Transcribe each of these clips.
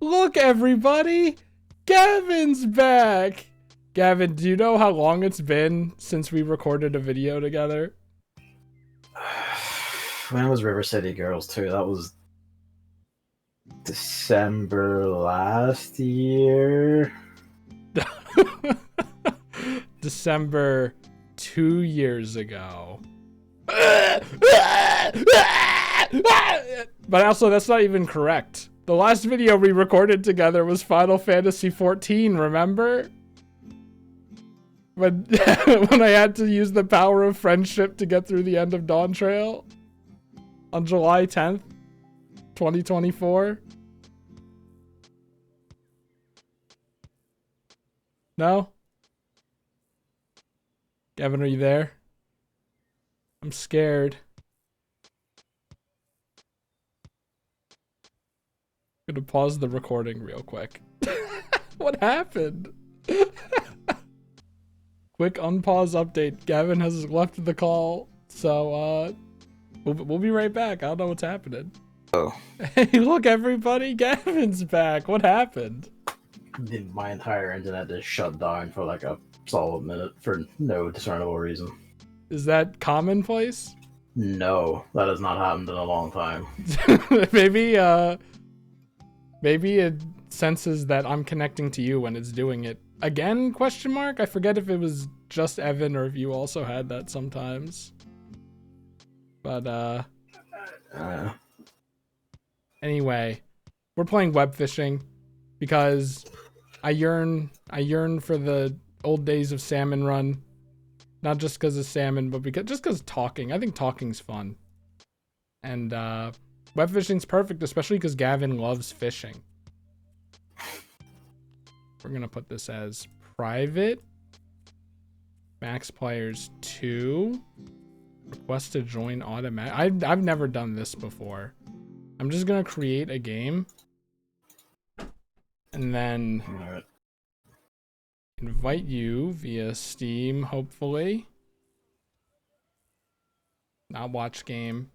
Look, everybody! Gavin's back! Gavin, do you know how long it's been since we recorded a video together? When was River City Girls 2? That was December last year. December 2 years ago. But also, that's not even correct. The last video we recorded together was Final Fantasy XIV, remember? When, when I had to use the power of friendship to get through the end of Dawn Trail? On July 10th, 2024? No? Gavin, are you there? I'm scared. I'm gonna pause the recording real quick. What happened? Quick unpause update. Gavin has left the call, so we'll be right back. I don't know what's happening. Oh. Hey, look, everybody! Gavin's back. What happened? My entire internet just shut down for like a solid minute for no discernible reason. Is that commonplace? No, that has not happened in a long time. Maybe it senses that I'm connecting to you when it's doing it again? Question mark. I forget if it was just Evan or if you also had that sometimes. But anyway, we're playing Webfishing because I yearn for the old days of Salmon Run. Not just because of salmon, but because talking. I think talking's fun. And Webfishing's perfect, especially because Gavin loves fishing. We're gonna put this as private. Max players 2. Request to join automatic. I've never done this before. I'm just gonna create a game. And then invite you via Steam, hopefully. Not watch game.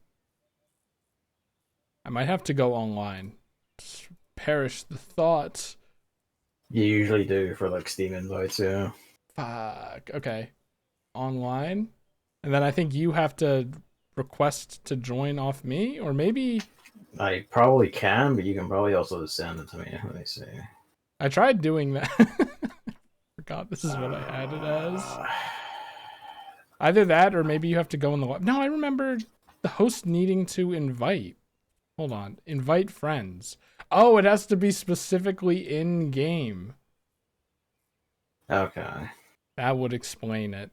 I might have to go online. Just perish the thought. You usually do for like Steam invites, yeah. Fuck. Okay. Online. And then I think you have to request to join off me, or maybe I probably can, but you can probably also send it to me. Let me see. I tried doing that. Forgot this is what I had it as. Either that or maybe you have to go in the web. No, I remember the host needing to invite. Hold on. Invite friends. Oh, it has to be specifically in game. Okay. That would explain it.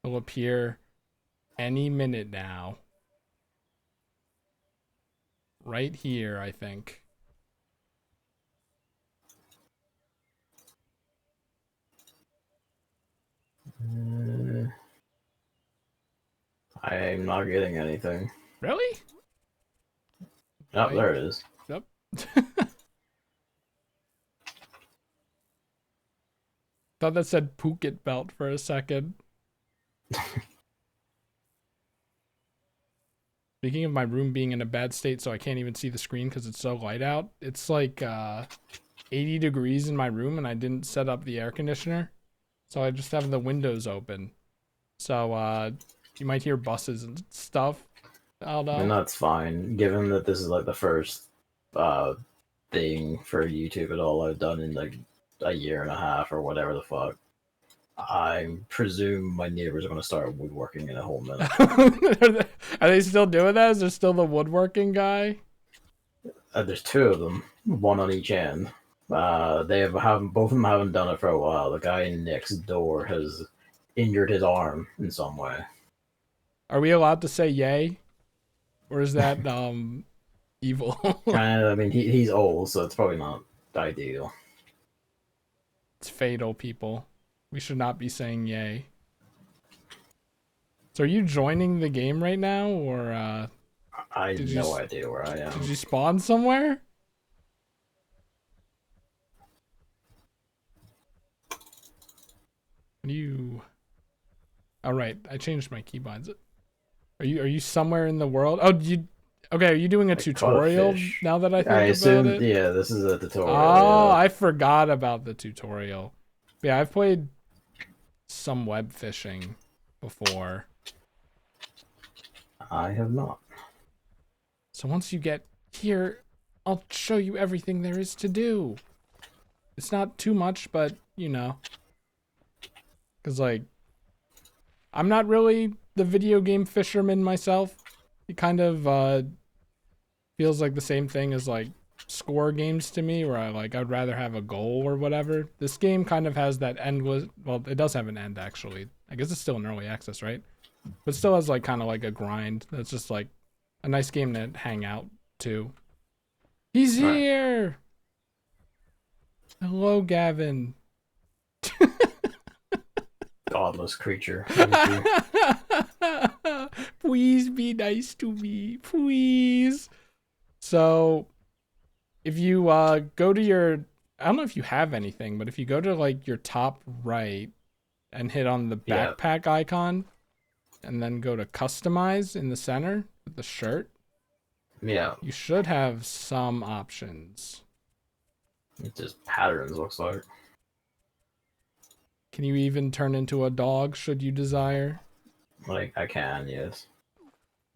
It'll appear any minute now. Right here, I think. I'm not getting anything. Really? Oh, there it is. Yep. Thought that said Phuket belt for a second. Speaking of my room being in a bad state, so I can't even see the screen because it's so light out. It's like 80 degrees in my room, and I didn't set up the air conditioner, so I just have the windows open. So you might hear buses and stuff. I don't know. And that's fine, given that this is like the first thing for YouTube at all I've done in like a year and a half or whatever the fuck. I presume my neighbors are going to start woodworking in a whole minute. Are they still doing that? Is there still the woodworking guy? There's 2 of them, one on each end. Both of them haven't done it for a while. The guy next door has injured his arm in some way. Are we allowed to say yay? Or is that evil? Kind of. I mean, he's old, so it's probably not ideal. It's fatal, people. We should not be saying yay. So are you joining the game right now, or I have no idea where I am. Did you spawn somewhere? Oh right, I changed my keybinds. Are you somewhere in the world? Oh, you okay? Are you doing a I caught a tutorial fish. now that I I think about assume, it? yeah, this is a Oh, tutorial. I forgot about the tutorial. Yeah, I've played some web fishing before. Yeah, I have not. So once you get here, I'll show you everything there is to do. It's not too much, but you know, because like I'm not really the video game fisherman myself. It kind of feels like the same thing as like score games to me, where I'd rather have a goal or whatever. This game kind of has that endless. Well, it does have an end actually. I guess it's still in early access, right? But still has like kind of like a grind. That's just like a nice game to hang out to. He's Right. here. Hello, Gavin. Godless creature. Thank you. Please be nice to me, please. So, if you go to your, I don't know if you have anything, but if you go to like your top right and hit on the Yeah. backpack icon, and then go to customize in the center with the shirt, Yeah. you should have some options. It just patterns, looks like. Can you even turn into a dog should you desire? Like, I can, yes.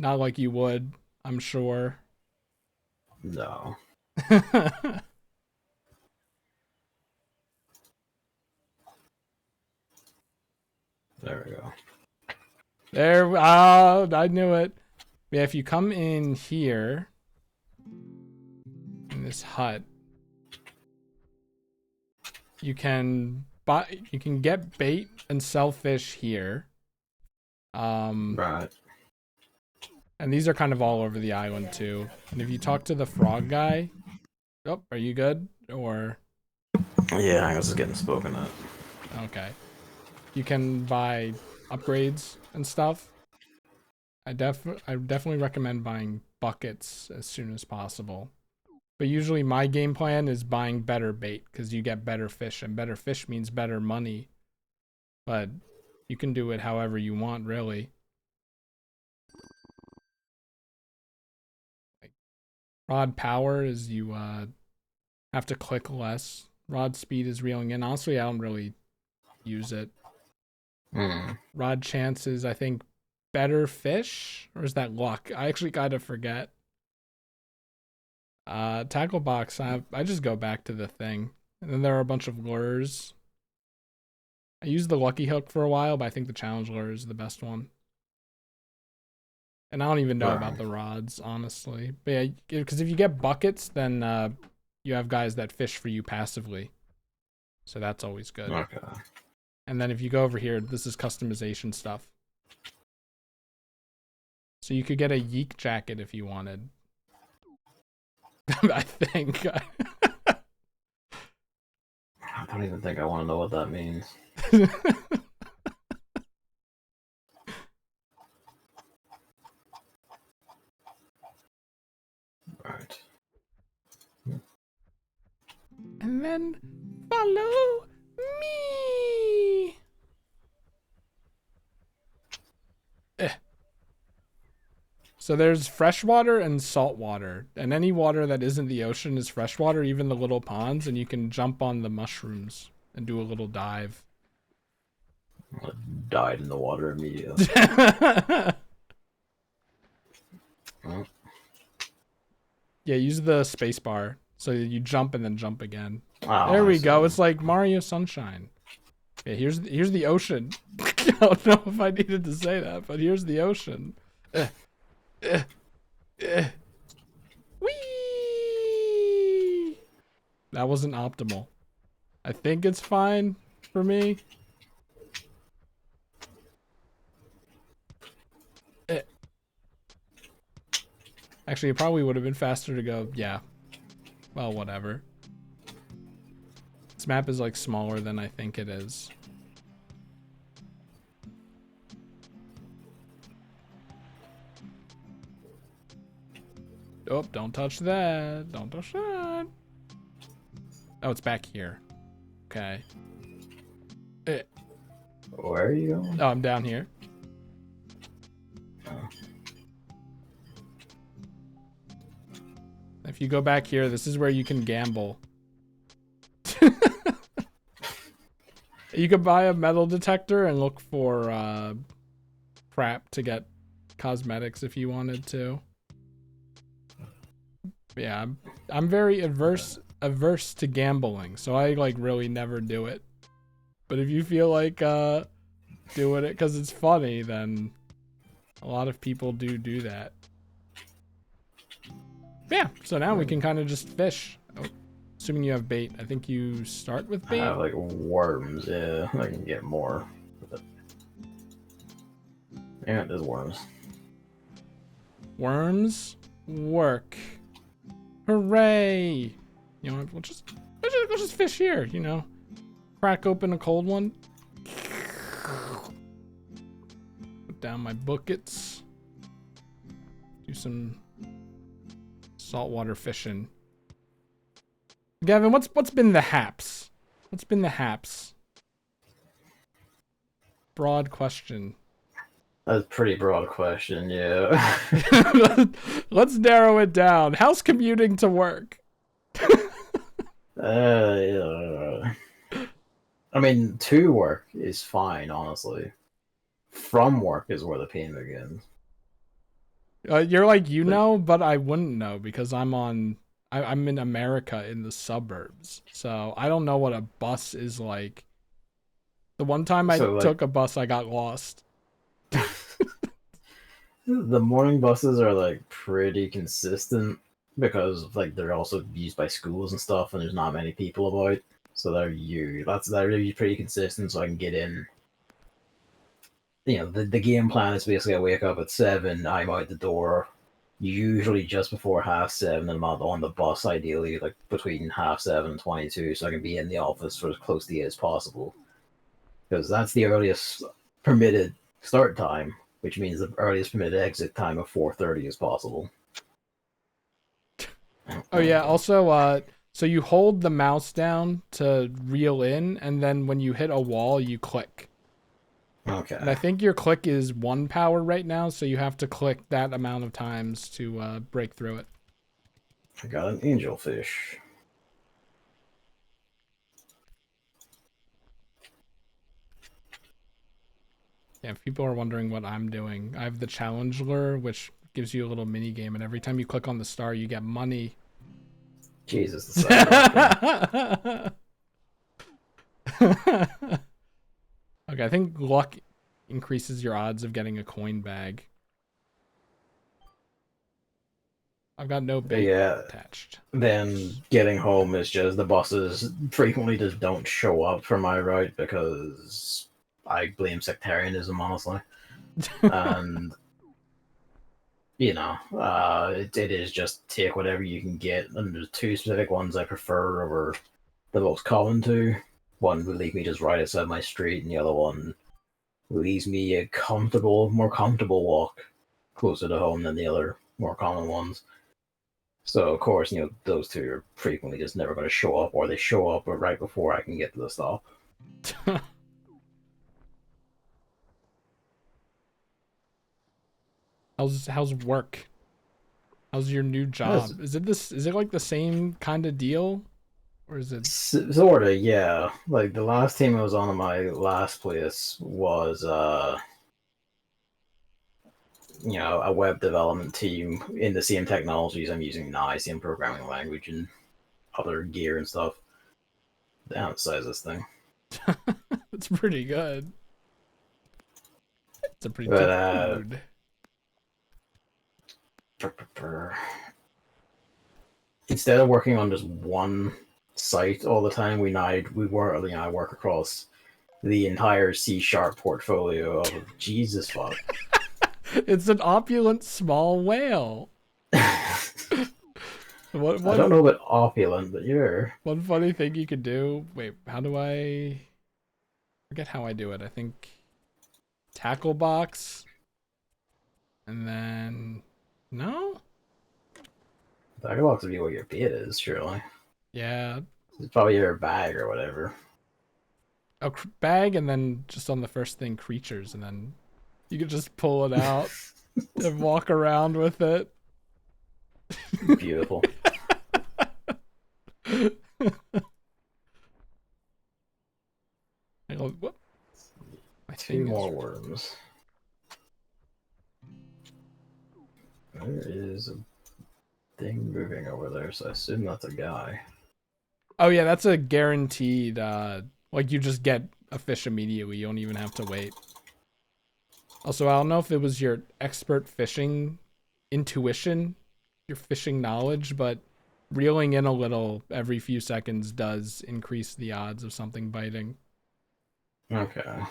Not like you would, I'm sure. No. There we go. There, I knew it. Yeah, if you come in here, in this hut, you can get bait and sell fish here. Right. And these are kind of all over the island too. And if you talk to the frog guy, oh, are you good? Or Yeah, I was just getting spoken at. okay, you can buy upgrades and stuff. I definitely recommend buying buckets as soon as possible. But usually my game plan is buying better bait because you get better fish, and better fish means better money. But you can do it however you want, really. Like rod power is you have to click less. Rod speed is reeling in. Honestly, I don't really use it. Rod chances, I think, better fish, or is that luck? I actually gotta forget. Tackle box, I just go back to the thing. And then there are a bunch of lures. I used the lucky hook for a while, but I think the challenge lure is the best one. And I don't even know about the rods, honestly. But yeah, because if you get buckets, then you have guys that fish for you passively. So that's always good. Okay. And then if you go over here, this is customization stuff. So you could get a yeek jacket if you wanted. I think. I don't even think I want to know what that means. Right. And then follow me. So there's freshwater and saltwater, and any water that isn't the ocean is freshwater, even the little ponds, and you can jump on the mushrooms and do a little dive. I died in the water immediately. Yeah, use the space bar. So you jump and then jump again. Oh, There I we go. see. It's like Mario Sunshine. Yeah, here's the ocean. I don't know if I needed to say that, but here's the ocean. Whee! That wasn't optimal. I think it's fine for me. Actually, it probably would have been faster to go, yeah. Well, whatever. This map is like smaller than I think it is. Oh, don't touch that. Don't touch that. Oh, it's back here. Okay. Where are you going? Oh, I'm down here. If you go back here, this is where you can gamble. You could buy a metal detector and look for crap to get cosmetics if you wanted to. But yeah, I'm very averse to gambling, so I like really never do it. But if you feel like doing it because it's funny, then a lot of people do that. Yeah, so now we can kind of just fish. Oh, assuming you have bait. I think you start with I bait. have like worms, yeah. I can get more. But... yeah, there's worms. Worms work. Hooray! You know, we'll just fish here, you know. Crack open a cold one. Put down my buckets. Do some saltwater fishing. Gavin, what's been the haps? What's been the haps? Broad question. That's a pretty broad question, yeah. Let's narrow it down. How's commuting to work? Yeah. I mean, to work is fine, honestly. From work is where the pain begins. You're like, you know, but I wouldn't know because I'm in America in the suburbs. So I don't know what a bus is like. The one time I took a bus, I got lost. The morning buses are like pretty consistent because like they're also used by schools and stuff, and there's not many people about. So they're usually pretty consistent, so I can get in. You know, the game plan is basically I wake up at 7, I'm out the door, usually just before 7:30, and I'm on the bus ideally like between 7:30 and 22, so I can be in the office for as close to 8 as possible. Because that's the earliest permitted start time, which means the earliest permitted exit time of 4:30 as possible. Oh yeah, also so you hold the mouse down to reel in, and then when you hit a wall, you click. Okay. And I think your click is 1 power right now, so you have to click that amount of times to break through it. I got an angelfish. Yeah, if people are wondering what I'm doing, I have the challenge lure, which gives you a little mini game, and every time you click on the star, you get money. Jesus, the Okay, I think luck increases your odds of getting a coin bag. I've got no bait attached. Then getting home is just the buses frequently just don't show up for my route because I blame sectarianism, honestly. And you know, it is just take whatever you can get. And there's 2 specific ones I prefer over the most common 2. One would leave me just right outside my street, and the other one leaves me a more comfortable walk closer to home than the other more common ones. So of course, you know, those 2 are frequently just never going to show up, or they show up right before I can get to the stop. How's work? How's your new job? Is it like the same kind of deal? Or is it sorta, yeah. Like the last team I was on in my last place was you know, a web development team in the same technologies I'm using now, same programming language and other gear and stuff. Damn, the size of this thing. It's pretty good. It's a pretty good food. Instead of working on just one site all the time, I work across the entire C# portfolio of Jesus fuck. It's an opulent small whale. What, I don't know about opulent, but yeah. One funny thing you could do. Wait, how do I forget how I do it? I think tackle box, and then no. Tackle box would be what your bait is, surely. Yeah. It's probably your bag or whatever. A bag, and then just on the first thing, creatures, and then you could just pull it out and walk around with it. Beautiful. What? My Two thing more is. worms. There is a thing moving over there, so I assume that's a guy. Oh yeah, that's a guaranteed. Like you just get a fish immediately. You don't even have to wait. Also, I don't know if it was your expert fishing intuition, your fishing knowledge, but reeling in a little every few seconds does increase the odds of something biting. Okay.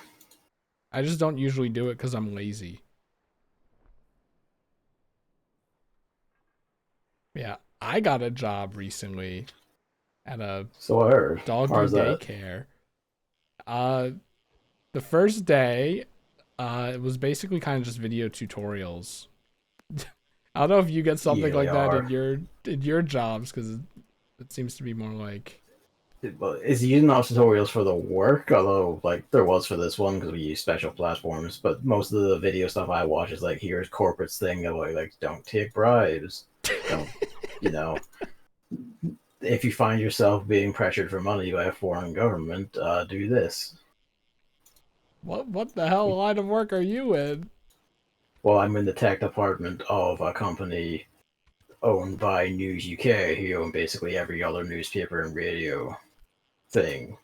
I just don't usually do it because I'm lazy. Yeah, I got a job recently at a So I heard. doggy Where's that? daycare. Uh, the first day, it was basically kind of just video tutorials. I don't know if you get something Usually like that are. in your jobs because it seems to be more like. But is he using those tutorials for the work? Although, like, there was for this one because we use special platforms. But most of the video stuff I watch is like, here's corporate's thing of like, don't take bribes, don't, you know, if you find yourself being pressured for money by a foreign government, do this. What the hell line of work are you in? Well, I'm in the tech department of a company owned by News UK, who own basically every other newspaper and radio thing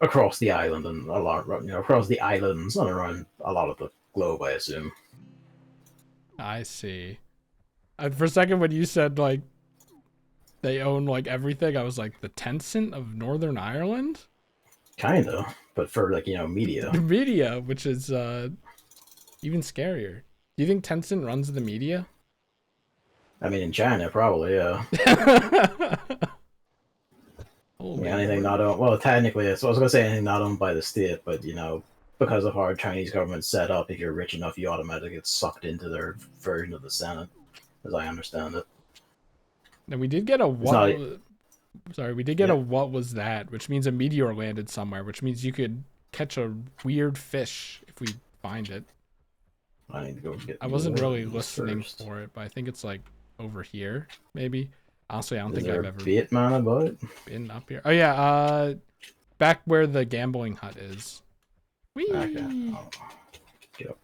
across the island and a lot, across the islands and around a lot of the globe, I assume. I see. For a second, when you said like they own like everything, I was like the Tencent of Northern Ireland, Kind of, but for like the media. media, which is even scarier. Do you think Tencent runs the media? I mean, in China, probably, yeah. Holy Yeah, anything Lord. not owned. Well, technically, so I was gonna say anything not owned by the state, but because of how Chinese government's set up, if you're rich enough, you automatically get sucked into their version of the Senate, as I understand it. And we did get a It's what? not. Sorry, we did get a Yeah, what was that, which means a meteor landed somewhere, which means you could catch a weird fish if we find it. I need to go get I the wasn't really worms listening first. for it, but I think it's like over here, maybe. Honestly, I don't Is think there I've a ever bait man about? been up here. Oh yeah, back where the gambling hut is. Okay. Whee! Get up.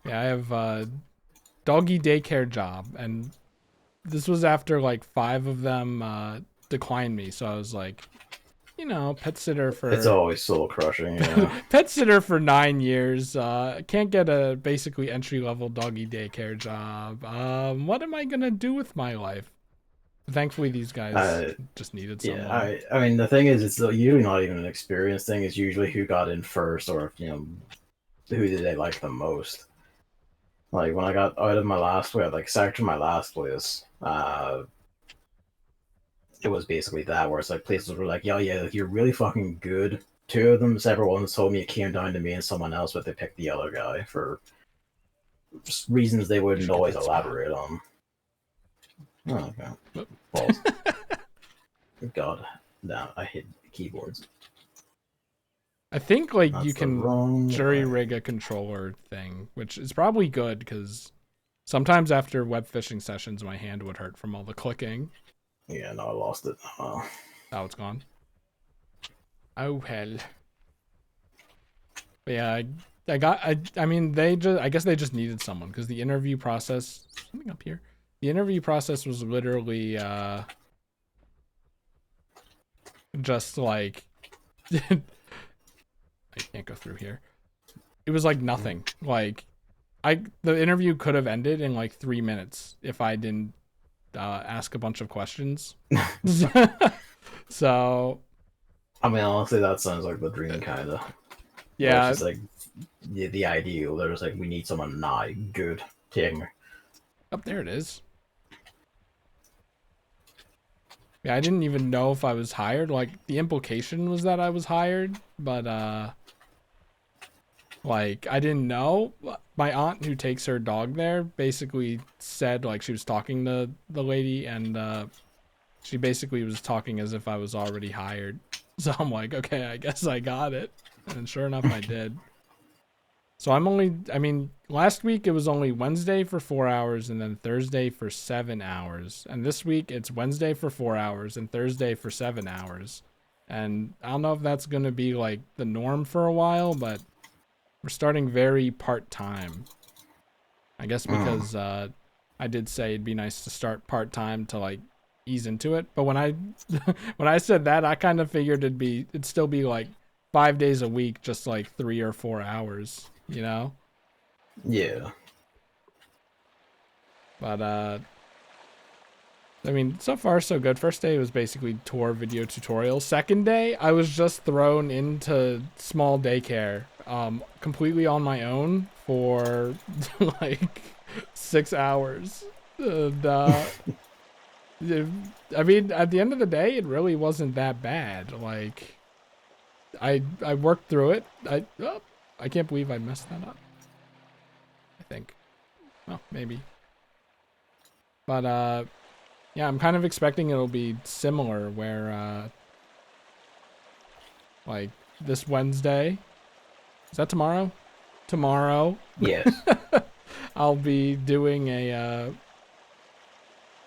Yeah, I have a doggy daycare job, and this was after like 5 of them declined me. So I was like, pet sitter It's for always soul crushing, yeah. pet sitter for 9 years. Can't get a basically entry level doggy daycare job. What am I gonna do with my life? Thankfully, these guys Uh, just needed yeah, someone. I mean, the thing is, it's usually not even an experience thing. It's usually who got in first, or who did they like the most. Like when I got out of my last place, like sector my last place, it was basically that where it's like places were like, yeah, like, you're really fucking good. Two of them, several ones told me it came down to me and someone else, but they picked the other guy for reasons they You wouldn't should get always that spot. elaborate on. Oh, okay. Whoop. Balls. God, no, I hate keyboards. I think like you That's the can wrong jury way. rig a controller thing, which is probably good because sometimes after web fishing sessions, my hand would hurt from all the clicking. Yeah, no, I lost it. Oh, it's gone. Oh hell. But yeah, I mean, I guess they just needed someone because the interview process. Something up here. The interview process was literally just like I can't go through here. It was like nothing. Like the interview could have ended in like 3 minutes if I didn't ask a bunch of questions. So I mean, honestly, that sounds like the dream, kind of. Where it's yeah, just like the ideal. They're just like, we need someone now, good, taking her. up there it is. Yeah, I didn't even know if I was hired. Like the implication was that I was hired, but like I didn't know. My aunt who takes her dog there basically said like she was talking to the lady and she basically was talking as if I was already hired. So I'm like, okay, I guess I got it. And sure enough I did. So I mean, last week it was only Wednesday for 4 hours and then Thursday for 7 hours. And this week it's Wednesday for 4 hours and Thursday for 7 hours. And I don't know if that's going to be like the norm for a while, but we're starting very part time. I guess because I did say it'd be nice to start part time to like ease into it. But when I when I said that, I kind of figured it'd still be like 5 days a week, just like 3 or 4 hours, you know? Yeah. But I mean, so far so good. First day was basically tour video tutorial. Second day, I was just thrown into small daycare, completely on my own for like 6 hours. And, I mean, at the end of the day, it really wasn't that bad. Like, I worked through it. I can't believe I messed that up. I think. Well, maybe. But yeah, I'm kind of expecting it'll be similar where like this Wednesday. Is that tomorrow? Tomorrow. Yes. I'll be doing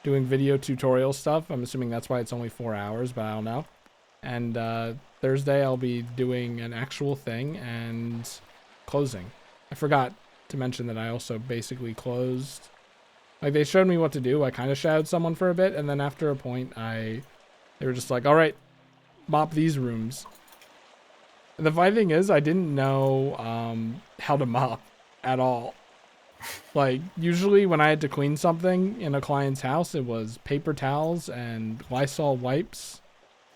doing video tutorial stuff. I'm assuming that's why it's only 4 hours, but I don't know. And Thursday I'll be doing an actual thing and closing. I forgot to mention that I also basically closed. Like, they showed me what to do. I kind of shadowed someone for a bit, and then after a point, they were just like, all right, mop these rooms. And the funny thing is, I didn't know how to mop at all. Like, usually when I had to clean something in a client's house, it was paper towels and Lysol wipes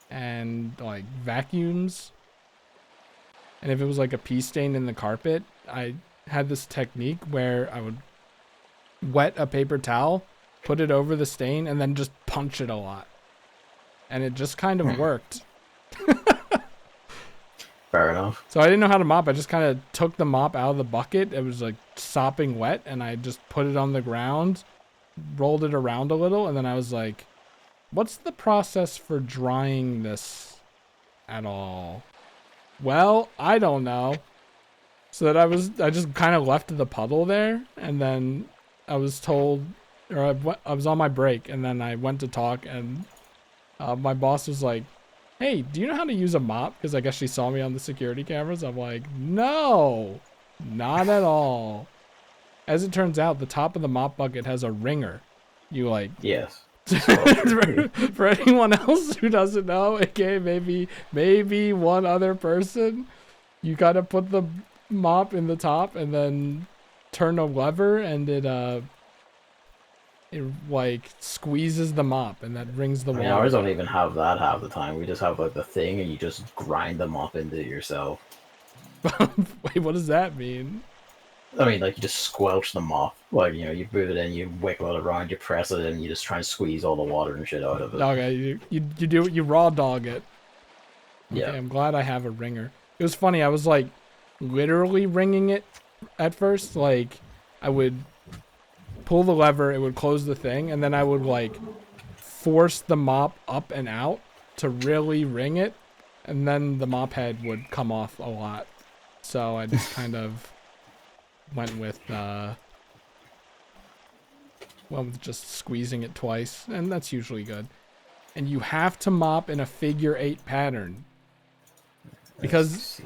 and, like, vacuums. And if it was, like, a pee stain in the carpet, I had this technique where I would wet a paper towel, put it over the stain, and then just punch it a lot. And it just kind of worked. Fair enough. So I didn't know how to mop. I just kind of took the mop out of the bucket. It was like sopping wet, and I just put it on the ground, rolled it around a little, and then I was like, what's the process for drying this at all? Well, I don't know. So that I just kind of left the puddle there, and then I was told, or I was on my break, and then I went to talk, and my boss was like, hey, do you know how to use a mop? Because I guess she saw me on the security cameras. I'm like, no, not at all. As it turns out, the top of the mop bucket has a wringer. You like... Yes. for anyone else who doesn't know, okay, maybe one other person, you gotta put the mop in the top and then turn a lever, and it like squeezes the mop, and that rings the water. Ours don't even have that half the time. We just have like the thing, and you just grind the mop into it yourself. Wait, what does that mean? I mean, like, you just squelch the mop. Like, you know, you move it in, you wiggle it around, you press it, and you just try and squeeze all the water and shit out of it. Okay, you raw dog it. Okay, Yeah. I'm glad I have a ringer. It was funny. I was like literally ringing it at first. Like, I would pull the lever, it would close the thing, and then I would like force the mop up and out to really ring it, and then the mop head would come off a lot. So I just kind of went with just squeezing it twice, and that's usually good. And you have to mop in a figure-8 pattern. Because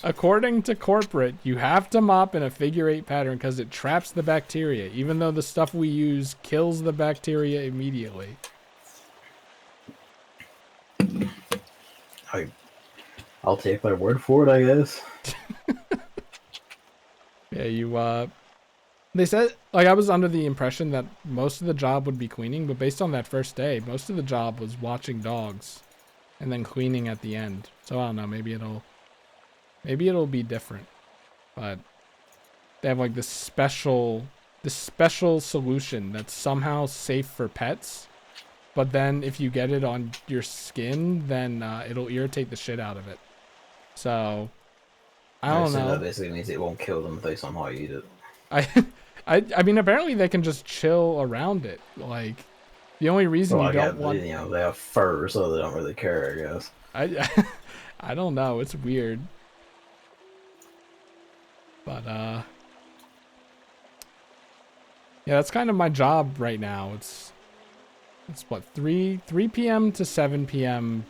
according to corporate, you have to mop in a figure-8 pattern because it traps the bacteria, even though the stuff we use kills the bacteria immediately. I'll take my word for it, I guess. Yeah, they said, like, I was under the impression that most of the job would be cleaning, but based on that first day, most of the job was watching dogs and then cleaning at the end. So I don't know, maybe it'll be different. But they have like this special solution that's somehow safe for pets. But then if you get it on your skin, then it'll irritate the shit out of it. So I don't know. That basically means it won't kill them if they somehow eat it. I mean, apparently they can just chill around it. Like, the only reason you don't want... You know, they have fur, so they don't really care, I guess. I don't know. It's weird. But yeah, that's kind of my job right now. It's what 3 p.m. to 7 p.m.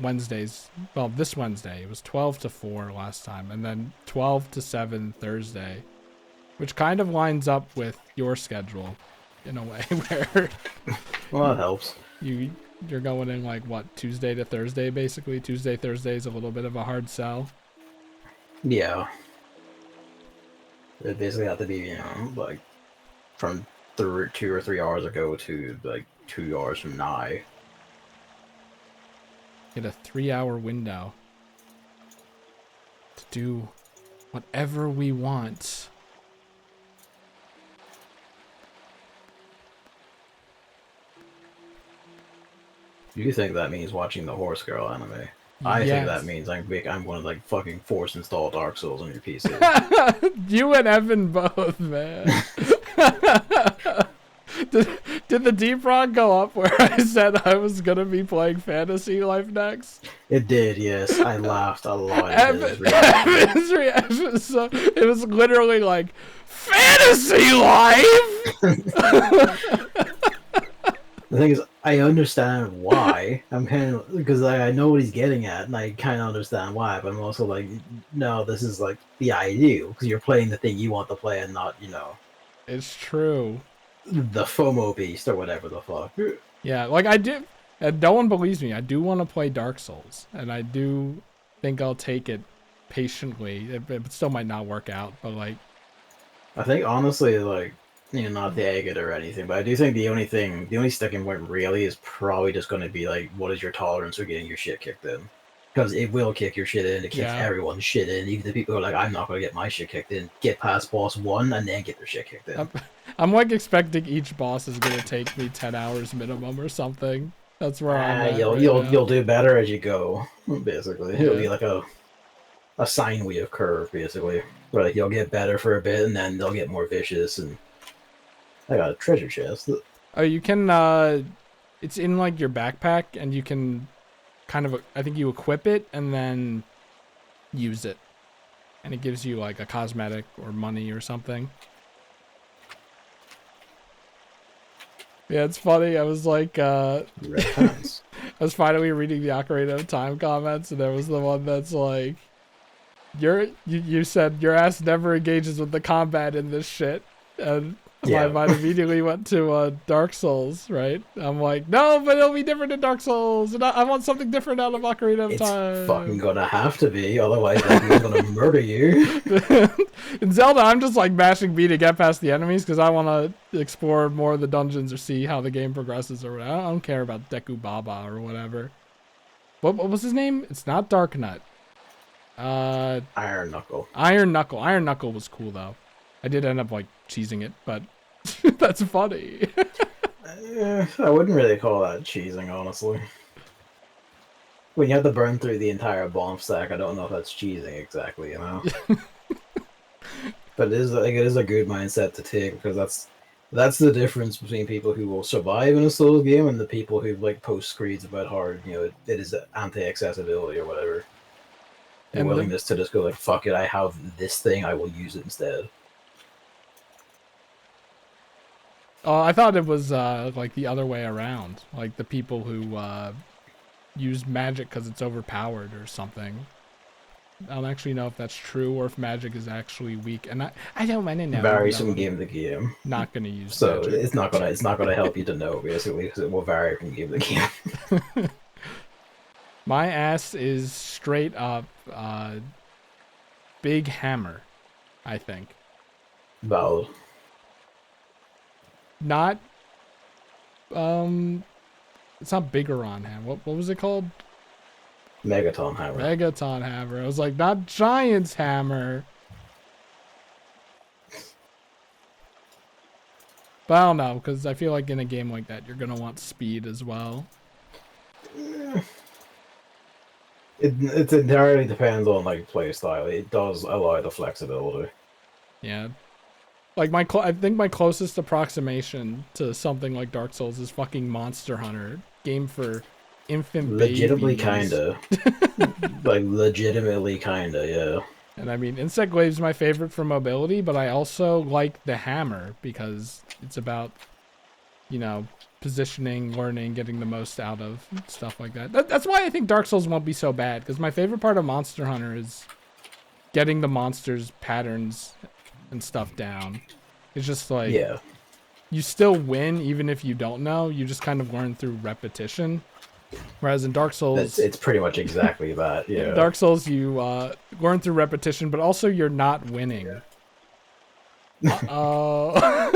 Wednesdays. Well, this Wednesday it was 12 to 4 last time, and then 12 to 7 Thursday, which kind of lines up with your schedule in a way where Well, that helps. you're going in like what, Tuesday to Thursday basically. Tuesday, Thursday is a little bit of a hard sell. Yeah. It basically have to be, you know, like from 2 or 3 hours ago to like 2 hours from now. Get a 3-hour window to do whatever we want. You think that means watching the Horse Girl anime? I think that Yes. means I'm going to like fucking force install Dark Souls on your PC. You and Evan both, man. Did the deep rock go up where I said I was gonna be playing Fantasy Life next? It did, yes. I laughed a lot. Evan's reaction, so it was literally like, Fantasy Life. The thing is, I understand why. I'm kind of because I know what he's getting at, and I kind of understand why. But I'm also like, no, this is like the ideal because you're playing the thing you want to play, and not, you know, It's true. the FOMO beast or whatever the fuck. Yeah, like I do. And no one believes me. I do want to play Dark Souls, and I do think I'll take it patiently. It still might not work out, but like, I think honestly, like, you know, not to egg it or anything, but I do think the only sticking point really is probably just going to be like, what is your tolerance for getting your shit kicked in? Because it will kick your shit in. It kicks Yeah. everyone's shit in. Even the people who are like, I'm not going to get my shit kicked in. Get past boss 1 and then get their shit kicked in. I'm like expecting each boss is gonna take me 10 hours minimum or something. That's where I'm at right now. You'll do better as you go. Basically, Yeah. it'll be like a sine wave curve. Basically, where like you'll get better for a bit and then they'll get more vicious. And I got a treasure chest. Oh, you can. It's in like your backpack, and you can kind of. I think you equip it and then use it, and it gives you like a cosmetic or money or something. Yeah, it's funny. I was like, Red pants. I was finally reading the Ocarina of Time comments, and there was the one that's like, you said your ass never engages with the combat in this shit, and Yeah. my mind immediately went to Dark Souls, right? I'm like, no, but it'll be different in Dark Souls, and I want something different out of Ocarina of It's Time. fucking gonna have to be, otherwise that game's gonna murder you. In Zelda, I'm just like mashing B to get past the enemies because I want to explore more of the dungeons or see how the game progresses or whatever. I don't care about Deku Baba or whatever. What was his name? It's not Dark Nut. Iron Knuckle. Iron Knuckle. Iron Knuckle was cool though. I did end up like cheesing it, but that's funny. I wouldn't really call that cheesing, honestly. When you have to burn through the entire bomb stack, I don't know if that's cheesing exactly, you know. But it is a good mindset to take because that's the difference between people who will survive in a Souls game and the people who like post screeds about hard, you know, it is anti-accessibility or whatever. The And willingness to just go like, fuck it, I have this thing, I will use it instead. I thought it was like the other way around. Like the people who use magic because it's overpowered or something. I don't actually know if that's true or if magic is actually weak. And I don't know. Varies from game to game. Not gonna use So magic. it's not gonna help you to know basically because it will vary from game to game. My ass is straight up big hammer, I think. Valid. Not it's not Bigeron hammer. What was it called? Megaton hammer. Megaton hammer. I was like, not Giant's hammer. But I don't know, because I feel like in a game like that, you're gonna want speed as well. It entirely depends on like play style. It does allow the flexibility. Yeah. Like I think my closest approximation to something like Dark Souls is fucking Monster Hunter, game for infant Legitimately babies. kinda. Like legitimately kinda, yeah. And I mean, Insect Glave's my favorite for mobility, but I also like the hammer because it's about, you know, positioning, learning, getting the most out of stuff like that. That's why I think Dark Souls won't be so bad, because my favorite part of Monster Hunter is getting the monsters' patterns and stuff down. It's just like, Yeah. you still win even if you don't know. You just kind of learn through repetition. Whereas in Dark Souls, It's pretty much exactly that. in Yeah. Dark Souls, you learn through repetition, but also you're not winning. Uh-oh.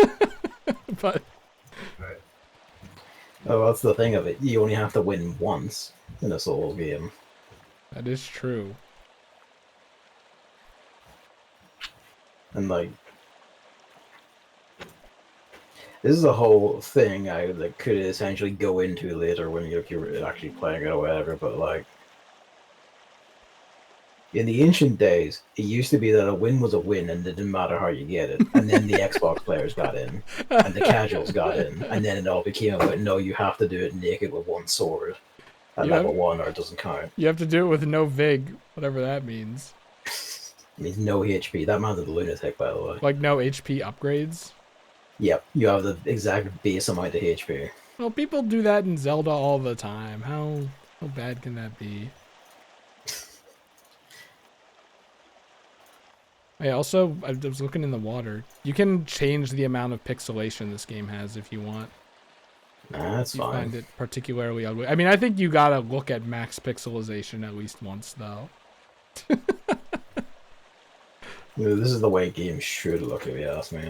But Oh, that's the thing of it. You only have to win once in a Soul game. that is true. And like, this is a whole thing I like could essentially go into later when you're actually playing it or whatever. But like, in the ancient days, it used to be that a win was a win, and it didn't matter how you get it. And then the Xbox players got in, and the casuals got in, and then it all became about no, you have to do it naked with one sword at level 1, or it doesn't count. You have to do it with no vig, whatever that means. It means no HP. That man's a lunatic, by the way. Like no HP upgrades. Yep, you have the exact base amount of HP. Well, people do that in Zelda all the time. How bad can that be? Hey, also, I was looking in the water. You can change the amount of pixelation this game has if you want. Nah, that's You fine. find it particularly ugly. I mean, I think you gotta look at max pixelization at least once, though. This is the way games should look, if you ask me.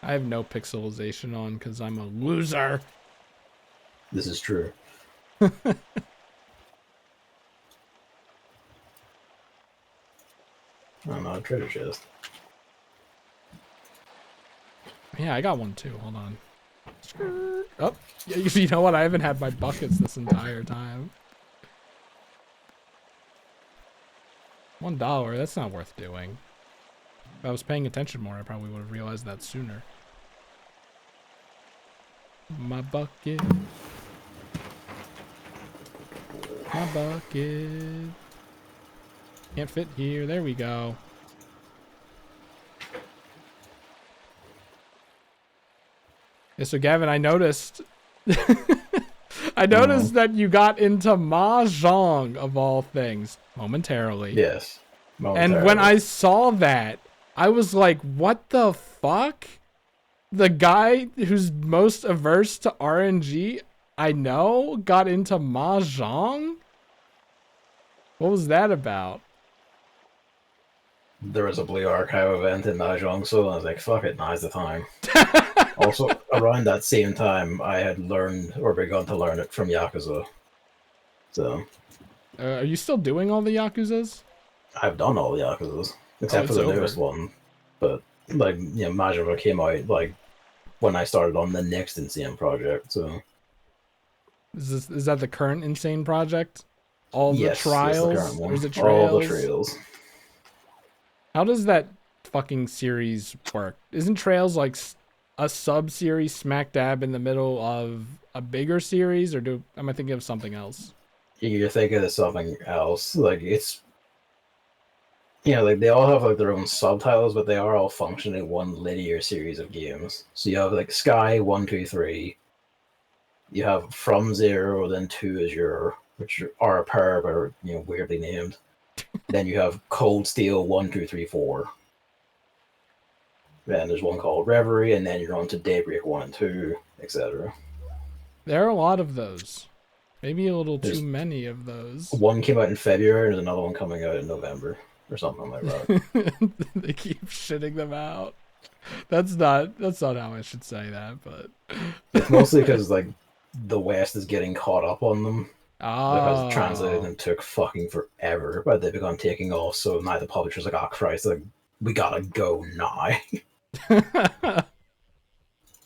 I have no pixelization on because I'm a loser. This is true. Oh no, treasure chest. Yeah, I got one too. Hold on. Oh, yeah, you know what? I haven't had my buckets this entire time. $1, that's not worth doing. If I was paying attention more, I probably would have realized that sooner. My bucket. My bucket. Can't fit here. There we go. Yeah, so Gavin, I noticed that you got into Mahjong of all things momentarily. Yes. And when I saw that, I was like, what the fuck? The guy who's most averse to RNG I know got into Mahjong? What was that about? There was a Blue Archive event in Mahjong, so I was like, fuck it, now's the time. Also, around that same time, I had learned, or begun to learn it from Yakuza. So. Are you still doing all the Yakuzas? I've done all the Yakuzas, except for the newest one. But, like, you know, Mahjong came out, like, when I started on the next Insane project, so. Is that the current Insane project? All the Yes, trials? the current one. Or is it Trails? All the Trails. How does that fucking series work? Isn't Trails like a sub-series smack dab in the middle of a bigger series, or am I thinking of something else? You're thinking of something else. Like, it's... Yeah, like, they all have, like, their own subtitles, but they are all functioning one linear series of games. So you have, like, Sky 1, 2, 3. You have From Zero, then 2 Azure, which are a pair, but are, you know, weirdly named. Then you have Cold Steel 1, 2, 3, 4. Then there's one called Reverie, and then you're on to Daybreak 1 and 2, etc. There are a lot of those. Maybe a little too many of those. One came out in February, and there's another one coming out in November, or something like that. They keep shitting them out. That's not how I should say that, but it's mostly because like the West is getting caught up on them. Because translating them took fucking forever, but they began taking off. So now the publisher's like, "Oh Christ, like we gotta go now." What's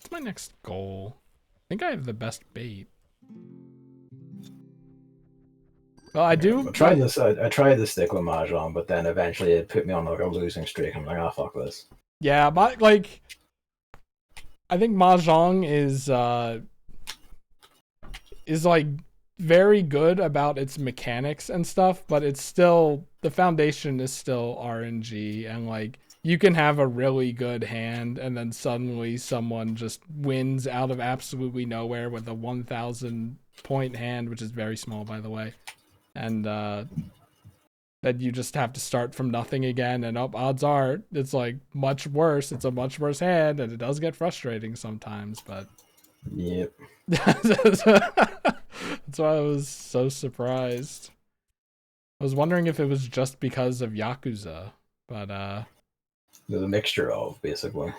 my next goal? I think I have the best bait. Well, I do. I tried this. I tried to stick with Mahjong, but then eventually it put me on like a losing streak. I'm like, "Ah, fuck this." Yeah, but like, I think Mahjong is like very good about its mechanics and stuff, but it's still the foundation is still RNG, and like you can have a really good hand and then suddenly someone just wins out of absolutely nowhere with a 1,000 point hand, which is very small by the way. And then you just have to start from nothing again, and odds are it's like much worse. It's a much worse hand, and it does get frustrating sometimes, but Yep. that's why I was so surprised. I was wondering if it was just because of Yakuza, but There's a mixture of, basically.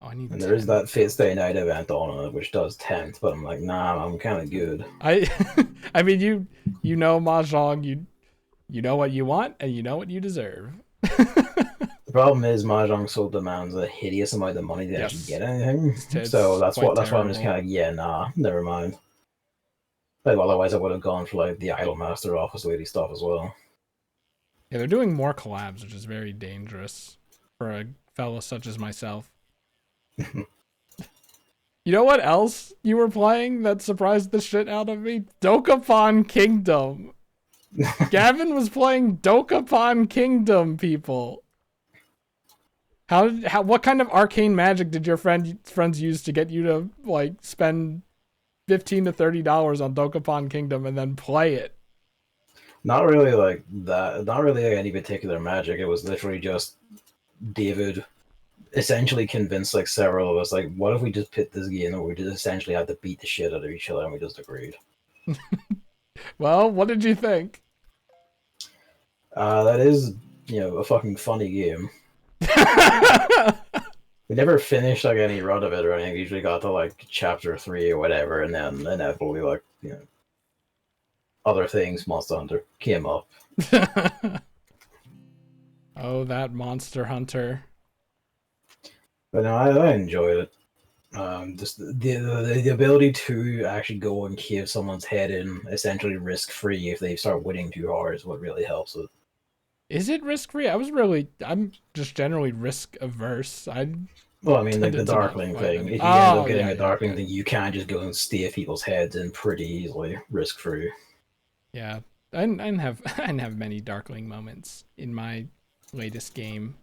oh, I need And 10. there is that Fate Stay Night event on it, which does tempt, but I'm like, nah, I'm kind of good. I mean, you know Mahjong, you know what you want and you know what you deserve. The problem is Mahjong so demands a hideous amount of money to actually Yes. get anything. It's So that's quite why I'm just terrible. kind of like, yeah, nah, never mind. Like otherwise I would have gone for like the Idolmaster Office Lady stuff as well. Yeah, they're doing more collabs, which is very dangerous for a fella such as myself. You know what else you were playing that surprised the shit out of me? Dokapon Kingdom. Gavin was playing Dokapon Kingdom, people. What kind of arcane magic did your friends use to get you to like spend $15 to $30 on Dokapon Kingdom and then play it? Not really like that. Not really like any particular magic. It was literally just David essentially convinced like several of us, like, what if we just pit this game and we just essentially had to beat the shit out of each other, and we just agreed. Well, what did you think? That is, a fucking funny game. We never finished like any run of it or anything. We usually got to like chapter 3 or whatever, and then inevitably like other things, Monster Hunter came up. Oh, that Monster Hunter. But no, I enjoyed it. Just the ability to actually go and cave someone's head in essentially risk free if they start winning too hard is what really helps it. Is it risk free? I'm just generally risk averse. I Well, I mean, like the tended to not Darkling fight thing. any. If you end Oh, up getting yeah, a yeah, Darkling okay. thing, you can just go and stave people's heads in pretty easily, risk free. Yeah. I didn't have I didn't have many Darkling moments in my latest game.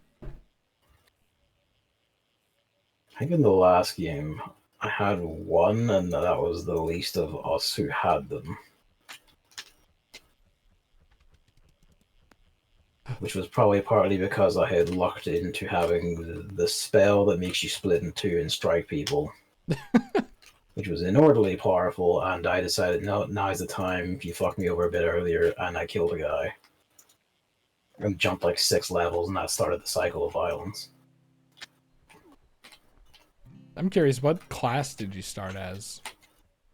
I think in the last game, I had one, and that was the least of us who had them. Which was probably partly because I had lucked into having the spell that makes you split in two and strike people, which was inordinately powerful, and I decided, no, now's the time. You fucked me over a bit earlier, and I killed a guy. And jumped like 6 levels, and that started the cycle of violence. I'm curious, what class did you start as?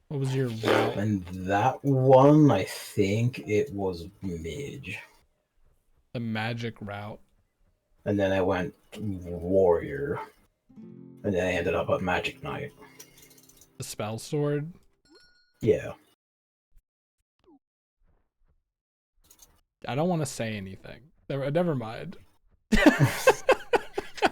What was your route? And that one, I think it was Mage. The magic route. And then I went Warrior. And then I ended up at Magic Knight. The spell sword. Yeah. I don't want to say anything. Never mind.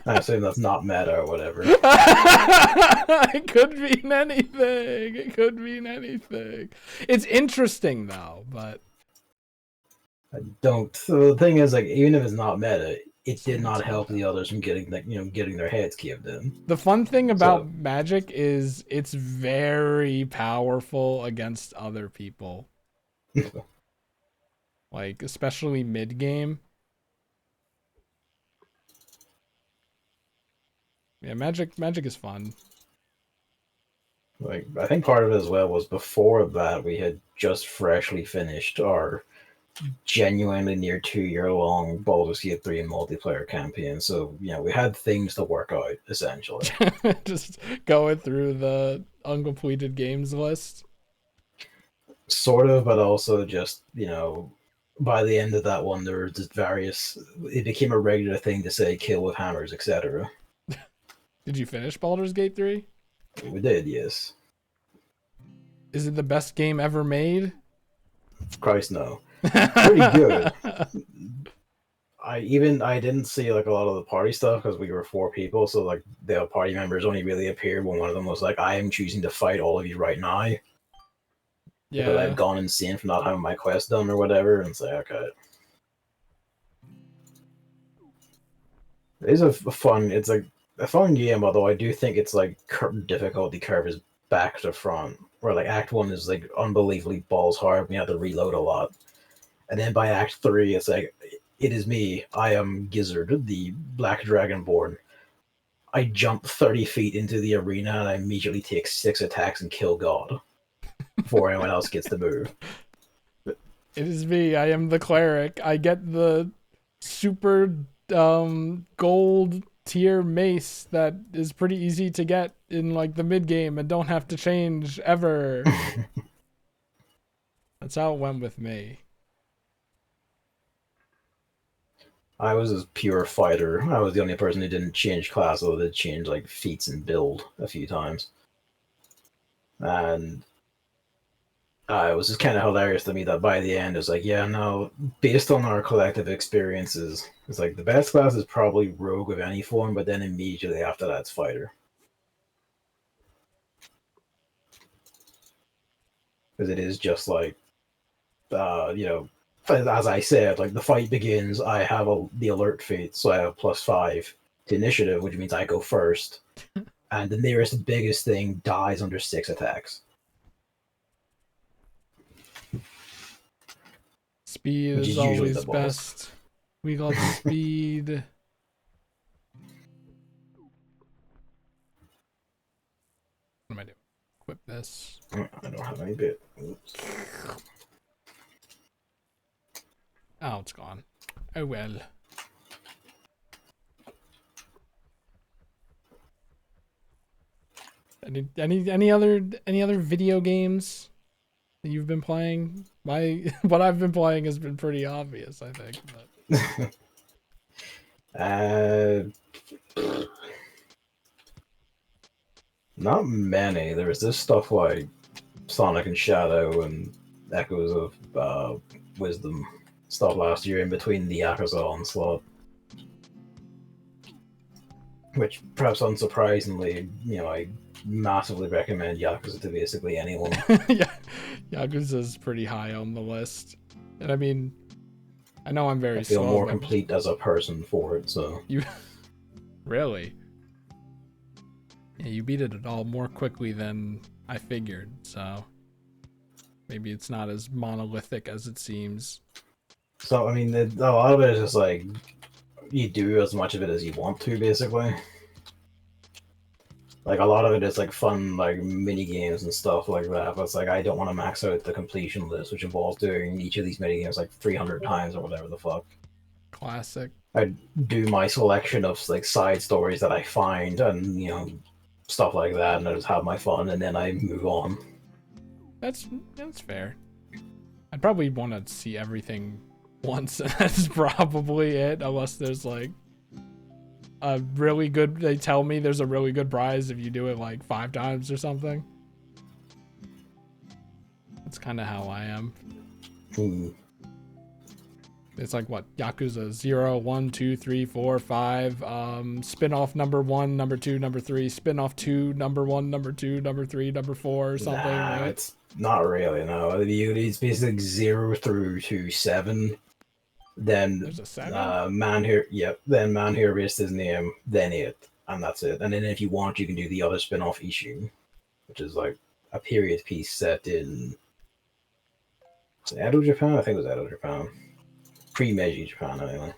I assume that's not meta or whatever. It could mean anything. It could mean anything. It's interesting though, but I don't. So the thing is, like, even if it's not meta, it did not it's help meta. the others from getting, like, getting their heads caved in. The fun thing about So, magic is it's very powerful against other people. Like especially mid game. Yeah, magic is fun. like, I think part of it as well was before that we had just freshly finished our genuinely near 2 year long Baldur's Gate 3 multiplayer campaign. So, we had things to work out, essentially. Just going through the uncompleted games list. Sort of, but also just, by the end of that one, there were just it became a regular thing to say kill with hammers, etc. Did you finish Baldur's Gate 3? We did, yes. Is it the best game ever made? Christ, no. Pretty good. I didn't see like a lot of the party stuff because we were 4 people, so like the party members only really appeared when one of them was like, "I am choosing to fight all of you right now," because I've Yeah. gone insane from not having my quest done or whatever, and say, okay. It is a fun. It's like a fun game, although I do think it's like difficulty curve is back to front. Where like Act One is like unbelievably balls hard. We have to reload a lot, and then by Act Three, it's like it is me. I am Gizzard, the Black Dragonborn. I jump 30 feet into the arena and I immediately take 6 attacks and kill God before anyone else gets to move. It is me. I am the cleric. I get the super gold tier mace that is pretty easy to get in like the mid game and don't have to change ever. That's how it went with me. I was a pure fighter. I was the only person who didn't change class, although they changed like feats and build a few times. And it was just kind of hilarious to me that by the end, it's like, yeah, no, based on our collective experiences, it's like the best class is probably rogue of any form, but then immediately after that, it's fighter. Because it is just like, you know, as I said, like the fight begins, I have the alert feat, so I have +5 to initiative, which means I go first. And the nearest biggest thing dies under 6 attacks. Speed Which is is usually the always boss. best. We got speed. What am I doing? Equip this. I don't have any bit. Oops. Oh, it's gone. Oh well. Any other video games that you've been playing? What I've been playing has been pretty obvious, I think. But. Not many. There was this stuff like Sonic and Shadow and Echoes of Wisdom stuff last year in between the Yakuza onslaught. Which, perhaps unsurprisingly, I massively recommend Yakuza to basically anyone. Yeah, Yakuza's pretty high on the list. And I mean, I know I'm very I feel slow, more but complete as a person for it, so. you really? Yeah, you beat it all more quickly than I figured, so maybe it's not as monolithic as it seems. So, I mean, a lot of it is just like, you do as much of it as you want to, basically. Like, a lot of it is like fun, like mini games and stuff like that. But it's like, I don't want to max out the completion list, which involves doing each of these mini games like 300 times or whatever the fuck. Classic. I do my selection of like side stories that I find and stuff like that, and I just have my fun, and then I move on. That's fair. I'd probably want to see everything once, and that's probably it, unless there's like a really good. They tell me there's a really good prize if you do it like 5 times or something. That's kind of how I am. Hmm. It's like what Yakuza 0, 1, 2, 3, 4, 5. Spin-off number 1, number 2, number 3. Spin-off 2, number 1, number 2, number 3, number 4, or something. Nah, Right? it's not really. No, it's basically 0 through to 7. Then There's a 7. man here, yep. Then man here erased his name. Then 8, and that's it. And then if you want, you can do the other spin-off issue, which is like a period piece set in Edo Japan. I think it was Edo Japan, pre-Meiji Japan, anyway.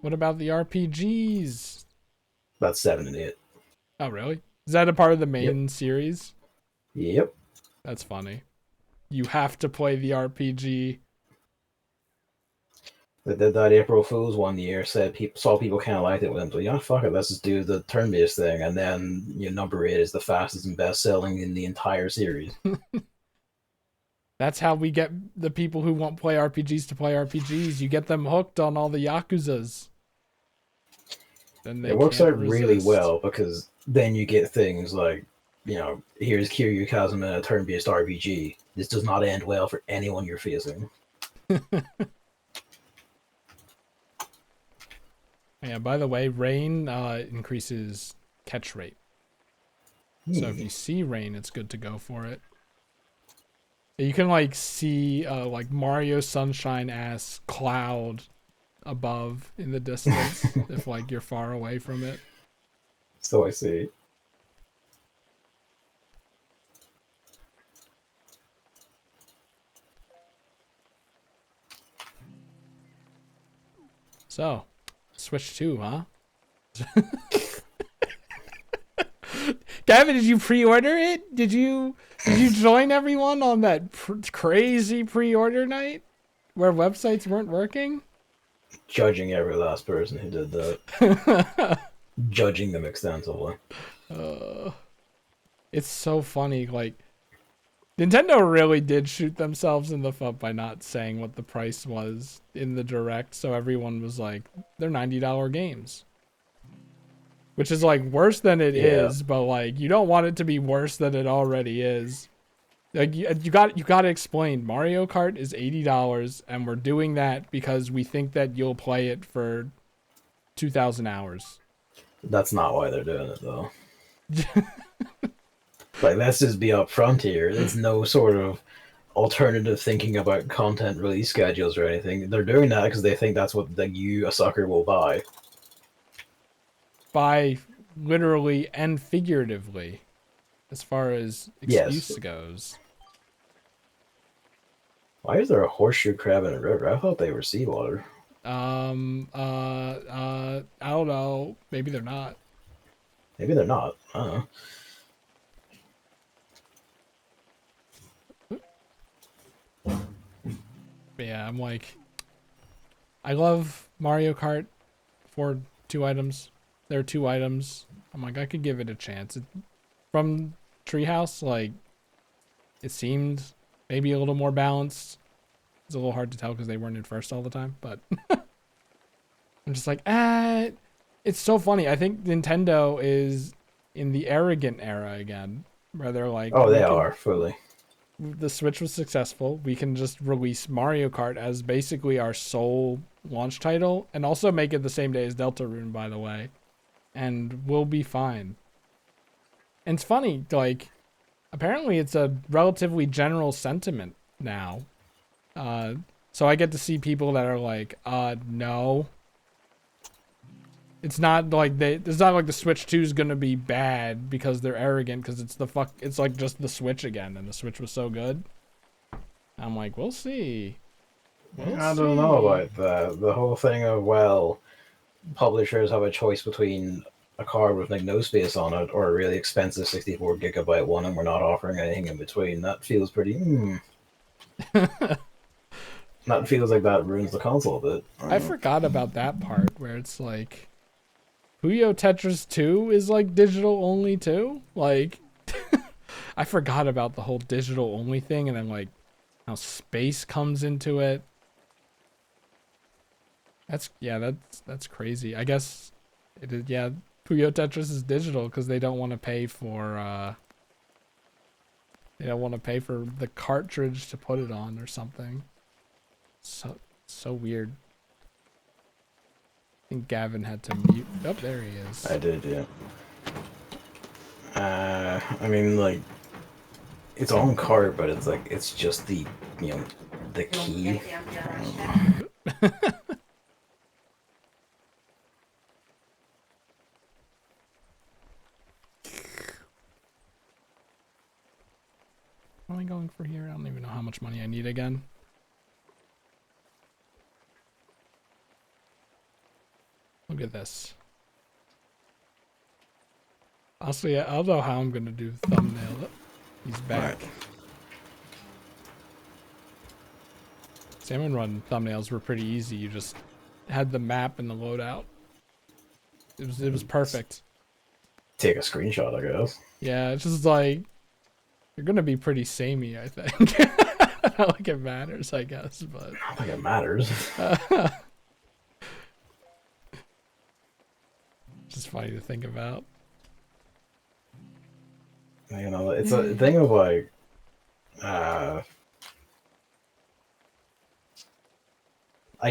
What about the RPGs? That's 7 and 8. Oh, really? Is that a part of the Yep. main series? Yep. That's funny. You have to play the RPG. They did that April Fool's one year. Said people kind of liked it with them. So yeah, fuck it, let's just do the turn-based thing. And then number 8 is the fastest and best-selling in the entire series. That's how we get the people who won't play RPGs to play RPGs. You get them hooked on all the Yakuzas. Then they It works can't out really resist. well because then you get things like, here's Kiryu Kazuma in a turn-based RPG. This does not end well for anyone you're facing. Yeah, by the way, rain increases catch rate. So if you see rain, it's good to go for it. You can like see like Mario Sunshine ass cloud above in the distance if like you're far away from it. So I see. So, Switch 2, huh? Gavin, did you pre-order it? Did you join everyone on that crazy pre-order night where websites weren't working? Judging every last person who did that. Judging them extensively. It's so funny. Like, Nintendo really did shoot themselves in the foot by not saying what the price was in the direct, so everyone was like, they're $90 games. Which is like worse than it is, but like you don't want it to be worse than it already is. Like you got to explain. Mario Kart is $80, and we're doing that because we think that you'll play it for 2,000 hours. That's not why they're doing it though. Like, let's just be upfront here. There's no sort of alternative thinking about content release schedules or anything. They're doing that because they think that's what you, a sucker, will buy. By literally and figuratively, as far as excuse goes. Why is there a horseshoe crab in a river? I thought they were seawater. I don't know. Maybe they're not. Maybe they're not. I don't know. But yeah, I'm like, I love Mario Kart for 2 items. There are 2 items. I'm like, I could give it a chance. From Treehouse, like, it seemed maybe a little more balanced. It's a little hard to tell because they weren't in first all the time, but I'm just like, it's so funny. I think Nintendo is in the arrogant era again, where they're like, oh, they are fully. The Switch was successful. We can just release Mario Kart as basically our sole launch title, and also make it the same day as Deltarune, by the way, and we'll be fine. And it's funny, like, apparently it's a relatively general sentiment now. So I get to see people that are like, no. It's not like it's not like the Switch 2 is gonna be bad because they're arrogant, because it's like just the Switch again, and the Switch was so good. I'm like, we'll see. I don't know about that. The whole thing of, well, publishers have a choice between a card with like no space on it or a really expensive 64 gigabyte one, and we're not offering anything in between. That feels pretty. That feels like that ruins the console a bit. I forgot about that part where it's like, Puyo Tetris 2 is like digital only too? Like, I forgot about the whole digital only thing, and then like how space comes into it. That's crazy. I guess it is. Yeah, Puyo Tetris is digital because they don't want to pay for the cartridge to put it on or something. So weird. I think Gavin had to mute. Oh, there he is. I did, yeah. I mean, like, it's on cart, but it's like, it's just the key. What am I going for here? I don't even know how much money I need again. Look at this. Honestly, I don't know how I'm gonna do thumbnail. He's back. Right. Salmon Run thumbnails were pretty easy. You just had the map and the loadout. It was perfect. Take a screenshot, I guess. Yeah, it's just like, you're gonna be pretty samey, I think. Not like it matters, I guess, but I don't think it matters. Just funny to think about. You know, it's a thing of like, I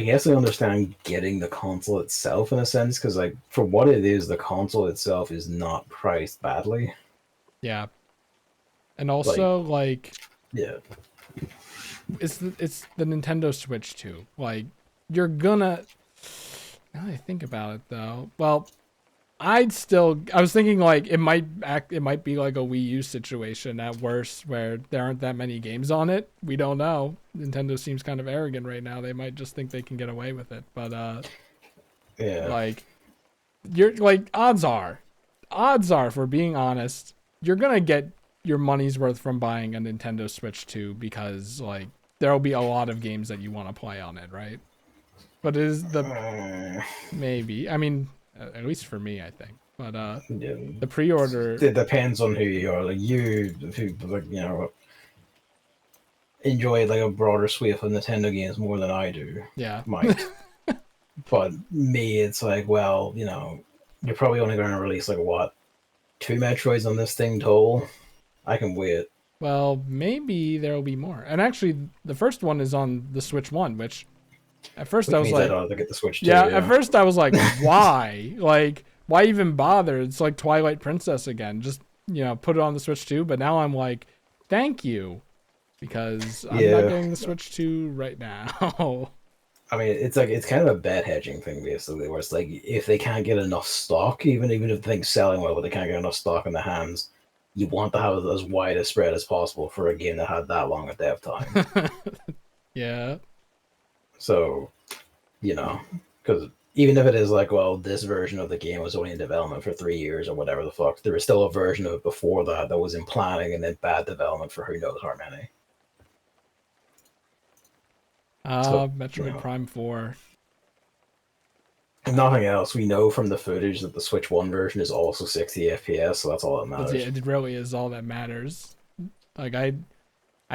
guess I understand getting the console itself in a sense, because like for what it is, the console itself is not priced badly. Yeah, and also like yeah, it's the Nintendo Switch too. Like you're gonna Now that I think about it, though, well, I was thinking like it might be like a Wii U situation at worst where there aren't that many games on it. We don't know. Nintendo seems kind of arrogant right now. They might just think they can get away with it. But Yeah. like you're like odds are, if we're being honest, you're gonna get your money's worth from buying a Nintendo Switch 2 because like there'll be a lot of games that you want to play on it, right? But is the maybe? I mean, at least for me, I think. But Yeah. the pre-order. It depends on who you are. Like you, who like enjoy like a broader swath of Nintendo games more than I do. Yeah. Might. But me, it's like, well, you're probably only going to release like what, 2 Metroids on this thing total. I can wait. Well, maybe there'll be more. And actually, the first one is on the Switch 1, which at first I was like, I don't have to get the Switch too. yeah, at first I was like, why? Like, why even bother? It's like Twilight Princess again. Just, put it on the Switch 2. But now I'm like, thank you. Because I'm not getting the Switch 2 right now. I mean, it's kind of a bet hedging thing, basically, where it's like if they can't get enough stock, even if the thing's selling well, but they can't get enough stock in the hands, you want to have as wide a spread as possible for a game that had that long a dev time. Yeah. So, because even if it is like, well, this version of the game was only in development for 3 years or whatever the fuck, there was still a version of it before that was in planning and then bad development for who knows how many. Metroid Prime 4. If nothing else, we know from the footage that the Switch 1 version is also 60 FPS, so that's all that matters. It really is all that matters. Like, I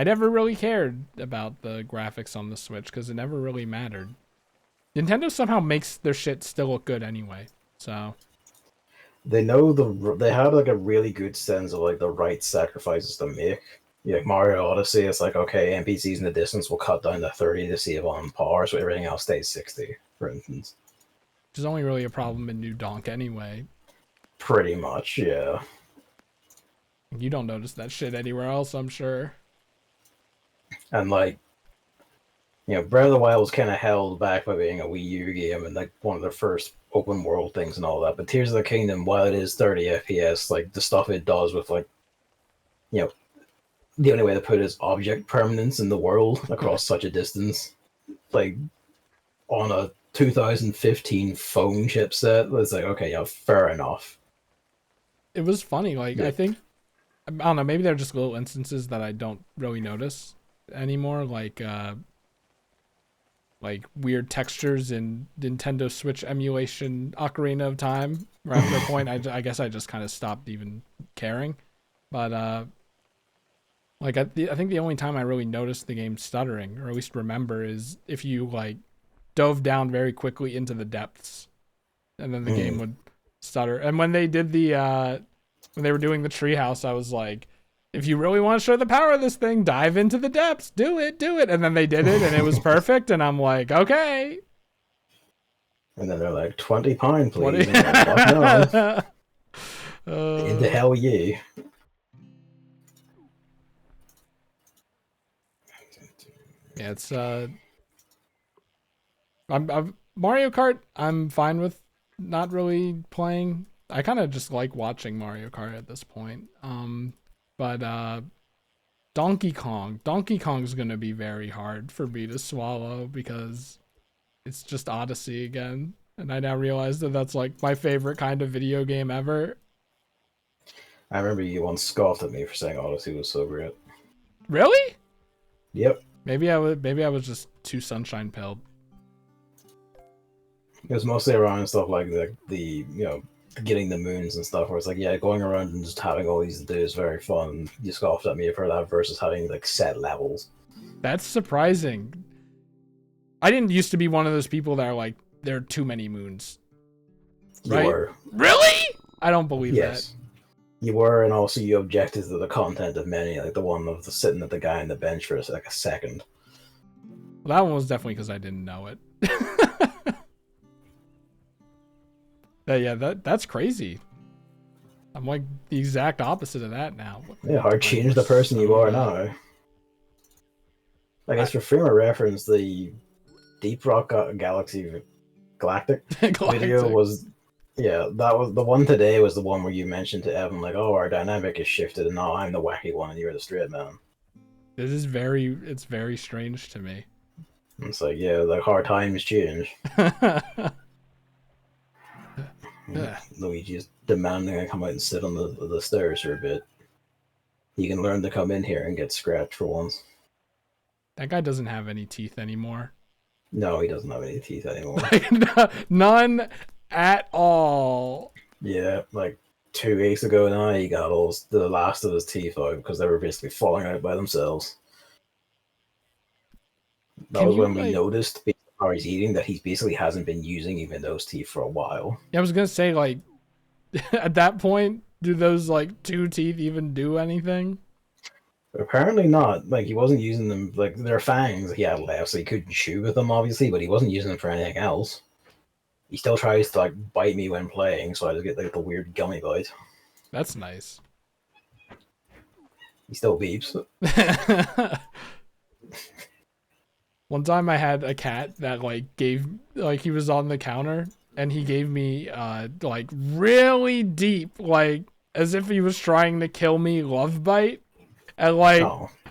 never really cared about the graphics on the Switch because it never really mattered. Nintendo somehow makes their shit still look good anyway, so... They know they have like a really good sense of like the right sacrifices to make. Yeah, Mario Odyssey, it's like, okay, NPCs in the distance will cut down to 30 to save on power, so everything else stays 60, for instance. Which is only really a problem in New Donk anyway. Pretty much, yeah. You don't notice that shit anywhere else, I'm sure. And like, Breath of the Wild was kind of held back by being a Wii U game and like one of the first open world things and all that. But Tears of the Kingdom, while it is 30 FPS, like the stuff it does with like, the only way to put it is object permanence in the world across such a distance, like on a 2015 phone chipset, it's like, okay, fair enough. It was funny. Like, yeah. I don't know, maybe they're just little instances that I don't really notice anymore. Like weird textures in Nintendo Switch emulation Ocarina of Time. Where after a point, I guess I just kind of stopped even caring. But like I think the only time I really noticed the game stuttering, or at least remember, is if you like dove down very quickly into the depths, and then the game would stutter. And when they did when they were doing the treehouse, I was like, if you really want to show the power of this thing, dive into the depths, do it. And then they did it, and it was perfect. And I'm like, okay. And then they're like, £20, please. And like, fuck no. Into hell, yeah. Yeah, it's I'm Mario Kart. I'm fine with not really playing. I kind of just like watching Mario Kart at this point. But Donkey Kong's gonna be very hard for me to swallow because it's just Odyssey again, and I now realize that that's like my favorite kind of video game ever. I remember you once scoffed at me for saying Odyssey was so great. Really? Yep. Maybe I was just too sunshine pilled. It was mostly around stuff like the getting the moons and stuff, where it's like, yeah, going around and just having all these to do is very fun. You scoffed at me for that versus having like set levels. That's surprising. I didn't used to be one of those people that are like, there are too many moons. Right? You were. Really? I don't believe that. You were, and also you objected to the content of many, like the one of sitting at the guy on the bench for like a second. Well, that one was definitely because I didn't know it. Yeah, that's crazy. I'm like the exact opposite of that now. Yeah, hard change the person you are now. I guess for frame of reference, the Deep Rock Galaxy Galactic video Galactic. was, yeah, that was the one today. Was the one where you mentioned to Evan like, "Oh, our dynamic has shifted, and now I'm the wacky one, and you're the straight man." This is it's very strange to me. And it's like, yeah, like hard times change. Luigi's demanding I come out and sit on the stairs for a bit. He can learn to come in here and get scratched for once. That guy doesn't have any teeth anymore. No, he doesn't have any teeth anymore. None at all. Yeah, like 2 weeks ago now, he got all the last of his teeth out because they were basically falling out by themselves. That was when we noticed, based on how he's eating, that he basically hasn't been using even those teeth for a while. Yeah, I was gonna say, like, at that point, do those like 2 teeth even do anything? Apparently not. Like, he wasn't using them. Like, their fangs he had left, so he couldn't chew with them, obviously, but he wasn't using them for anything else. He still tries to like bite me when playing, so I just get like the weird gummy bite. That's nice. He still beeps. One time I had a cat that like gave, like, he was on the counter and he gave me like really deep, like as if he was trying to kill me, love bite. And like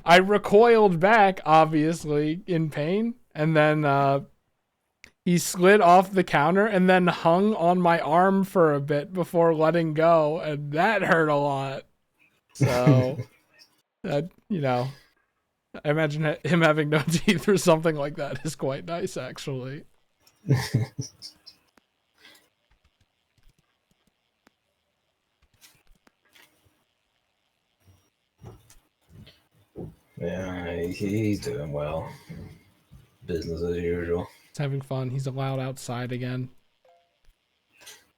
I recoiled back, obviously in pain, and then he slid off the counter and then hung on my arm for a bit before letting go, and that hurt a lot. So that, you know, I imagine him having no teeth or something like that is quite nice, actually. Yeah, he's doing well. Business as usual. He's having fun. He's allowed outside again.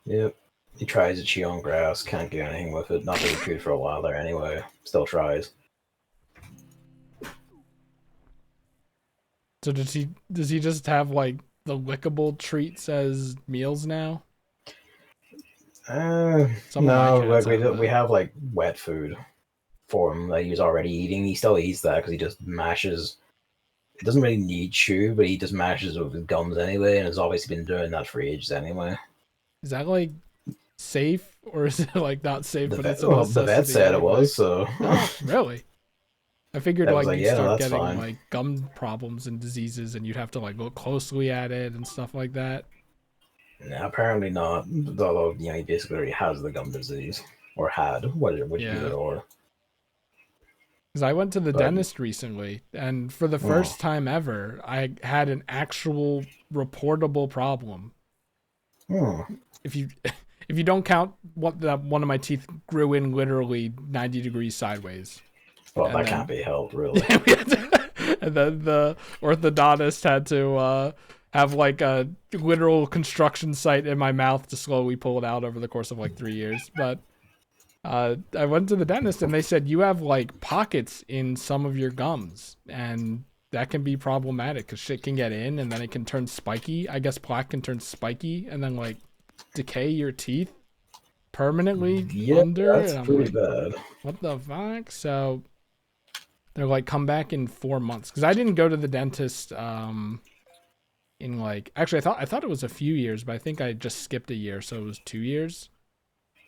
Yep. He tries to chew on grass, can't get anything with it. Not really chewed for a while there anyway. Still tries. So does he just have like the lickable treats as meals now? No, like we have like wet food for him that he's already eating. He still eats that because he just mashes. It doesn't really need chew, but he just mashes it with his gums anyway, and has obviously been doing that for ages anyway. Is that like safe, or is it like not safe? The vet said it was, so. Oh, really? I figured like you'd yeah, start getting like gum problems and diseases, and you'd have to like look closely at it and stuff like that. No, apparently not. Although, you know, he basically already has the gum disease, or had, which either or. Because I went to the dentist recently, and for the first time ever, I had an actual reportable problem. If you don't count one of my teeth grew in literally 90 degrees sideways. Well, that can't be helped, really. And then the orthodontist had to have like a literal construction site in my mouth to slowly pull it out over the course of like 3 years. But I went to the dentist and they said, you have like pockets in some of your gums, and that can be problematic because shit can get in and then it can turn spiky. I guess plaque can turn spiky and then like decay your teeth permanently under. That's pretty bad. What the fuck? So they're like, come back in 4 months, because I didn't go to the dentist in like, actually I thought it was a few years, but I think I just skipped a year, so it was 2 years.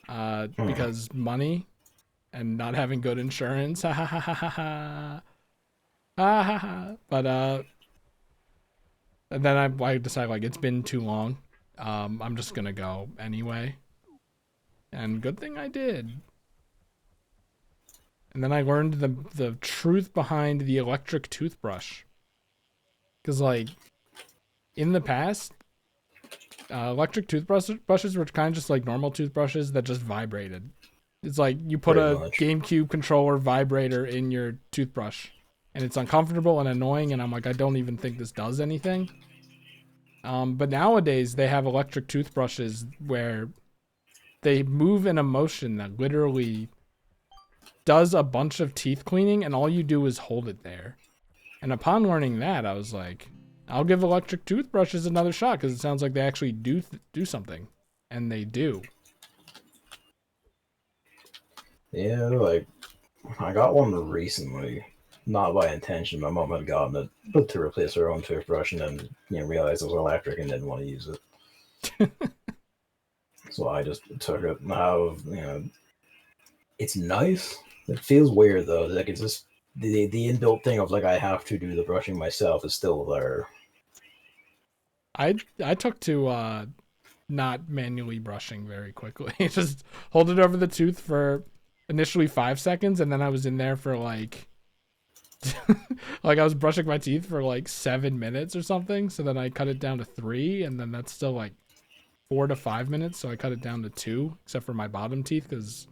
Because money and not having good insurance. But and then I decided like it's been too long. I'm just gonna go anyway. And good thing I did. And then I learned the truth behind the electric toothbrush. Because like in the past, electric toothbrushes were kind of just like normal toothbrushes that just vibrated. It's like you put a GameCube controller vibrator in your toothbrush, and it's uncomfortable and annoying, and I'm like, I don't even think this does anything. But nowadays they have electric toothbrushes where they move in a motion that literally does a bunch of teeth cleaning, and all you do is hold it there. And upon learning that, I was like, I'll give electric toothbrushes another shot, because it sounds like they actually do something, and they do. Yeah, like I got one recently, not by intention. My mom had gotten it, but to replace her own toothbrush, and then realized it was electric and didn't want to use it. So I just took it. Now, it's nice. It feels weird though. Like it's just the inbuilt thing of like I have to do the brushing myself is still there. I took to not manually brushing very quickly. Just hold it over the tooth for initially 5 seconds, and then I was in there for like like I was brushing my teeth for like 7 minutes or something. So then I cut it down to 3, and then that's still like 4 to 5 minutes. So I cut it down to 2, except for my bottom teeth because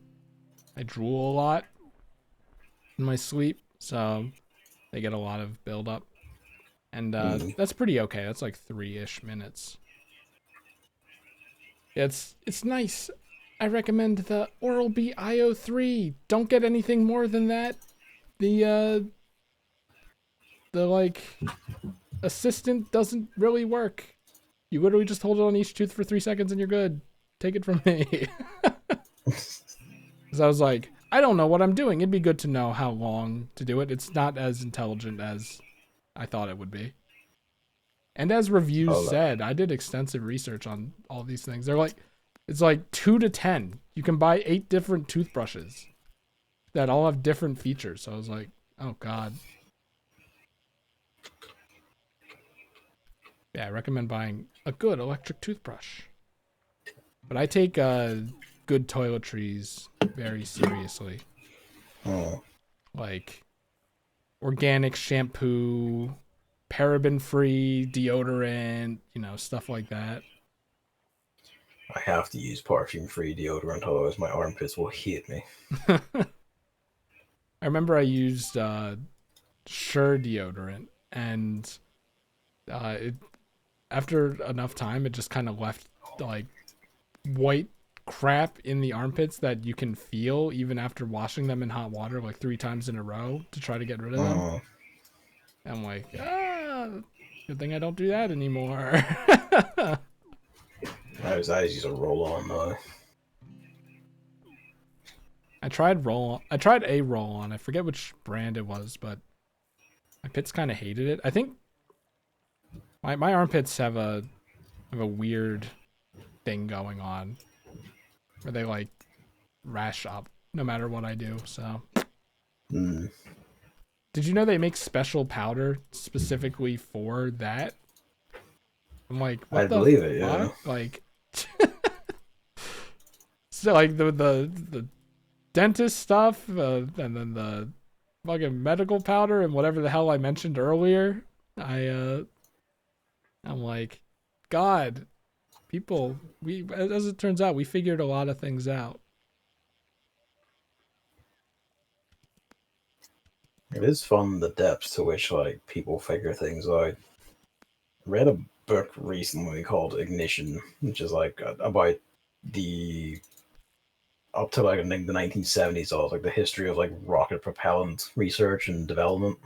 I drool a lot in my sleep, so they get a lot of buildup. And that's pretty okay. That's like 3-ish minutes. It's nice. I recommend the Oral-B IO3. Don't get anything more than that. The like assistant doesn't really work. You literally just hold it on each tooth for 3 seconds and you're good. Take it from me. Because I was like, I don't know what I'm doing. It'd be good to know how long to do it. It's not as intelligent as I thought it would be. And as reviews said, I did extensive research on all these things. They're like, it's like 2 to 10. You can buy 8 different toothbrushes that all have different features. So I was like, oh God. Yeah, I recommend buying a good electric toothbrush. But I take good toiletries very seriously. Oh. Like organic shampoo, paraben-free deodorant, stuff like that. I have to use perfume-free deodorant, otherwise my armpits will hit me. I remember I used Sure deodorant, and after enough time, it just kind of left like white crap in the armpits that you can feel even after washing them in hot water like 3 times in a row to try to get rid of them. I'm like, good thing I don't do that anymore. I just use a roll-on though. I tried a roll-on. I forget which brand it was, but my pits kind of hated it. I think my armpits have a weird thing going on where they like rash up no matter what I do. So, did you know they make special powder specifically for that? I'm like, what I the believe it, yeah. fuck? Like, so like the dentist stuff, and then the fucking medical powder and whatever the hell I mentioned earlier. I'm like, God, people, as it turns out, we figured a lot of things out. It is fun the depths to which like people figure things out. I read a book recently called Ignition, which is like about the up to like I think the 1970s, all like the history of like rocket propellant research and development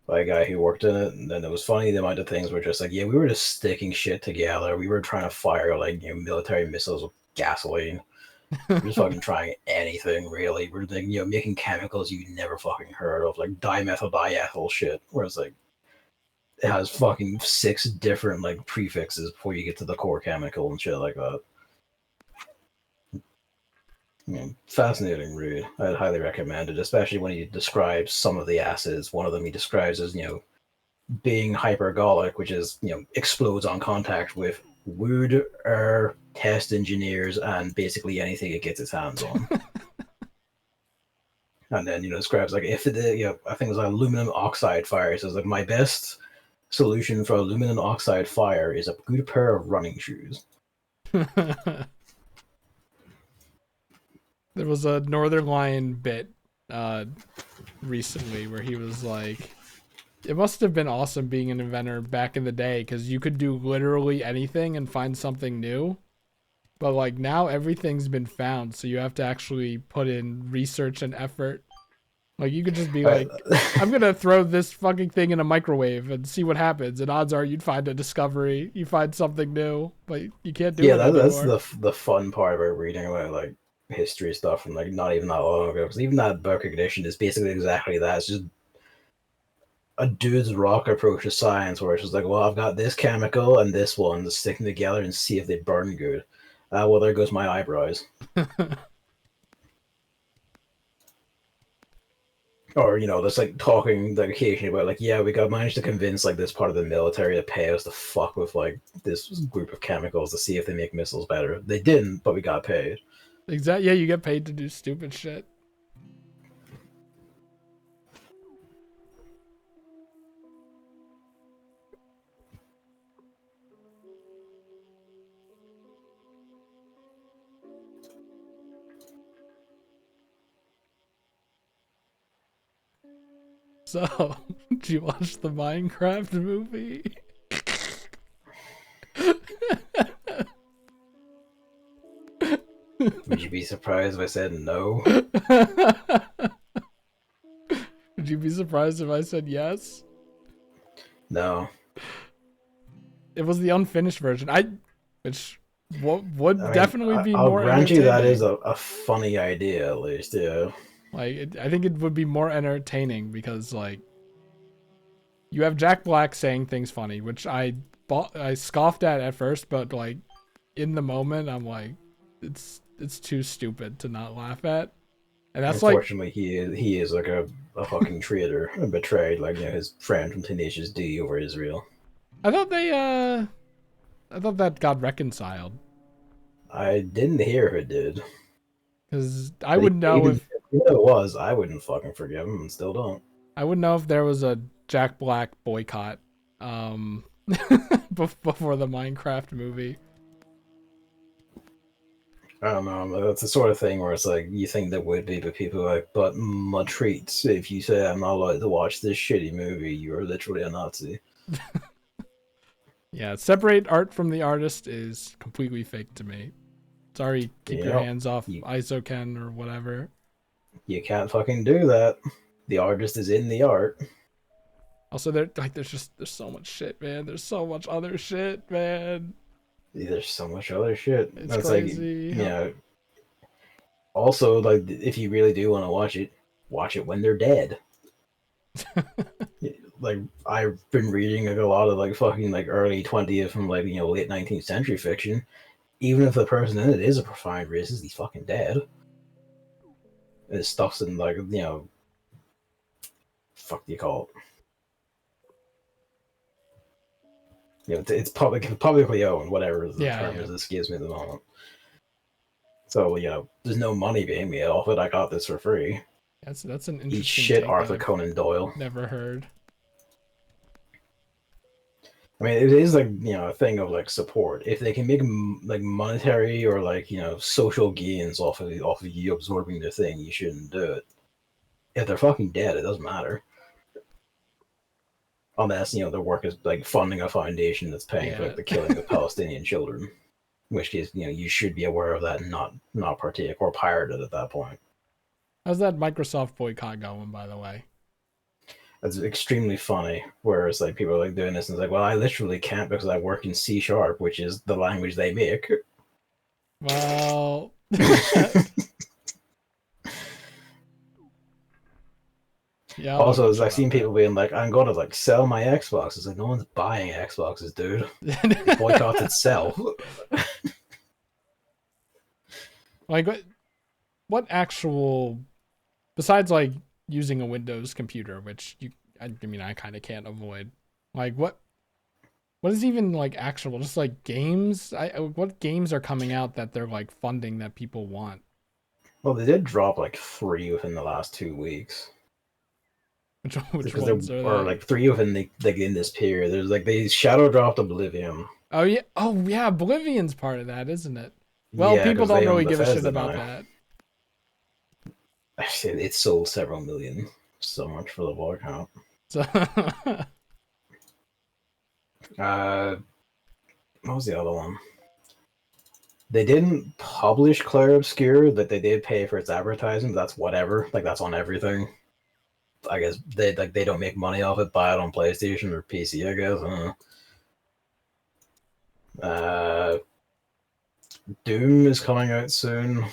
by a guy who worked in it. And then it was funny the amount of things were just like, yeah, we were just sticking shit together. We were trying to fire like military missiles with gasoline. We're just fucking trying anything really. We're like, making chemicals you never fucking heard of, like dimethyl diethyl shit. Whereas like it has fucking 6 different like prefixes before you get to the core chemical and shit like that. Fascinating read. I'd highly recommend it, especially when he describes some of the acids. One of them he describes as, being hypergolic, which is, explodes on contact with wood, air, test engineers, and basically anything it gets its hands on. And then, describes like if I think it was like aluminum oxide fire. It says like my best solution for aluminum oxide fire is a good pair of running shoes. There was a Northern Lion bit recently where he was like, it must have been awesome being an inventor back in the day because you could do literally anything and find something new. But like now everything's been found, so you have to actually put in research and effort. Like you could just be like, I'm gonna throw this fucking thing in a microwave and see what happens, and odds are you'd find a discovery, you find something new, but you can't do it anymore. That's the fun part about reading about like history stuff from like not even that long ago. Because even that book Ignition is basically exactly that. It's just a dude's rock approach to science, where it's just like, well, I've got this chemical and this one, to stick them together and see if they burn good. Well, there goes my eyebrows. Or that's like talking like occasionally about like, yeah, we got managed to convince like this part of the military to pay us to fuck with like this group of chemicals to see if they make missiles better. They didn't, but we got paid. Exactly. Yeah, you get paid to do stupid shit. So, did you watch the Minecraft movie? Would you be surprised if I said no? Would you be surprised if I said yes? No. It was the unfinished version. Which would I mean, definitely be I'll more grant you that is entertaining. a funny idea, at least, yeah. Like, I think it would be more entertaining because, like, you have Jack Black saying things funny, which I scoffed at first, but like, in the moment, I'm like, it's too stupid to not laugh at, and that's like, Unfortunately, he is like a fucking traitor and betrayed like his friend from Tenacious D over Israel. I thought I thought that got reconciled I didn't hear if it did. because I But would know even if if it was, I wouldn't fucking forgive him and still don't. there was a Jack Black boycott, um, before the Minecraft movie. I don't know. That's the sort of thing where it's like you think there would be, but people are like, but my treats. If you say I'm not allowed to watch this shitty movie, you're literally a Nazi. Yeah, separate art from the artist is completely fake to me. Sorry, keep You your know, hands off you Isoken or whatever. you can't fucking do that. The artist is in the art. Also, there's so much shit, man. There's so much other shit, man. There's so much other shit. It's That's like, crazy. also like if you really do want to watch it when they're dead. Like I've been reading like a lot of like fucking like early 20th from like late 19th century fiction. Even if the person in it is a profound racist, he's fucking dead. And his stuff's in like fuck do you call it? It's publicly owned, whatever the Yeah, term yeah. is. This gives me at the moment. So there's no money being made off it. I got this for free. That's an Eat interesting shit, take that Arthur I've Conan Doyle. never heard. I mean, it is like a thing of like support. If they can make like monetary or like social gains off of you absorbing their thing, you shouldn't do it. If they're fucking dead, it doesn't matter. Unless their work is like funding a foundation that's paying for Yeah. like the killing of Palestinian children. In which case, you should be aware of that and not partake or pirate it at that point. How's that Microsoft boycott going, by the way? That's extremely funny. Whereas like people are like doing this and it's like, well, I literally can't because I work in C sharp, which is the language they make. Well, yeah, I'll Also, talk as shit I've about seen people being like, I'm gonna like sell my Xbox. It's like no one's buying Xboxes, dude. It that. boycotts itself. Like, what actual, besides like using a Windows computer, which I mean, I kind of can't avoid. Like, what is even like actual? Just like games? What games are coming out that they're like funding that people want? Well, they did drop like three within the last 2 weeks. Which Because there ones are are they? like three within in this period. There's like they shadow dropped Oblivion. Oh yeah, Oblivion's part of that, isn't it? Well, Yeah, people because don't they own really give a shit Bethesda about now. that. It sold several million. So much for the boycott. So Uh, what was the other one? They didn't publish Claire Obscure, but they did pay for its advertising. That's whatever. Like that's on everything. I guess they don't make money off it. Buy it on PlayStation or PC. I guess. I don't know. Doom is coming out soon.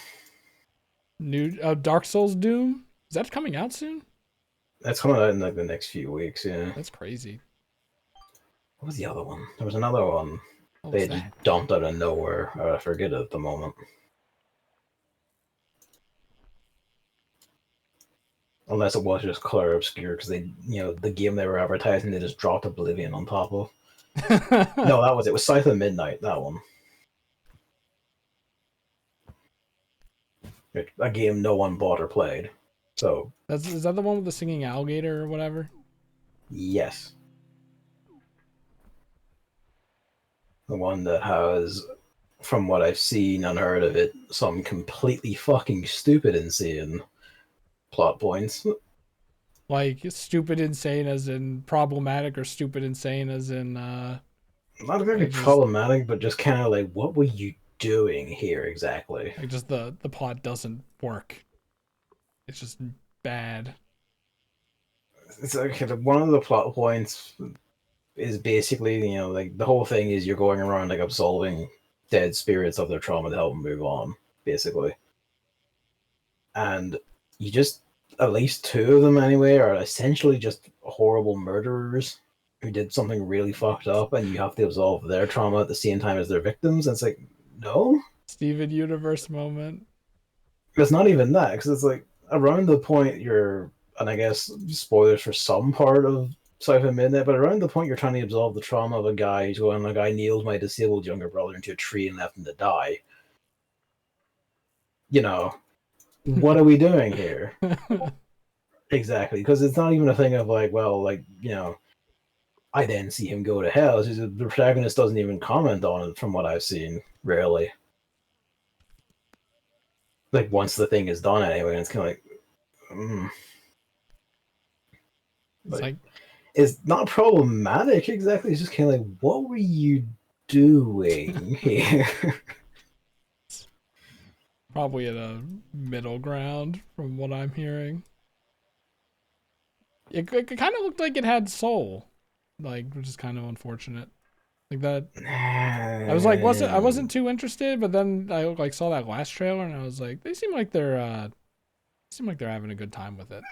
new Dark Souls Doom, is that coming out soon? That's coming out in like the next few weeks. Yeah. That's crazy. What was the other one? There was another one. What They was had just that? dumped out of nowhere. I forget it at the moment. Unless it was just color obscure because they, the game they were advertising, they just dropped Oblivion on top of. No, that was it. Was Scythe of Midnight, that one. A game no one bought or played. So, Is that the one with the singing alligator or whatever? yes. The one that has, from what I've seen and heard of it, some completely fucking stupid, insane plot points. Like stupid insane as in problematic, or stupid insane as in Not exactly like just problematic, but just kind of like, what were you doing here exactly? like just the plot doesn't work. It's just bad. It's like one of the plot points is basically, like the whole thing is you're going around like absolving dead spirits of their trauma to help them move on, basically. And you just, at least two of them anyway, are essentially just horrible murderers who did something really fucked up, and you have to absolve their trauma at the same time as their victims. And it's like, no, Steven Universe moment. it's not even that, because it's like around the point you're, and I guess spoilers for some part of Sci-Fi Midnight, but around the point you're trying to absolve the trauma of a guy who's going like, I nailed my disabled younger brother into a tree and left him to die. What are we doing here? Exactly, because it's not even a thing of like, well, like, I then see him go to hell. The protagonist doesn't even comment on it from what I've seen, rarely. Like, once the thing is done anyway, and it's kind of like, mm. It's like It's not problematic exactly. It's just kind of like, what were you doing here? probably at a middle ground from what I'm hearing. It kind of looked like it had soul, like, which is kind of unfortunate. Like that, I wasn't too interested, but then I like saw that last trailer and I was like, they seem like they're having a good time with it.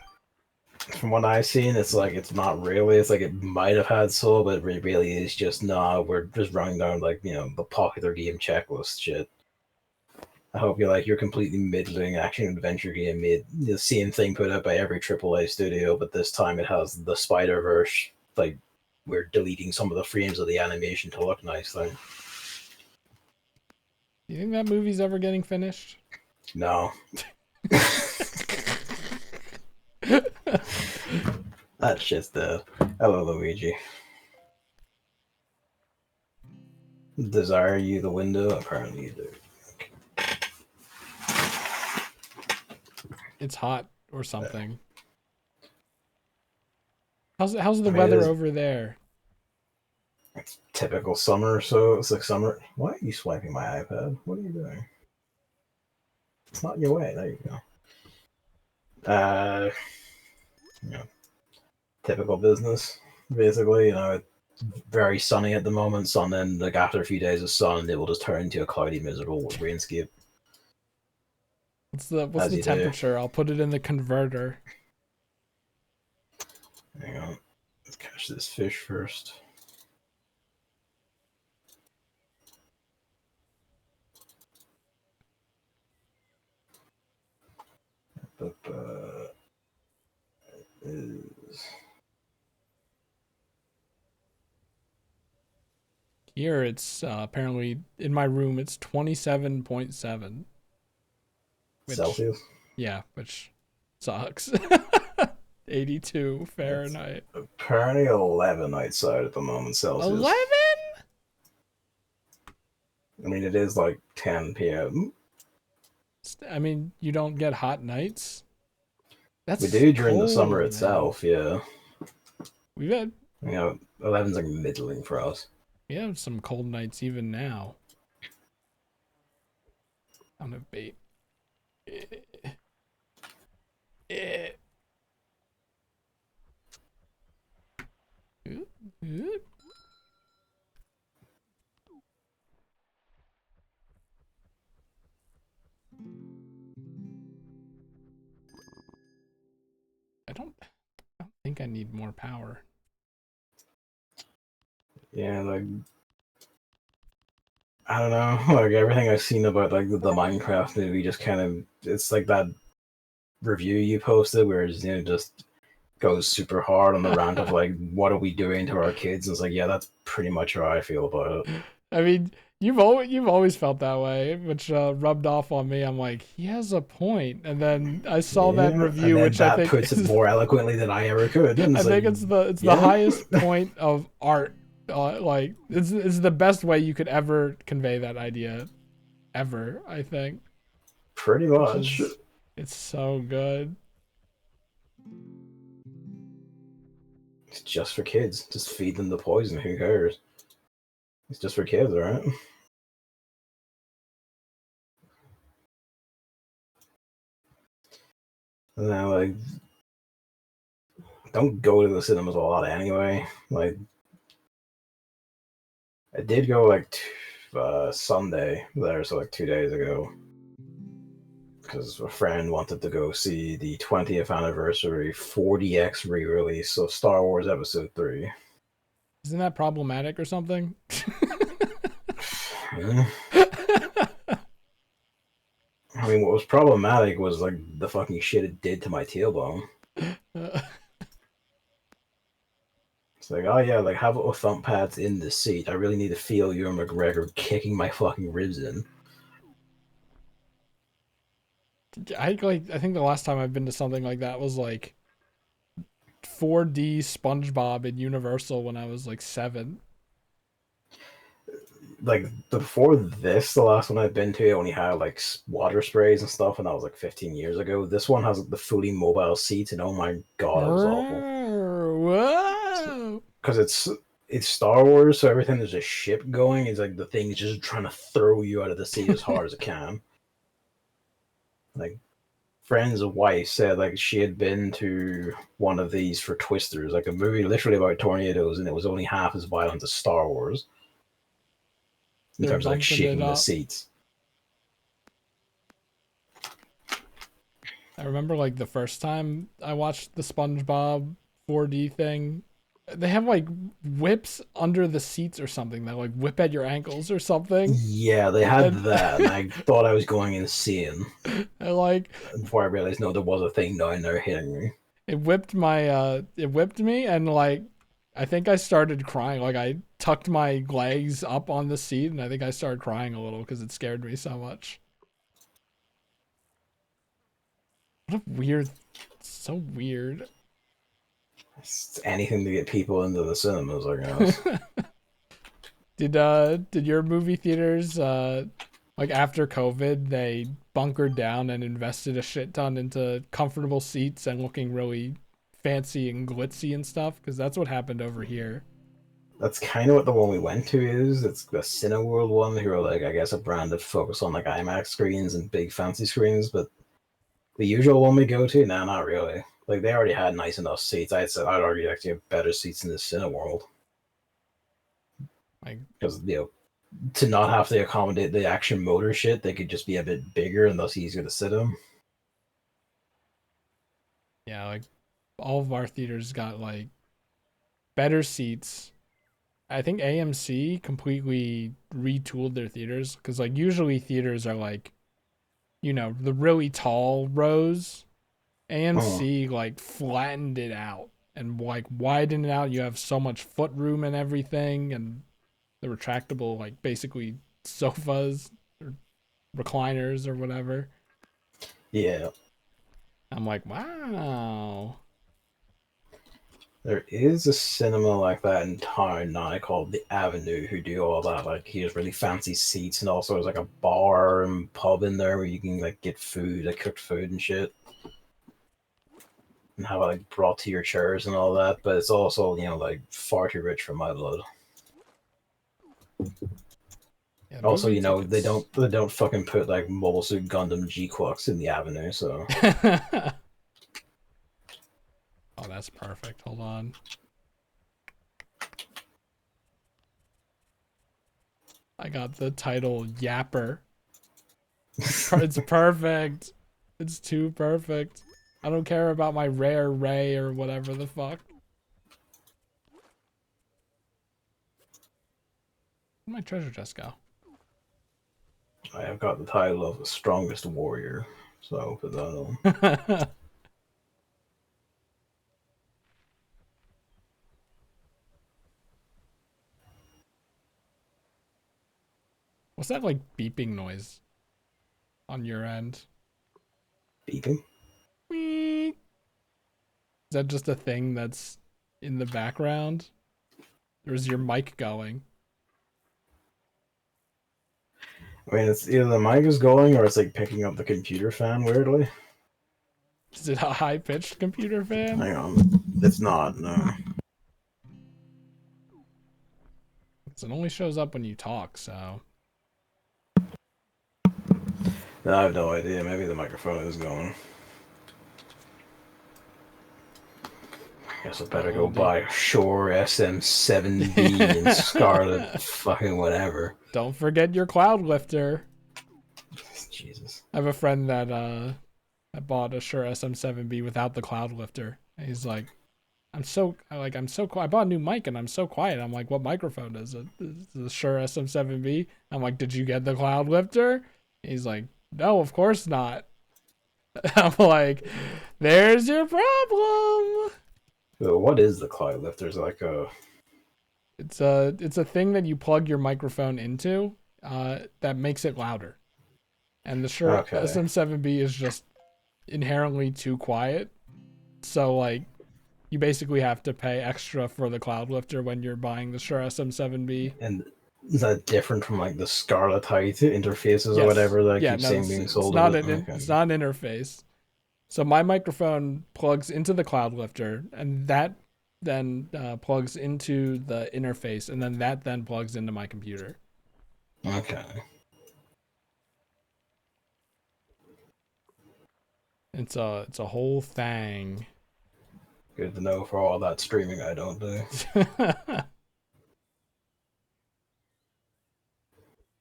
From what I've seen, it's like it's not really. It's like it might have had soul, but it really is just nah. We're just running down like the popular game checklist shit. I hope you like your completely middling action adventure game made the same thing put out by every AAA studio, but this time it has the Spider Verse. Like we're deleting some of the frames of the animation to look nice. Thing. Do you think that movie's ever getting finished? No, that's just hello Luigi. Desire you the window? Apparently you do. It's hot or something. How's the I mean, weather over there? it's typical summer, so it's like summer. Why are you swiping my iPad? What are you doing? It's not your way. There you go. You know, typical business, basically. It's very sunny at the moment. Sun, then like after a few days of sun, it will just turn into a cloudy, miserable rainscape, What's as the you do. temperature? I'll put it in the converter. Hang on, let's catch this fish first. But is Here it's apparently in my room it's 27.7, which Celsius. yeah, which sucks. 82 It's Fahrenheit. apparently 11 outside at the moment Celsius. 11? I mean, it is like 10 p.m. I mean, you don't get hot nights. We That's do during the summer cold, man. itself, yeah. We've had 11's like middling for us. we have some cold nights even now. On a bait. Eh, eh. Ooh, ooh. I don't. I need more power. Yeah, like I don't know, like everything I've seen about like the Minecraft movie just kind of it's like that review you posted where it's, just goes super hard on the rant of like what are we doing to our kids, and it's like yeah, that's pretty much how I feel about it. I mean, you've always felt that way, which rubbed off on me. I'm like, he has a point. And then I saw that Yeah, and review, then which I that think puts it is more eloquently than I ever could. And I it's like, think it's the yeah, highest point of art. Like it's the best way you could ever convey that idea ever, I think. pretty Which much. is it's so good. It's just for kids. Just feed them the poison. Who cares? It's just for kids, right? And then like, don't go to the cinemas a lot anyway. Like, I did go like Sunday there, so like 2 days ago, because a friend wanted to go see the 20th anniversary 4DX re-release of Star Wars Episode 3. Isn't that problematic or something? Yeah. I mean, what was problematic was like the fucking shit it did to my tailbone. It's like, oh yeah, like have little thump pads in the seat. I really need to feel Ewan McGregor kicking my fucking ribs in. I think the last time I've been to something like that was like 4D SpongeBob in Universal when I was like 7. Like before this, the last one I've been to only had like water sprays and stuff, and that was like 15 years ago. This one has the fully mobile seats, and oh my god, it was awful. Whoa! Because it's Star Wars, so everything there's a ship going. It's like the thing is just trying to throw you out of the seat as hard as it can. Like friend's wife said like she had been to one of these for Twisters, like a movie literally about tornadoes, and it was only half as violent as Star Wars in They're terms of like bumping it shaking the up. seats. I remember like the first time I watched the SpongeBob 4D thing. They have like whips under the seats or something that like whip at your ankles or something. Yeah, they had And, that, and I thought I was going insane and like before I realized no, there was a thing down there hitting me. it whipped me and like I think I started crying. Like I tucked my legs up on the seat and I think I started crying a little because it scared me so much. What a weird, so weird. It's anything to get people into the cinemas, I guess. Did your movie theaters like after COVID they bunkered down and invested a shit ton into comfortable seats and looking really fancy and glitzy and stuff? Because that's what happened over here. That's kind of what the one we went to is. It's the Cineworld one, who are like, I guess, a brand that focus on like IMAX screens and big fancy screens. But the usual one we go to, nah, not really. Like they already had nice enough seats. I'd argue actually have better seats in the Cineworld Like because to not have to accommodate the action motor shit, they could just be a bit bigger and thus easier to sit in. yeah, like all of our theaters got like better seats. I think AMC completely retooled their theaters because like usually theaters are like the really tall rows. Oh, AMC like flattened it out and like widened it out. You have so much foot room and everything, and the retractable like basically sofas or recliners or whatever. yeah. I'm like, wow. There is a cinema like that in town now called the Avenue who do all that. Like he has really fancy seats and also there's like a bar and pub in there where you can like get food, like cooked food and shit. And have it like brought to your chairs and all that. But it's also, like far too rich for my blood. Yeah, Also, movie they tickets. don't fucking put like Mobile Suit Gundam G-Quacks in the Avenue, so Oh, that's perfect. Hold on. I got the title Yapper. It's perfect. It's too perfect. I don't care about my rare Ray or whatever the fuck. Where'd my treasure chest go? I have got the title of the strongest warrior, so I'll put that on. What's that like beeping noise on your end? Beeping? Is that just a thing that's in the background? Or is your mic going? I mean, it's either the mic is going or it's like picking up the computer fan weirdly. Is it a high-pitched computer fan? Hang on. It's not, no. It only shows up when you talk, so. I have no idea. Maybe the microphone is going. Guess I better go buy a Shure SM7B and Scarlet fucking whatever. Don't forget your cloud lifter. Jesus. I have a friend that bought a Shure SM7B without the cloud lifter. And he's like, I'm so quiet. I bought a new mic and I'm so quiet. I'm like, what microphone is it? Is it the Shure SM7B? I'm like, did you get the cloud lifter? He's like, no, of course not. I'm like, there's your problem. So what is the cloud lifter? Is it like a... It's a thing that you plug your microphone into that makes it louder. And the Shure SM7B is just inherently too quiet. So like you basically have to pay extra for the cloud lifter when you're buying the Shure SM7B. And is that different from like the Scarlet height interfaces or whatever that keeps saying being sold? It's not an interface. So my microphone plugs into the cloud lifter, and that then plugs into the interface, and then that then plugs into my computer. Okay. It's a whole thing. Good to know for all that streaming I don't do.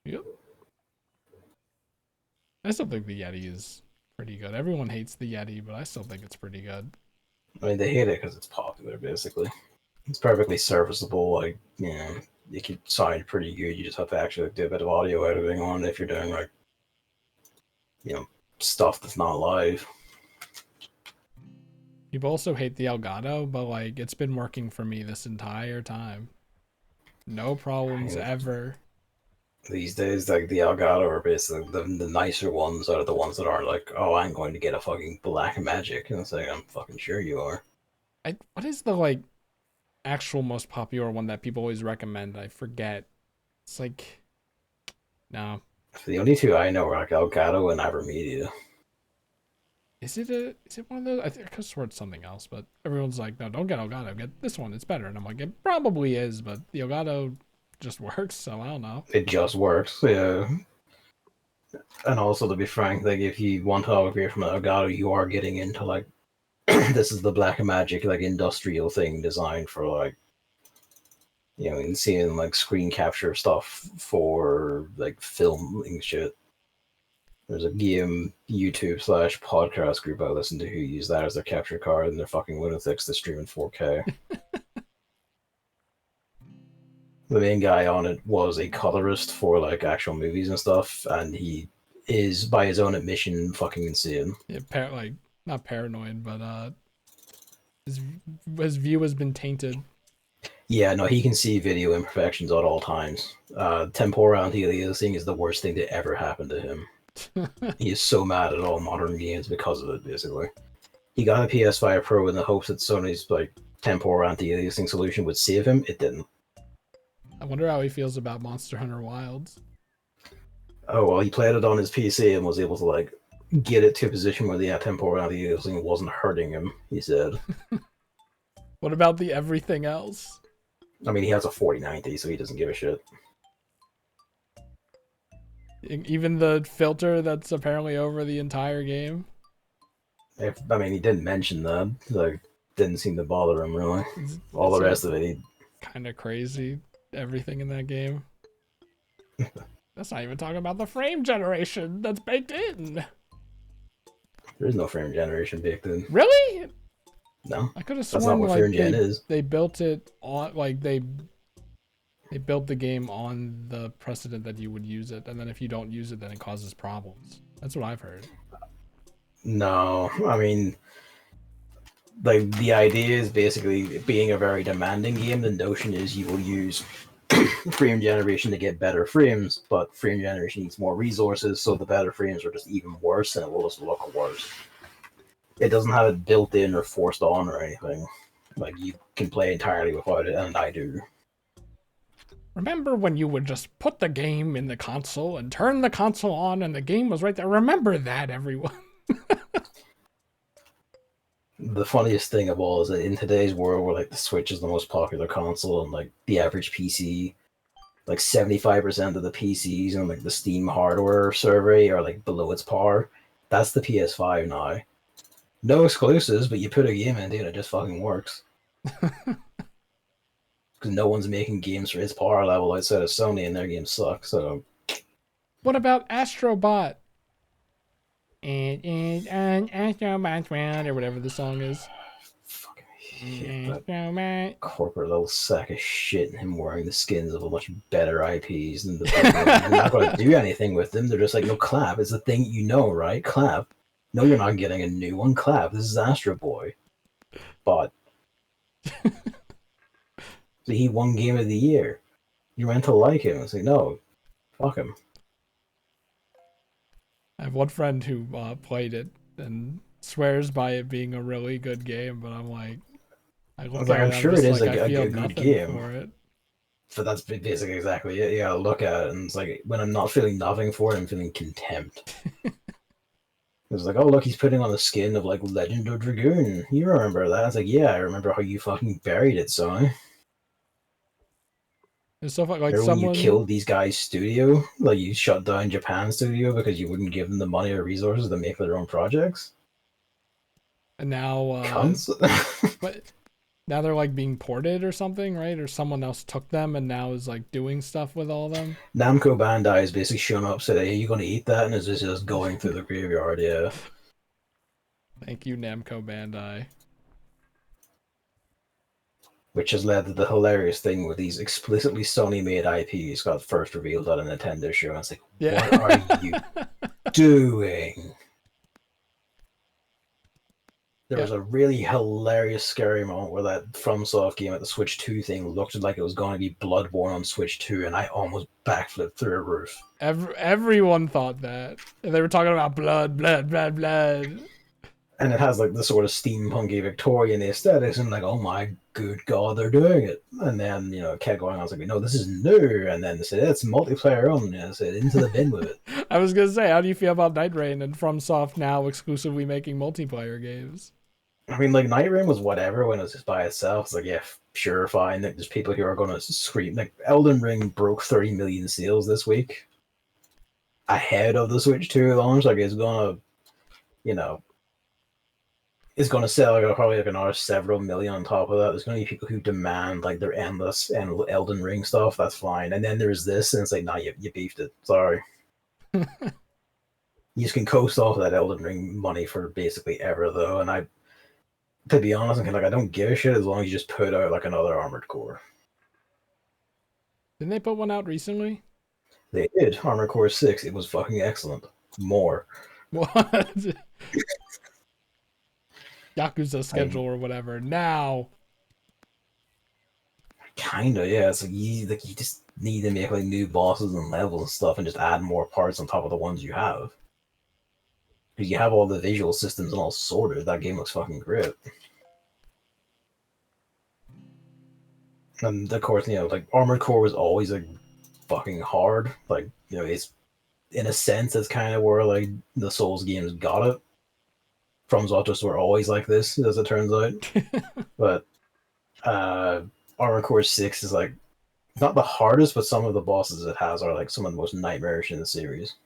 Yep. I still think the Yeti is pretty good. Everyone hates the Yeti, but I still think it's pretty good. I mean, they hate it because it's popular, basically. It's perfectly serviceable. Like, you know, it could sound pretty good. You just have to actually do a bit of audio editing on it if you're doing, like, you know, stuff that's not live. People also hate the Elgato, but, like, it's been working for me this entire time. No problems ever. These days, like, the Elgato are basically the nicer ones are the ones that aren't like, oh, I'm going to get a fucking Black Magic. And it's like, I'm fucking sure you are. What is the, like, actual most popular one that people always recommend? I forget. It's like, no. The only two I know are like Elgato and Ivermedia. Is it one of those? I think I could have sworn it's something else, but everyone's like, no, don't get Elgato, get this one, it's better. And I'm like, it probably is, but the Elgato just works, so I don't know. It just works, yeah. And also, to be frank, like, if you want to upgrade from an Elgato, you are getting into, like, this is the Black Magic, like, industrial thing designed for, like, you know, and seeing, like, screen capture stuff for, like, filming shit. There's a game YouTube / podcast group I listen to who use that as their capture card, and they're fucking lunatics that stream in 4K. The main guy on it was a colorist for, like, actual movies and stuff, and he is, by his own admission, fucking insane. Yeah, like, not paranoid, but his view has been tainted. Yeah, no, he can see video imperfections at all times. Temporal anti-aliasing is the worst thing to ever happen to him. He is so mad at all modern games because of it, basically. He got a PS5 Pro in the hopes that Sony's, like, temporal anti-aliasing solution would save him. It didn't. I wonder how he feels about Monster Hunter Wilds. Oh, well, he played it on his PC and was able to, like, get it to a position where the temporal anti-aliasing wasn't hurting him, he said. What about the everything else? I mean, he has a 4090, so he doesn't give a shit. Even the filter that's apparently over the entire game? I mean, he didn't mention that. Like, didn't seem to bother him, really. All the rest of it, kind of crazy. Everything in that game. That's not even talking about the frame generation that's baked in. There's no frame generation baked in. Really? No. I could have sworn like they built it on, like they They built the game on the precedent that you would use it, and then if you don't use it, then it causes problems. That's what I've heard. No, I mean, like the idea is basically being a very demanding game. The notion is you will use frame generation to get better frames, but frame generation needs more resources, so the better frames are just even worse, and it will just look worse. It doesn't have it built in or forced on or anything. Like you can play entirely without it, and I do. Remember when you would just put the game in the console and turn the console on and the game was right there? Remember that, everyone. The funniest thing of all is that in today's world where like the Switch is the most popular console and like the average PC, like 75% of the PCs and like the Steam hardware survey are like below its par. That's the PS5 now. No exclusives, but you put a game in it and it just fucking works. Because no one's making games for its power level outside of Sony and their games suck, so. What about Astrobot? And Astrobot's round, or whatever the song is. Fucking hate that corporate little sack of shit and him wearing the skins of a much better IPs than the people. You're not going to do anything with them. They're just like, no, clap. It's the thing you know, right? Clap. No, you're not getting a new one. Clap. This is Astro Boy. But so he won Game of the Year. You're meant to like him. It's like, no, fuck him. I have one friend who played it and swears by it being a really good game, but I'm like, I look at I'm it, sure I'm just it is like, I feel a good nothing game. for it. But that's basically exactly it. You gotta look at it, and it's like, when I'm not feeling nothing for it, I'm feeling contempt. It's like, oh, look, he's putting on the skin of, like, Legend of Dragoon. You remember that? It's like, yeah, I remember how you fucking buried it, son. It's so fun. Like Remember someone when you killed these guys' studio? Like, you shut down Japan's studio because you wouldn't give them the money or resources to make their own projects? and now, Cunts? but now they're like being ported or something, right? Or someone else took them and now is like doing stuff with all of them. Namco Bandai is basically showing up, said, hey, are you going to eat that? And it's just going through the graveyard, yeah. Thank you, Namco Bandai. Which has led to the hilarious thing with these explicitly Sony-made IPs got first revealed at a Nintendo show. And it's like, Yeah. what are you doing? There was a really hilarious, scary moment where that FromSoft game at the Switch 2 thing looked like it was going to be Bloodborne on Switch 2, and I almost backflipped through a roof. Everyone thought that. And they were talking about blood. And it has like the sort of steampunky Victorian aesthetics, and like, oh my good god, they're doing it. And then, it kept going on. I was like, no, this is new. And then they said, it's multiplayer only. And I said, into the bin with it. I was going to say, how do you feel about Night Rain and FromSoft now exclusively making multiplayer games? I mean, like, Night Rain was whatever when it was just by itself. It's like, yeah, sure, fine. Like, there's people who are going to scream. Like, Elden Ring broke 30 million sales this week. Ahead of the Switch 2 launch. Like, it's going to, it's going to sell probably like another several million on top of that. There's going to be people who demand like their endless and Elden Ring stuff. That's fine. And then there's this, and it's like, nah, you beefed it. Sorry. You just can coast off that Elden Ring money for basically ever, though. And to be honest, I'm like, I don't give a shit as long as you just put out like another Armored Core. Didn't they put one out recently? They did. Armored Core 6. It was fucking excellent. More. What? Yakuza schedule or whatever. Now. Kinda, yeah. It's like you just need to make like new bosses and levels and stuff, and just add more parts on top of the ones you have. Because you have all the visual systems and all sorted. That game looks fucking great. And of course, like Armored Core was always like fucking hard. Like, it's in a sense that's kind of where like the Souls games got it. FromSoft were always like this, as it turns out. But Armored Core 6 is like not the hardest, but some of the bosses it has are like some of the most nightmarish in the series.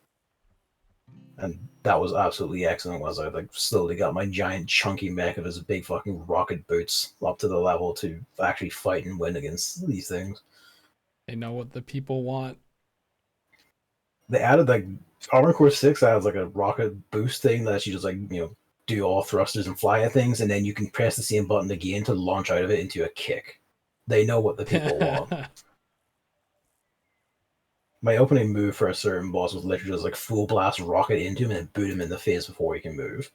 And that was absolutely excellent. Was I like slowly got my giant chunky mech of his big fucking rocket boots up to the level to actually fight and win against these things. They know what the people want. They added like Armored Core 6 adds like a rocket boost thing that you just like, do all thrusters and fly at things, and then you can press the same button again to launch out of it into a kick. They know what the people want. My opening move for a certain boss was literally just like full blast rocket into him and boot him in the face before he can move.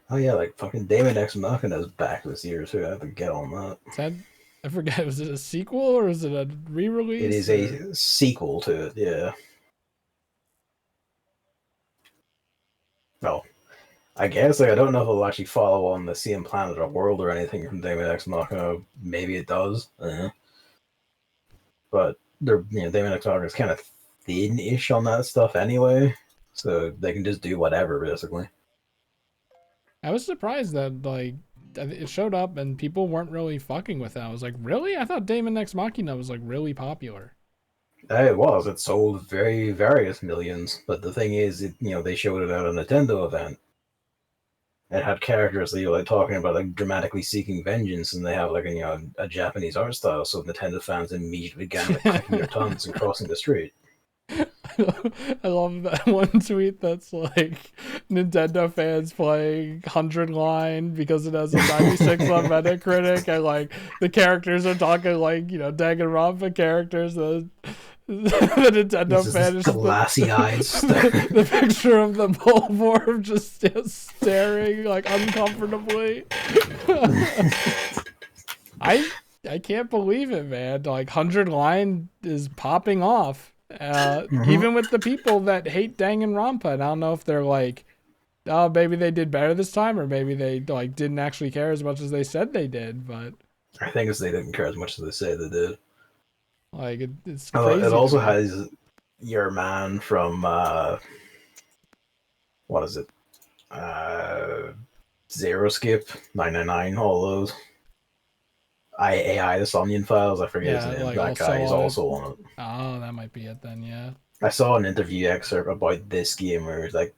Oh yeah, like fucking Damon X Machina's back this year, so I have to get on that. Is that, I forget, was it a sequel or is it a It re-release? is Or... a sequel to it, yeah. Well, I guess like I don't know if it'll actually follow on the same planet or world or anything from Damon X Machina. Maybe it does, but Damon X Machina is kind of thin-ish on that stuff anyway, so they can just do whatever basically. I was surprised that like it showed up and people weren't really fucking with it. I was like, really? I thought Damon X Machina was like really popular. It was. It sold very various millions, but the thing is, they showed it at a Nintendo event. It had characters that you're like talking about, like dramatically seeking vengeance, and they have like a Japanese art style. So Nintendo fans immediately began like clicking their tongues and crossing the street. I love that one tweet that's like Nintendo fans playing 100 line because it has a 96 on Metacritic, and like the characters are talking like Danganronpa characters. The Nintendo fan is glassy-eyed the picture of the Bulborb just staring like uncomfortably. I can't believe it, man. Like 100 line is popping off. Even with the people that hate Danganronpa, and I don't know if they're like, oh, maybe they did better this time, or maybe they like didn't actually care as much as they said they did. But I think it's they didn't care as much as they say they did. Like it's crazy. It also has your man from what is it? Zero Skip, 999, all those. AI the Somnian Files, I forget his name. Like that guy is also on it. Oh, that might be it then, yeah. I saw an interview excerpt about this game where like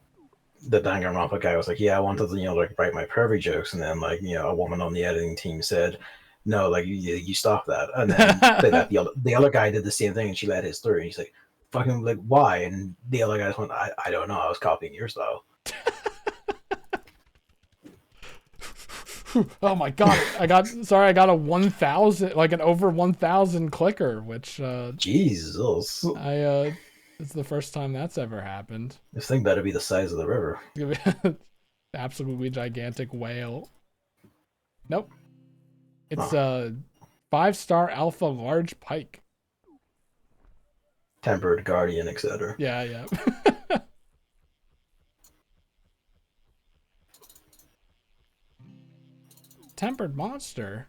the Danganronpa guy was like, yeah, I wanted to, like write my pervy jokes, and then like, a woman on the editing team said, no, like you stop that. And then the other guy did the same thing and she let his through, and he's like, fucking like, why? And the other guy just went, I don't know, I was copying your style. Oh my god, I got a 1,000, like an over 1,000 clicker, which Jesus. it's the first time that's ever happened. This thing better be the size of the river. Absolutely gigantic whale. Nope. It's a 5-star alpha large pike. Tempered guardian, etc. Yeah. Tempered monster?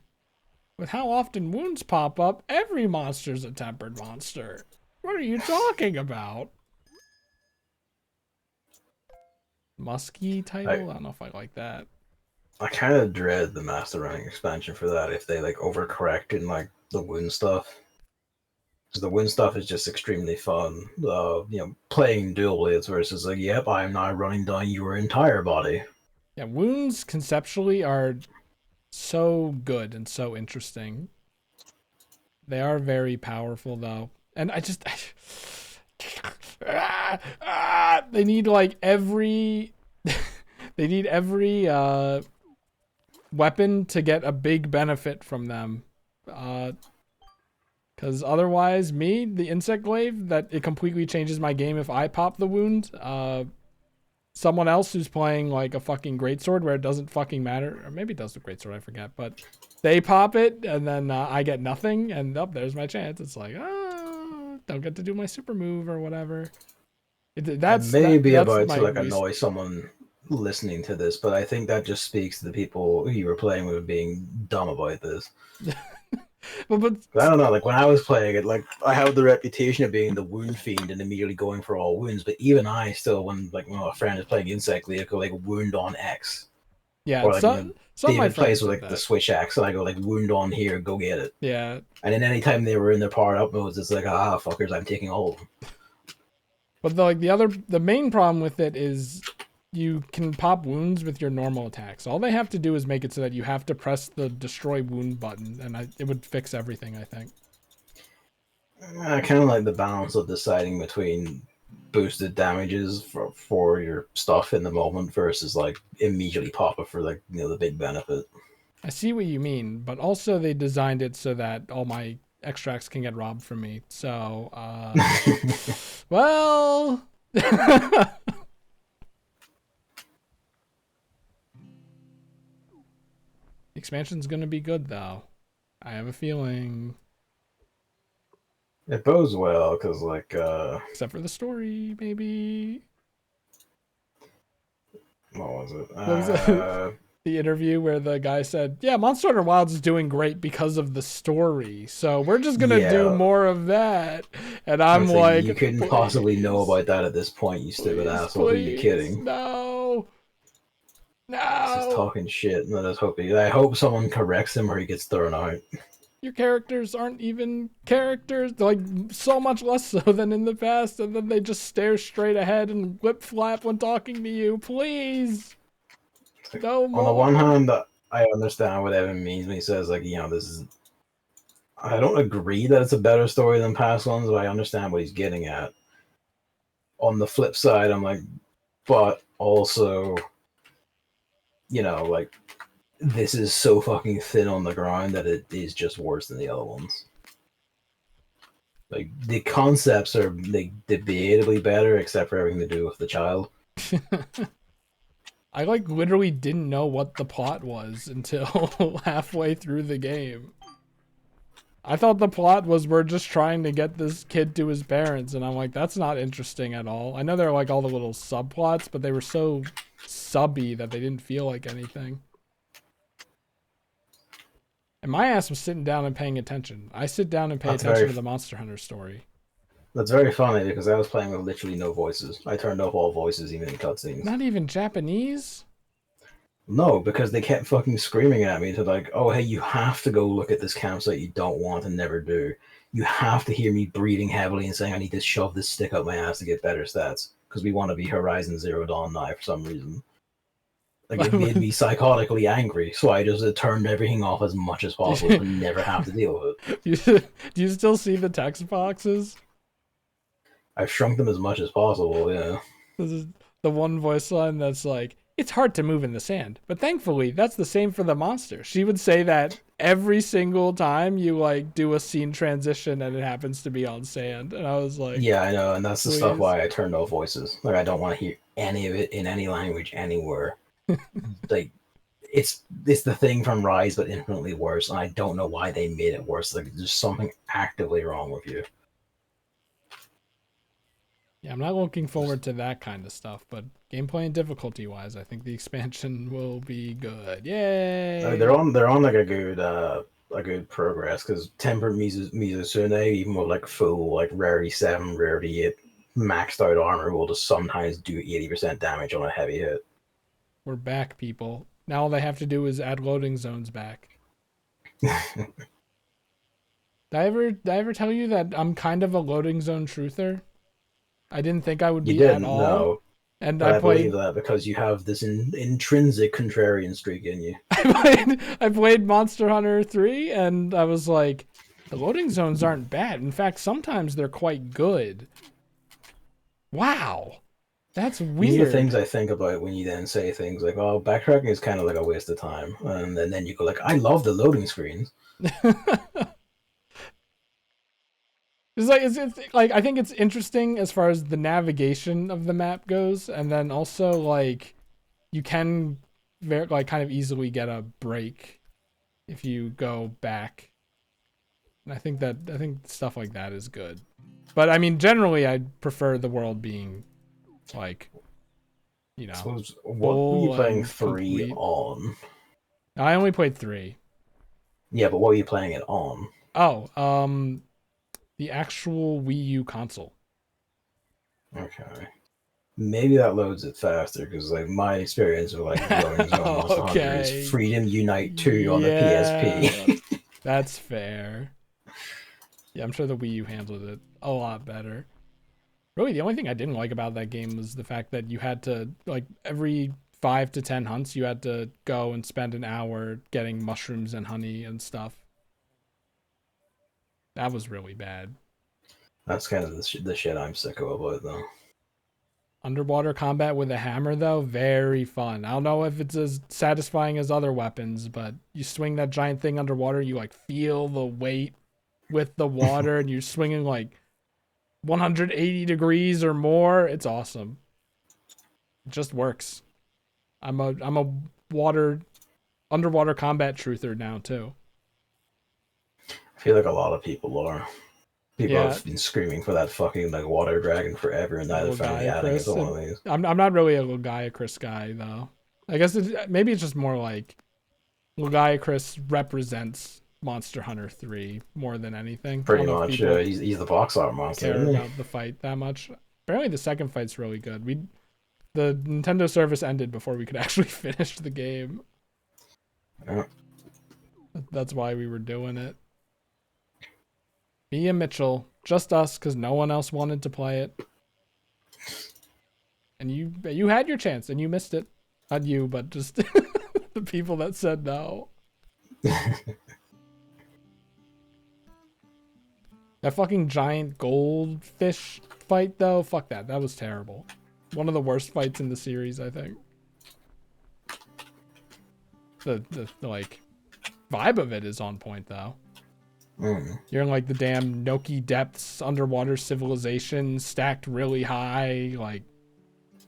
With how often wounds pop up, every monster's a tempered monster. What are you talking about? Musky title? I don't know if I like that. I kind of dread the Master Running expansion for that if they like overcorrect in like the wound stuff. Because the wound stuff is just extremely fun. Playing dual blades versus like, yep, I'm now running down your entire body. Yeah, wounds conceptually are so good and so interesting. They are very powerful though, and they need like every weapon to get a big benefit from them, because otherwise the insect glaive, that it completely changes my game if I pop the wound. Someone else who's playing like a fucking greatsword where it doesn't fucking matter, or maybe it does the greatsword, I forget, but they pop it and then I get nothing, and there's my chance. It's like, don't get to do my super move or whatever. That's about to like annoy someone listening to this, but I think that just speaks to the people who you were playing with being dumb about this. but I don't know, like when I was playing it, like I have the reputation of being the wound fiend and immediately going for all wounds, but even I still, when like a friend is playing insect, they go like wound on X. Yeah, or like David plays with like the switch axe, and I go like wound on here, go get it. Yeah. And then anytime they were in their powered up modes, it's like, fuckers, I'm taking all of them. But the main problem with it is you can pop wounds with your normal attacks. All they have to do is make it so that you have to press the destroy wound button, and it would fix everything, I think. I kind of like the balance of deciding between boosted damages for your stuff in the moment versus like immediately pop it for like the big benefit. I see what you mean, but also they designed it so that all my extracts can get robbed from me. So, well, expansion's gonna be good though. I have a feeling. It bodes well because like Except for the story, maybe. what was it? What was the interview where the guy said, "Yeah, Monster Hunter Wilds is doing great because of the story, so we're just gonna do Yeah, more of that." And I I'm would say like, you couldn't possibly know please, about that at this point, you stupid please, asshole. Who you please, kidding? no, He's just no. talking shit, and I hope someone corrects him or he gets thrown out. Your characters aren't even characters, like so much less so than in the past, and then they just stare straight ahead and lip flap when talking to you. Please, no On the one more. hand, I understand what Evan means when he says like this is. I don't agree that it's a better story than past ones, but I understand what he's getting at. On the flip side, I'm like, but also, like this is so fucking thin on the ground that it is just worse than the other ones. Like the concepts are like debatably better, except for everything to do with the child. I like literally didn't know what the plot was until halfway through the game. I thought the plot was we're just trying to get this kid to his parents, and I'm like, that's not interesting at all. I know there are like all the little subplots, but they were so subby that they didn't feel like anything. And my ass was sitting down and paying attention. I sit down and pay That's attention very to the Monster Hunter story. that's very funny because I was playing with literally no voices. I turned off all voices, even in cutscenes. Not even Japanese? No, because they kept fucking screaming at me to like, oh hey, you have to go look at this campsite you don't want and never do. You have to hear me breathing heavily and saying I need to shove this stick up my ass to get better stats because we want to be Horizon Zero Dawn now for some reason. Like it made me psychotically angry, so I just turned everything off as much as possible to never have to deal with it. Do you still see the text boxes? I've shrunk them as much as possible. Yeah. This is the one voice line that's like, it's hard to move in the sand, but thankfully that's the same for the monster. She would say that every single time you like do a scene transition and it happens to be on sand. And I was like, Yeah, I know, and that's the stuff please. why I turned off voices. Like I don't want to hear any of it in any language anywhere. Like it's the thing from Rise, but infinitely worse, and I don't know why they made it worse. Like there's something actively wrong with you. Yeah, I'm not looking forward to that kind of stuff, but gameplay and difficulty wise, I think the expansion will be good. Like, Yay! they're on like a good progress because Tempered Mizusune, even with like full like rarity 7, rarity 8 maxed out armor, will just sometimes do 80% damage on a heavy hit. We're back, people. Now all they have to do is add loading zones back. Did I ever tell you that I'm kind of a loading zone truther? I didn't think I would You be at didn't all. know, And but I I believe played that because you have this intrinsic contrarian streak in you. I played Monster Hunter 3 and I was like, the loading zones aren't bad. In fact, sometimes they're quite good. Wow. That's These are the weird. things I think about when you then say things like, "Oh, backtracking is kind of like a waste of time," and then you go like, "I love the loading screens." It's like I think it's interesting as far as the navigation of the map goes, and then also like you can like kind of easily get a break if you go back. And I think stuff like that is good. But I mean, generally, I prefer the world being like, you I know, suppose what were you full playing and three complete. on? I only played 3. Yeah, but what were you playing it on? Oh, the actual Wii U console. Okay, maybe that loads it faster because like my experience with like loading zone Monster Hunter is Okay. Freedom Unite 2 on the Yeah. PSP. That's fair. Yeah, I'm sure the Wii U handled it a lot better. Really, the only thing I didn't like about that game was the fact that you had to, like, every 5 to 10 hunts, you had to go and spend an hour getting mushrooms and honey and stuff. That was really bad. That's kind of the shit I'm sick of about though. Underwater combat with a hammer, though, very fun. I don't know if it's as satisfying as other weapons, but you swing that giant thing underwater, you like feel the weight with the water, and you're swinging like 180 degrees or more. It's awesome. It just works. I'm a water underwater combat truther now too. I feel like a lot of people are. People Yeah, have been screaming for that fucking like water dragon forever, and now they're little finally guy adding it Chris. to one of these. I'm not really a Chris guy though. I guess maybe it's just more like Chris represents Monster Hunter 3 more than anything. I Pretty don't know if much, people he's the box art monster, care isn't he? about the fight that much. Apparently, the second fight's really good. The Nintendo service ended before we could actually finish the game. Yeah. That's why we were doing it. Me and Mitchell, just us, because no one else wanted to play it. And you had your chance and you missed it. Not you, but just the people that said no. That fucking giant goldfish fight, though, fuck that. That was terrible. One of the worst fights in the series, I think. The like vibe of it is on point, though. You're in like the damn Noki depths, underwater civilization, stacked really high. Like,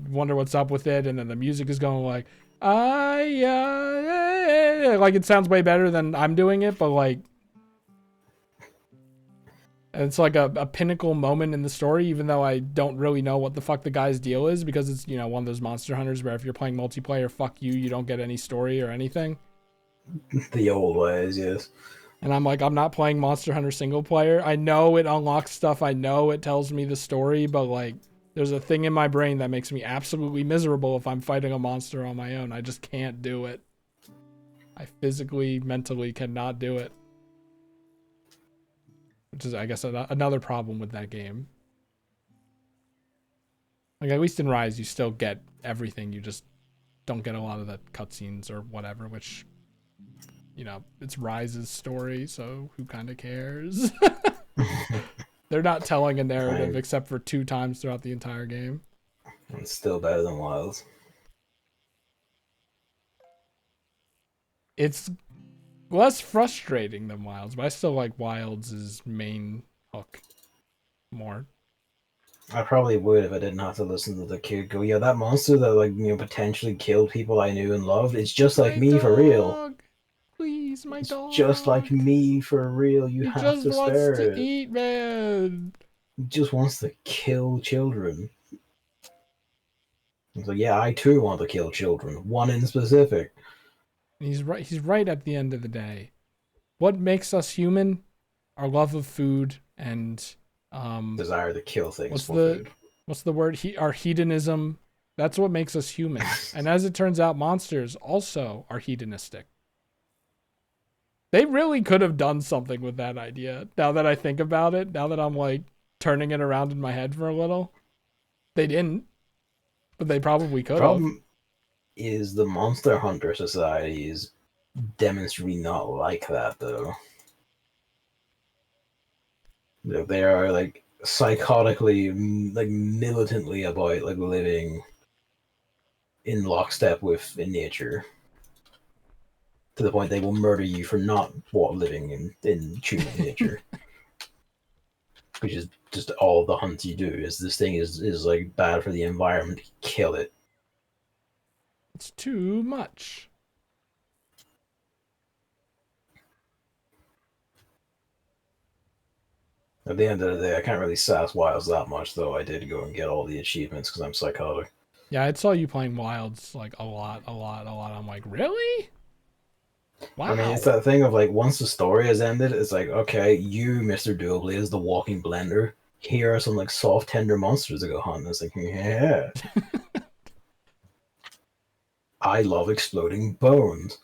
wonder what's up with it, and then the music is going like, like it sounds way better than I'm doing it, but like, it's like a pinnacle moment in the story, even though I don't really know what the fuck the guy's deal is, because it's, you know, one of those Monster Hunters where if you're playing multiplayer, fuck you, you don't get any story or anything. The old ways, yes. And I'm like, I'm not playing Monster Hunter single player. I know it unlocks stuff. I know it tells me the story, but like, there's a thing in my brain that makes me absolutely miserable if I'm fighting a monster on my own. I just can't do it. I physically, mentally cannot do it. Which is, I guess, another problem with that game. Like, at least in Rise, you still get everything. You just don't get a lot of the cutscenes or whatever, which, you know, it's Rise's story, so who kind of cares? They're not telling a narrative except for 2 times throughout the entire game. It's still better than Wilds. It's less frustrating than Wilds, but I still like Wilds' main hook more. I probably would if I didn't have to listen to the kid go, yeah, that monster that, like, you know, potentially killed people I knew and loved, it's just like me for real. Please, my dog. Just like me for real. You have just to wants spare to it. eat, man. He just wants to kill children. He's like, yeah, I too want to kill children. One in specific. He's right. He's right at the end of the day. What makes us human? Our love of food and desire to kill things for food. What's the word? Our hedonism. That's what makes us human. And as it turns out, monsters also are hedonistic. They really could have done something with that idea. Now that I think about it, now that I'm like turning it around in my head for a little, they didn't, but they probably could have. Problem is the Monster Hunter Society is demonstrably not like that, though. They are like psychotically, like militantly about like living in lockstep with nature, to the point they will murder you for not living in tune with nature. Which is just all the hunts you do. Is this thing is like bad for the environment? Kill it. It's too much. At the end of the day, I can't really sass Wilds that much, though. I did go and get all the achievements because I'm psychotic. Yeah, I saw you playing Wilds like a lot. I'm like, really? Wow. I mean, it's that thing of like, once the story has ended, it's like, okay, you, Mr. Doobly, is the walking blender. Here are some like soft, tender monsters to go hunt. It's like, yeah. I love exploding bones.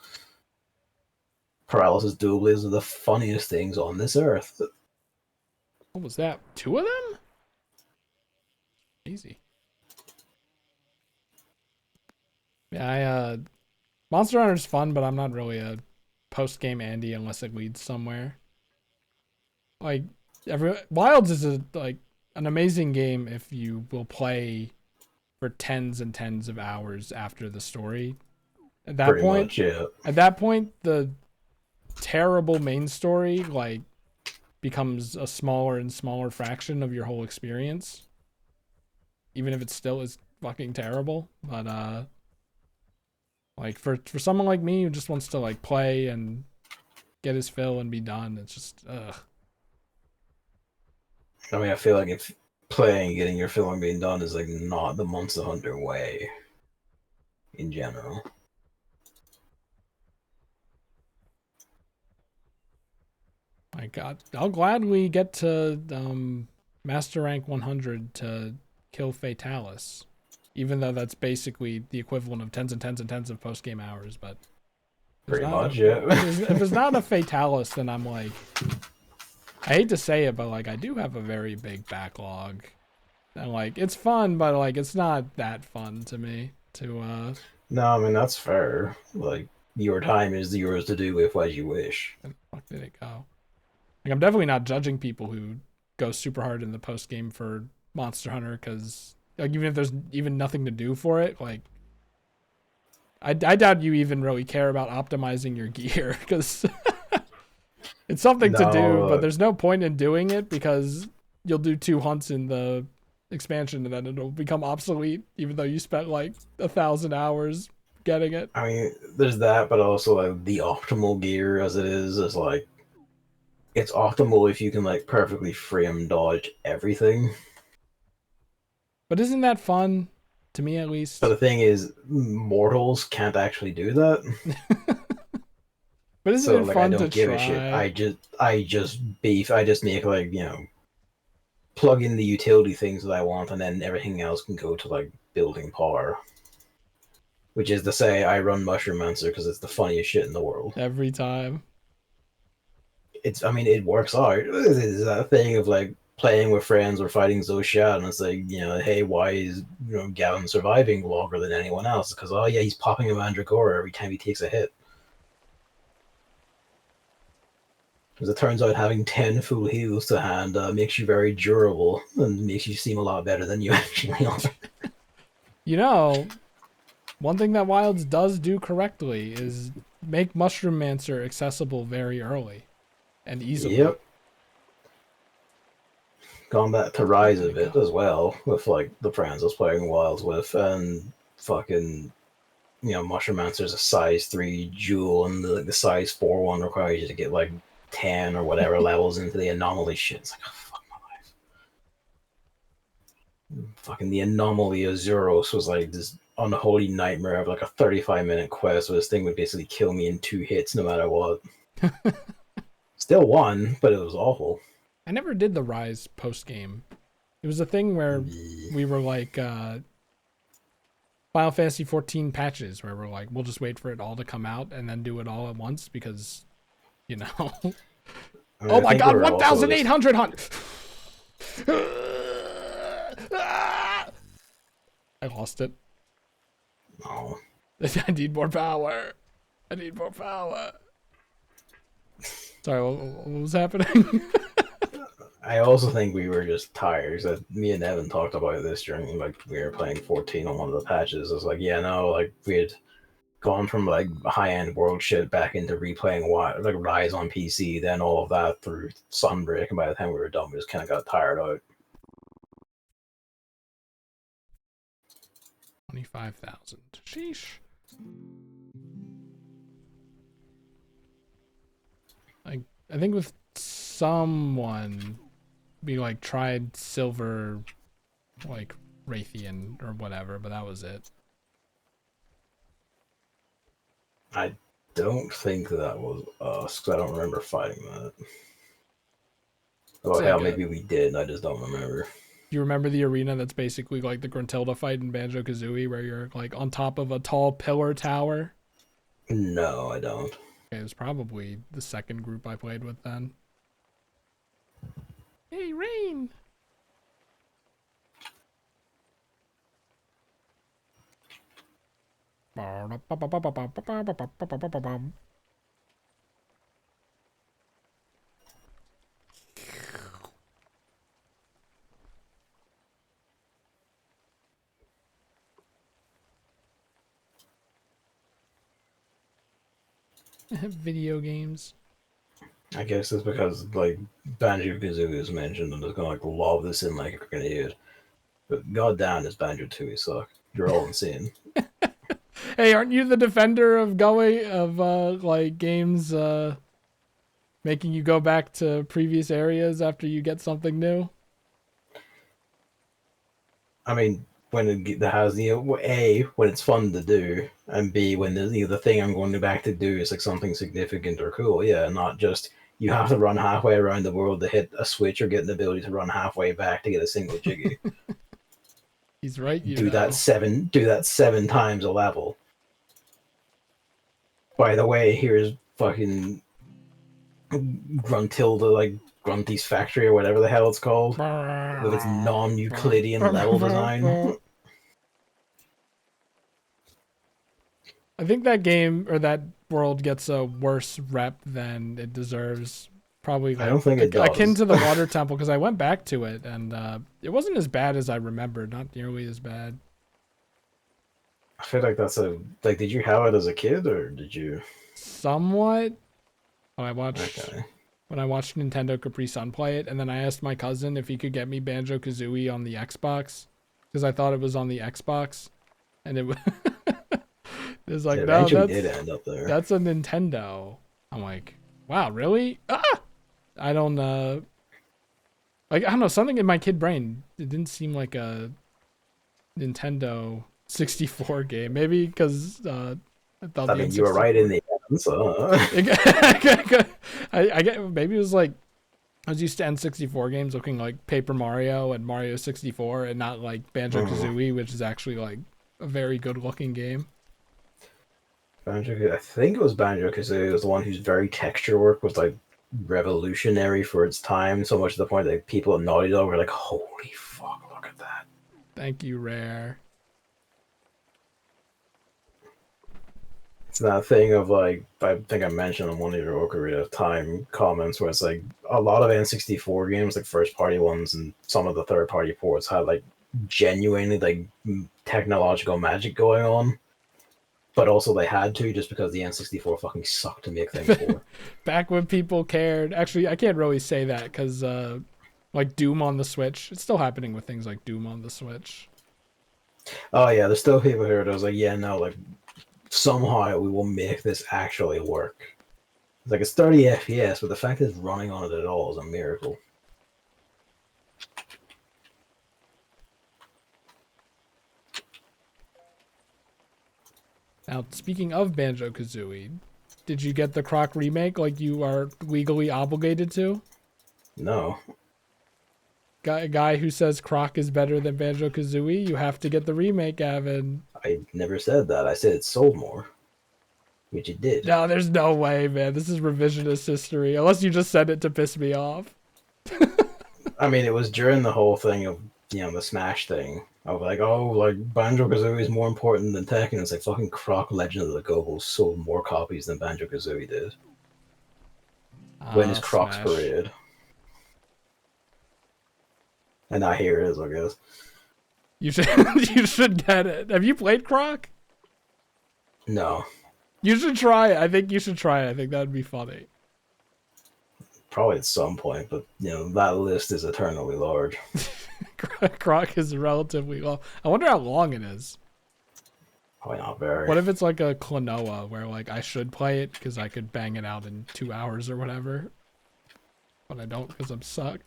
Paralysis Dooblies are the funniest things on this earth. What was that? 2 of them? Easy. Yeah, Monster Hunter's fun, but I'm not really a post-game Andy unless it leads somewhere. Like, Wilds is like an amazing game if you will play for tens and tens of hours after the story. At that Pretty point, much, yeah. the terrible main story like becomes a smaller and smaller fraction of your whole experience, even if it still is fucking terrible. But like for someone like me who just wants to like play and get his fill and be done, it's just ugh. I mean, I feel like if playing, getting your film being done is like not the Monster Hunter way in general. My God, I'll gladly get to master rank 100 to kill Fatalis, even though that's basically the equivalent of tens and tens and tens of post game hours. But Pretty much, yeah. if it's not a Fatalis, then I'm like, I hate to say it, but like I do have a very big backlog, and like it's fun, but like it's not that fun to me to. No, I mean that's fair. Like your time is yours to do with as you wish. Where the fuck did it go? Like I'm definitely not judging people who go super hard in the post game for Monster Hunter because like even if there's even nothing to do for it, like I doubt you even really care about optimizing your gear because it's something to do, but there's no point in doing it because you'll do 2 hunts in the expansion and then it'll become obsolete even though you spent like 1,000 hours getting it. I mean, there's that, but also like the optimal gear as it is like it's optimal if you can like perfectly frame dodge everything. But isn't that fun? To me at But least. the thing is, mortals can't actually do that. But isn't So it like I fun to don't give a shit. try? I just beef. I just make like, plug in the utility things that I want, and then everything else can go to like building power. Which is to say, I run Mushroom-mancer because it's the funniest shit in the world. Every time. I mean, it works out. It's that thing of like playing with friends or fighting Zoshat, and it's like, hey, why is Gavin surviving longer than anyone else? Because oh yeah, he's popping a Mandragora every time he takes a hit. Because it turns out having 10 full heals to hand makes you very durable and makes you seem a lot better than you actually are. You know, one thing that Wilds does do correctly is make Mushroom-mancer accessible very early and easily. Yep. Gone back to Rise a bit as well, with like the friends I was playing Wilds with, and fucking, Mushroom-mancer's a size 3 jewel, and the size 4 one requires you to get like 10 or whatever levels into the anomaly shit. It's like, oh, fuck my life. Fucking the anomaly of Zeros was like this unholy nightmare of like a 35-minute quest where this thing would basically kill me in 2 hits no matter what. Still won, but it was awful. I never did the Rise post game. It was a thing where we were like Final Fantasy 14 patches where we're like, we'll just wait for it all to come out and then do it all at once because, you know. I mean, Oh I my think God, we were also 1,800 hunt. I lost it. Oh. I need more power. I need more power. Sorry, what was happening? I also think we were just tired. That me and Evan talked about this during like we were playing 14 on one of the patches. It was like, yeah, no, like we had gone from like high end world shit back into replaying like Rise on PC, then all of that through Sunbreak, and by the time we were done, we just kind of got tired out. 25,000. Sheesh. I think with someone we like tried silver like Raytheon or whatever, but that was it. I don't think that was us because I don't remember fighting that. Oh hell, maybe we did. I just don't remember. Do you remember the arena that's basically like the Gruntilda fight in Banjo-Kazooie where you're like on top of a tall pillar tower? No, I don't. Okay, it was probably the second group I played with then. Hey, Rain! Video games. I guess it's because like Banjo Kazooie is mentioned, and it's gonna like lob this in like a grenade. But goddamn, this Banjo Tooie suck. You're all insane. Hey, aren't you the defender of like games making you go back to previous areas after you get something new? I mean, when it has A, when it's fun to do, and B, when the thing I'm going back to do is like something significant or cool. Yeah, not just you have to run halfway around the world to hit a switch or get the ability to run halfway back to get a single jiggy. He's right, you Do know. that 7 times a level. By the way, here's fucking Gruntilda, like Grunty's factory or whatever the hell it's called, with its non-Euclidean level design. I think that game or that world gets a worse rep than it deserves. Probably I like don't think it akin does. to the Water Temple because I went back to it and it wasn't as bad as I remembered. Not nearly as bad. I feel like that's a like. Did you have it as a kid or did you? Somewhat. When I watched Okay. when I watched Nintendo Capri Sun play it, and then I asked my cousin if he could get me Banjo Kazooie on the Xbox because I thought it was on the Xbox, and it was it was like It no, eventually did end up there. that's a Nintendo. I'm like, wow, really? Ah! I don't like I don't know, something in my kid brain. It didn't seem like a Nintendo 64 game. Maybe because I thought I the mean, you were N64. right in the end, so. I get maybe it was like I was used to N64 games looking like Paper Mario and Mario 64 and not like Banjo Kazooie, which is actually like a very good looking game. I think it was Banjo Kazooie. It was the one whose very texture work was like revolutionary for its time, so much to the point that people at Naughty Dog were like, "Holy fuck, look at that!" Thank you, Rare. It's that thing of like I think I mentioned on one of your Ocarina of Time comments where it's like a lot of N64 games, like first party ones, and some of the third party ports had like genuinely like technological magic going on, but also they had to just because the N64 fucking sucked to make things for. Back when people cared. Actually, I can't really say that because like Doom on the Switch, it's still happening with things like Doom on the Switch. Oh yeah, there's still people here that was like, yeah, no, like somehow we will make this actually work. It's like it's 30 FPS, but the fact that it's running on it at all is a miracle. Now, speaking of Banjo Kazooie, did you get the Croc remake like you are legally obligated to? No, Guy who says Croc is better than Banjo Kazooie, you have to get the remake, Gavin. I never said that. I said it sold more, which it did. No, there's no way, man. This is revisionist history. Unless you just said it to piss me off. I mean, it was during the whole thing of the Smash thing of like, oh, like Banjo Kazooie is more important than Tekken. It's like fucking Croc Legend of the Go sold more copies than Banjo Kazooie did. When is Croc's Smash. Parade? And now here it is, I guess. You should you should get it. Have you played Croc? No, You should try it. I think you should try it. I think that would be funny. probably at some point, but that list is eternally large. Croc is relatively long. I wonder how long it is. Probably not very. What if it's like a Klonoa where like I should play it because I could bang it out in 2 hours or whatever, but I don't because I'm suck.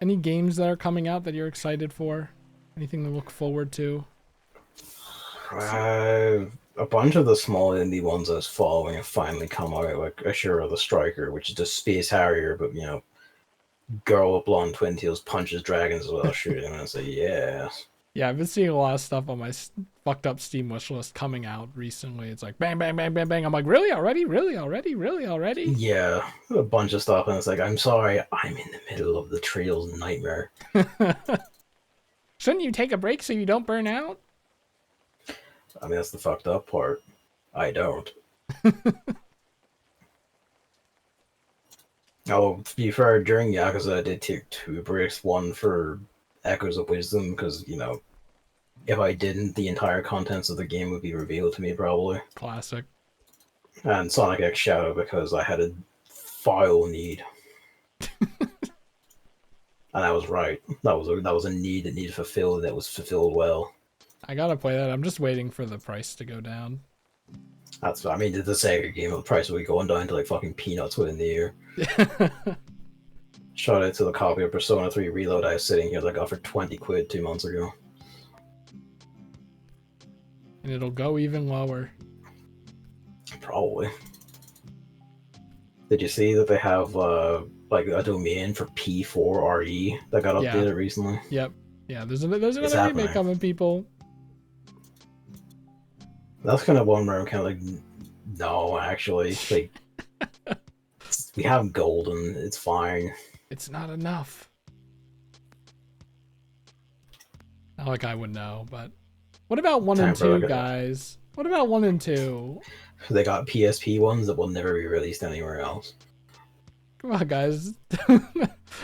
Any games that are coming out that you're excited for? Anything to look forward to? A bunch of the small indie ones I was following have finally come out, like Ashura the Striker, which is a Space Harrier, but girl with blonde twin tails punches dragons as well, shooting them, and it's like, yeah. Yeah, I've been seeing a lot of stuff on my fucked up Steam wish list coming out recently. It's like bang, bang, bang, bang, bang. I'm like, really already? Really already? Really already? Yeah, a bunch of stuff, and it's like, I'm sorry, I'm in the middle of the Trails nightmare. Shouldn't you take a break so you don't burn out? I mean, that's the fucked up part. I don't. Oh, to be fair, during Yakuza, I did take 2 breaks. One for Echoes of Wisdom, because, if I didn't, the entire contents of the game would be revealed to me, probably. Classic. And Sonic X Shadow, because I had a vile need. And I was right. That was a need that needed fulfilled, that was fulfilled well. I gotta play that. I'm just waiting for the price to go down. I mean, the Sega game, the price will be going down to like fucking peanuts within the year. Shout out to the copy of Persona 3 Reload I was sitting here that I got for 20 quid 2 months ago. And it'll go even lower. Probably. Did you see that they have like a domain for P4RE that got updated recently? Yep. Yeah, there's another remake coming, people. That's kind of one where I'm kind of like, no, actually, like, we have Golden, it's fine. It's not enough. Not like I would know, but what about 1 and 2, guys? What about 1 and 2? They got PSP ones that will never be released anywhere else. Come on, guys.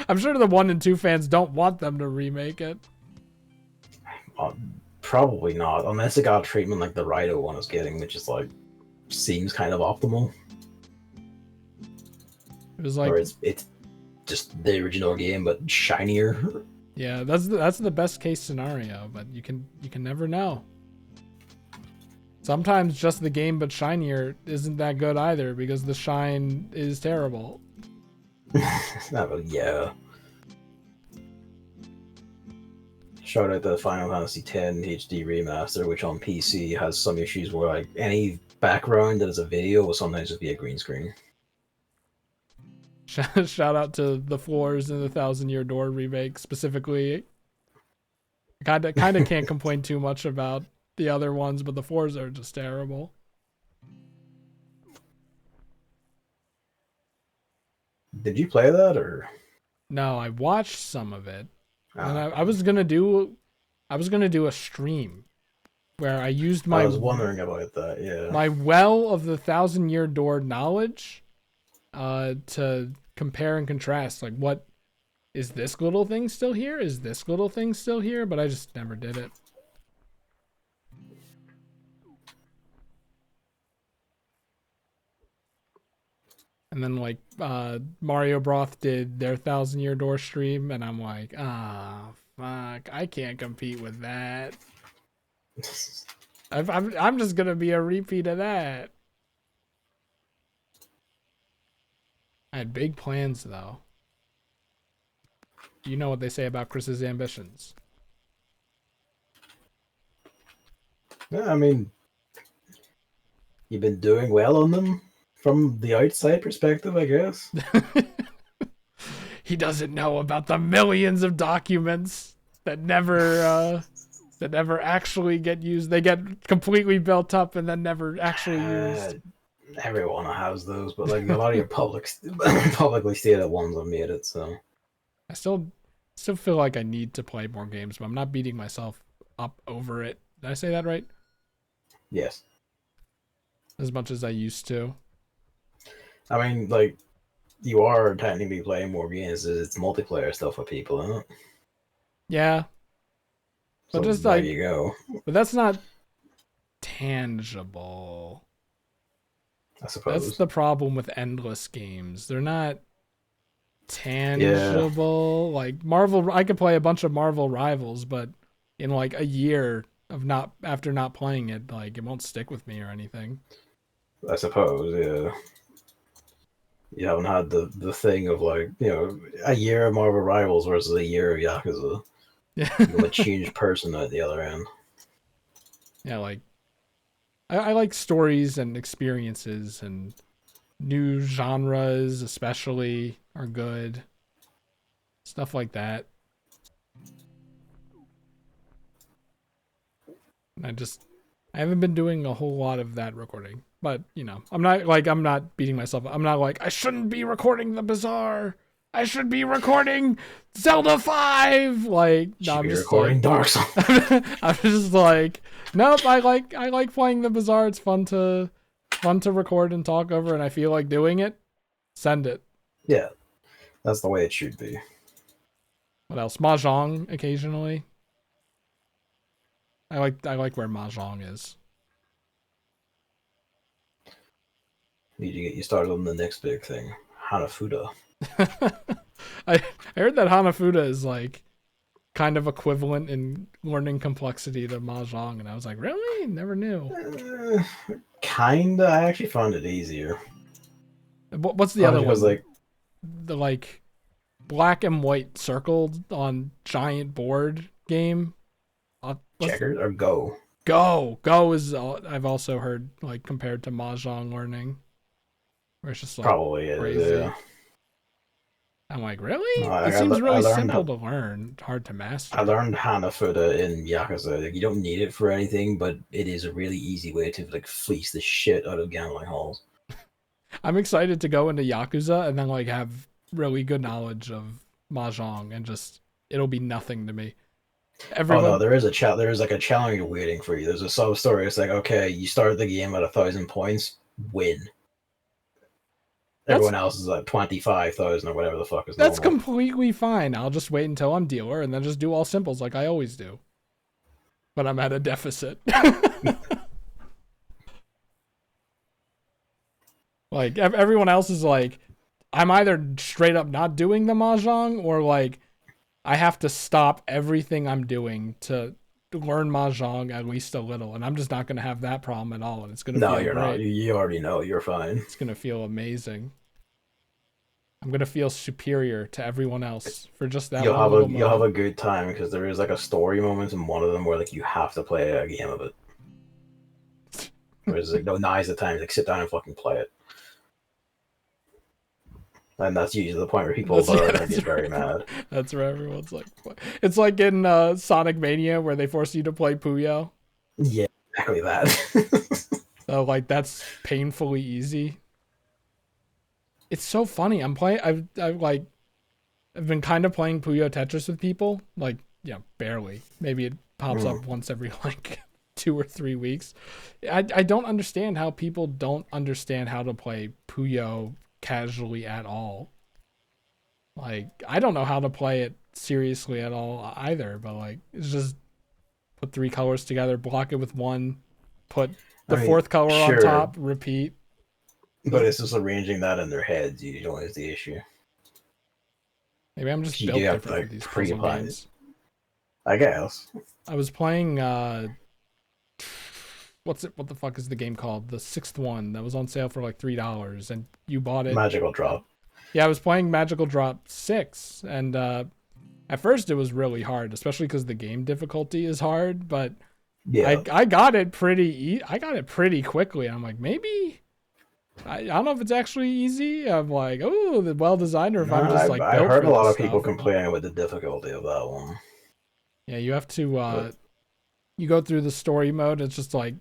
I'm sure the 1 and 2 fans don't want them to remake it. Probably not, unless it got treatment like the Raito one is getting, which is like seems kind of optimal. It was like, or it's just the original game but shinier. Yeah, that's the best case scenario, but you can never know. Sometimes just the game but shinier isn't that good either because the shine is terrible. Yeah. Shout out to Final Fantasy X HD Remaster, which on PC has some issues where like any background that is a video will sometimes just be a green screen. Shout out to the floors in the Thousand Year Door remake specifically. Kind of can't complain too much about the other ones, but the floors are just terrible. Did you play that or? No, I watched some of it. Oh. And I was gonna do a stream where I used my. I was wondering about that. Yeah. My well of the Thousand Year Door knowledge, to compare and contrast. Like, what is this little thing still here? Is this little thing still here? But I just never did it. And then like Mario Broth did their Thousand Year Door stream, and I'm like, fuck, I can't compete with that. I'm just gonna be a repeat of that. I had big plans though. You know what they say about Chris's ambitions. Yeah, I mean, you've been doing well on them. From the outside perspective, I guess. He doesn't know about the millions of documents that never actually get used. They get completely built up and then never actually used. Everyone has those, but like a lot of your publicly stated ones have made it. So I still feel like I need to play more games, but I'm not beating myself up over it. Did I say that right? Yes. As much as I used to. I mean, like, you are technically playing more games. It's multiplayer stuff for people, isn't it? Yeah. But so just there like, you go. But that's not tangible. I suppose. That's the problem with endless games. They're not tangible. Yeah. Like Marvel, I could play a bunch of Marvel Rivals, but in like a year of after not playing it, like it won't stick with me or anything. I suppose, yeah. You haven't had the thing of like, a year of Marvel Rivals versus a year of Yakuza. Yeah. I'm a changed person at the other end. Yeah, like I like stories and experiences, and new genres especially are good. Stuff like that. And I haven't been doing a whole lot of that recording. But, I'm not beating myself up. I'm not like, I shouldn't be recording the Bazaar. I should be recording Zelda 5. Like, no, I'm just recording Dark Souls. I'm just like, nope, I like playing the Bazaar. It's fun to record and talk over, and I feel like doing it. Send it. Yeah. That's the way it should be. What else? Mahjong occasionally. I like where Mahjong is. Need to get you started on the next big thing, Hanafuda. I heard that Hanafuda is like kind of equivalent in learning complexity to Mahjong, and I was like, really? Never knew. Kinda. I actually found it easier. What's the other one? Like the like black and white circled on giant board game. Checkers or Go. Go is I've also heard like compared to Mahjong learning, where it's just like Probably crazy. Is. Yeah. I'm like, really? No, It seems really simple to learn, hard to master. I learned Hanafuda in Yakuza. Like, you don't need it for anything, but it is a really easy way to like fleece the shit out of gambling halls. I'm excited to go into Yakuza and then like have really good knowledge of Mahjong, and just it'll be nothing to me. Everyone... Oh no, there is like a challenge waiting for you. There's a sub story. It's like, okay, you start the game at 1,000 points, win. Everyone else is like 25,000 or whatever the fuck is. That's normal. Completely fine. I'll just wait until I'm dealer and then just do all simples like I always do. But I'm at a deficit. Like everyone else is like, I'm either straight up not doing the Mahjong, or like I have to stop everything I'm doing to learn Mahjong at least a little, and I'm just not going to have that problem at all, and it's going to feel great. No, you're not. You already know. You're fine. It's going to feel amazing. I'm going to feel superior to everyone else for just that. You'll have a good time, because there is like a story moment in one of them where like you have to play a game of it. Whereas like, no, now's the time. Like, sit down and fucking play it. And that's usually the point where people are going to get very mad. That's where everyone's like, it's like in Sonic Mania where they force you to play Puyo. Yeah, exactly that. So like that's painfully easy. It's so funny. I'm playing. I've been kind of playing Puyo Tetris with people. Like, yeah, barely. Maybe it pops up once every like 2 or 3 weeks. I don't understand how people don't understand how to play Puyo casually at all. Like, I don't know how to play it seriously at all either, but like it's just put 3 colors together, block it with 1, put the 4th color on top, repeat. But it's just arranging that in their heads usually is the issue. Maybe I'm just built different for these puzzle games. I guess. I was playing what the fuck is the game called? The 6th one that was on sale for like $3, and you bought it. Magical Drop. Yeah, I was playing Magical Drop 6, and at first it was really hard, especially because the game difficulty is hard. But yeah, I got it pretty. I got it pretty quickly. And I'm like, maybe I don't know if it's actually easy. I'm like, oh, the well designed, or if I'm just like. I heard a lot of people complaining with the difficulty of that one. Yeah, you have to. You go through the story mode. It's just like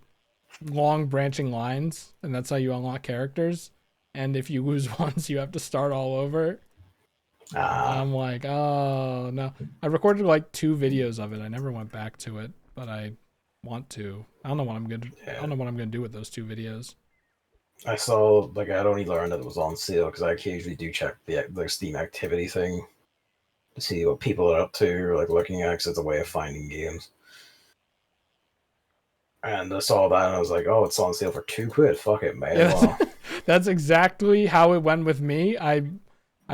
long branching lines, and that's how you unlock characters. And if you lose once, you have to start all over. I'm like, oh no. I recorded like 2 videos of it. I never went back to it, but I want to. I don't know what I'm gonna do with those 2 videos. I saw like I'd only learned that it was on sale because I occasionally do check the Steam activity thing to see what people are up to, or like looking at, because it's a way of finding games. And I saw that and I was like, oh, it's on sale for £2. Fuck it, man. Yeah, wow. That's exactly how it went with me. I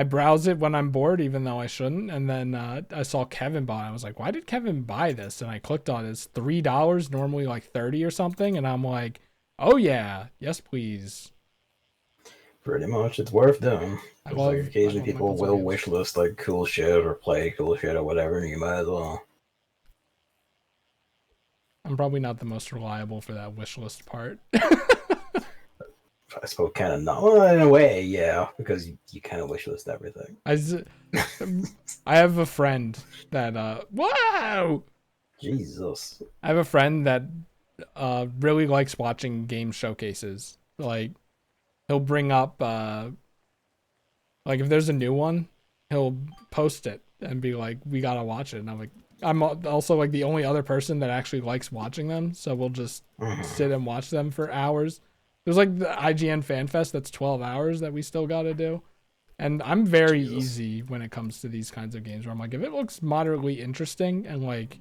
browse it when I'm bored, even though I shouldn't. And then I saw Kevin buy it. I was like, why did Kevin buy this? And I clicked on it. It's $3, normally like $30 or something. And I'm like, oh yeah, yes please. Pretty much, it's worth doing. Like occasionally people will wish list like cool shit or play cool shit or whatever, and you might as well. I'm probably not the most reliable for that wish list part. I suppose kind of not. Well, in a way, yeah, because you kind of wish list everything. I have a friend that wow, Jesus. I have a friend that really likes watching game showcases. Like, he'll bring up like if there's a new one, he'll post it and be like, "We gotta watch it." And I'm like, I'm also like the only other person that actually likes watching them, so we'll just sit and watch them for hours. There's like the IGN Fan Fest that's 12 hours that we still got to do. And I'm very Jesus. easy when it comes to these kinds of games where I'm like, if it looks moderately interesting and like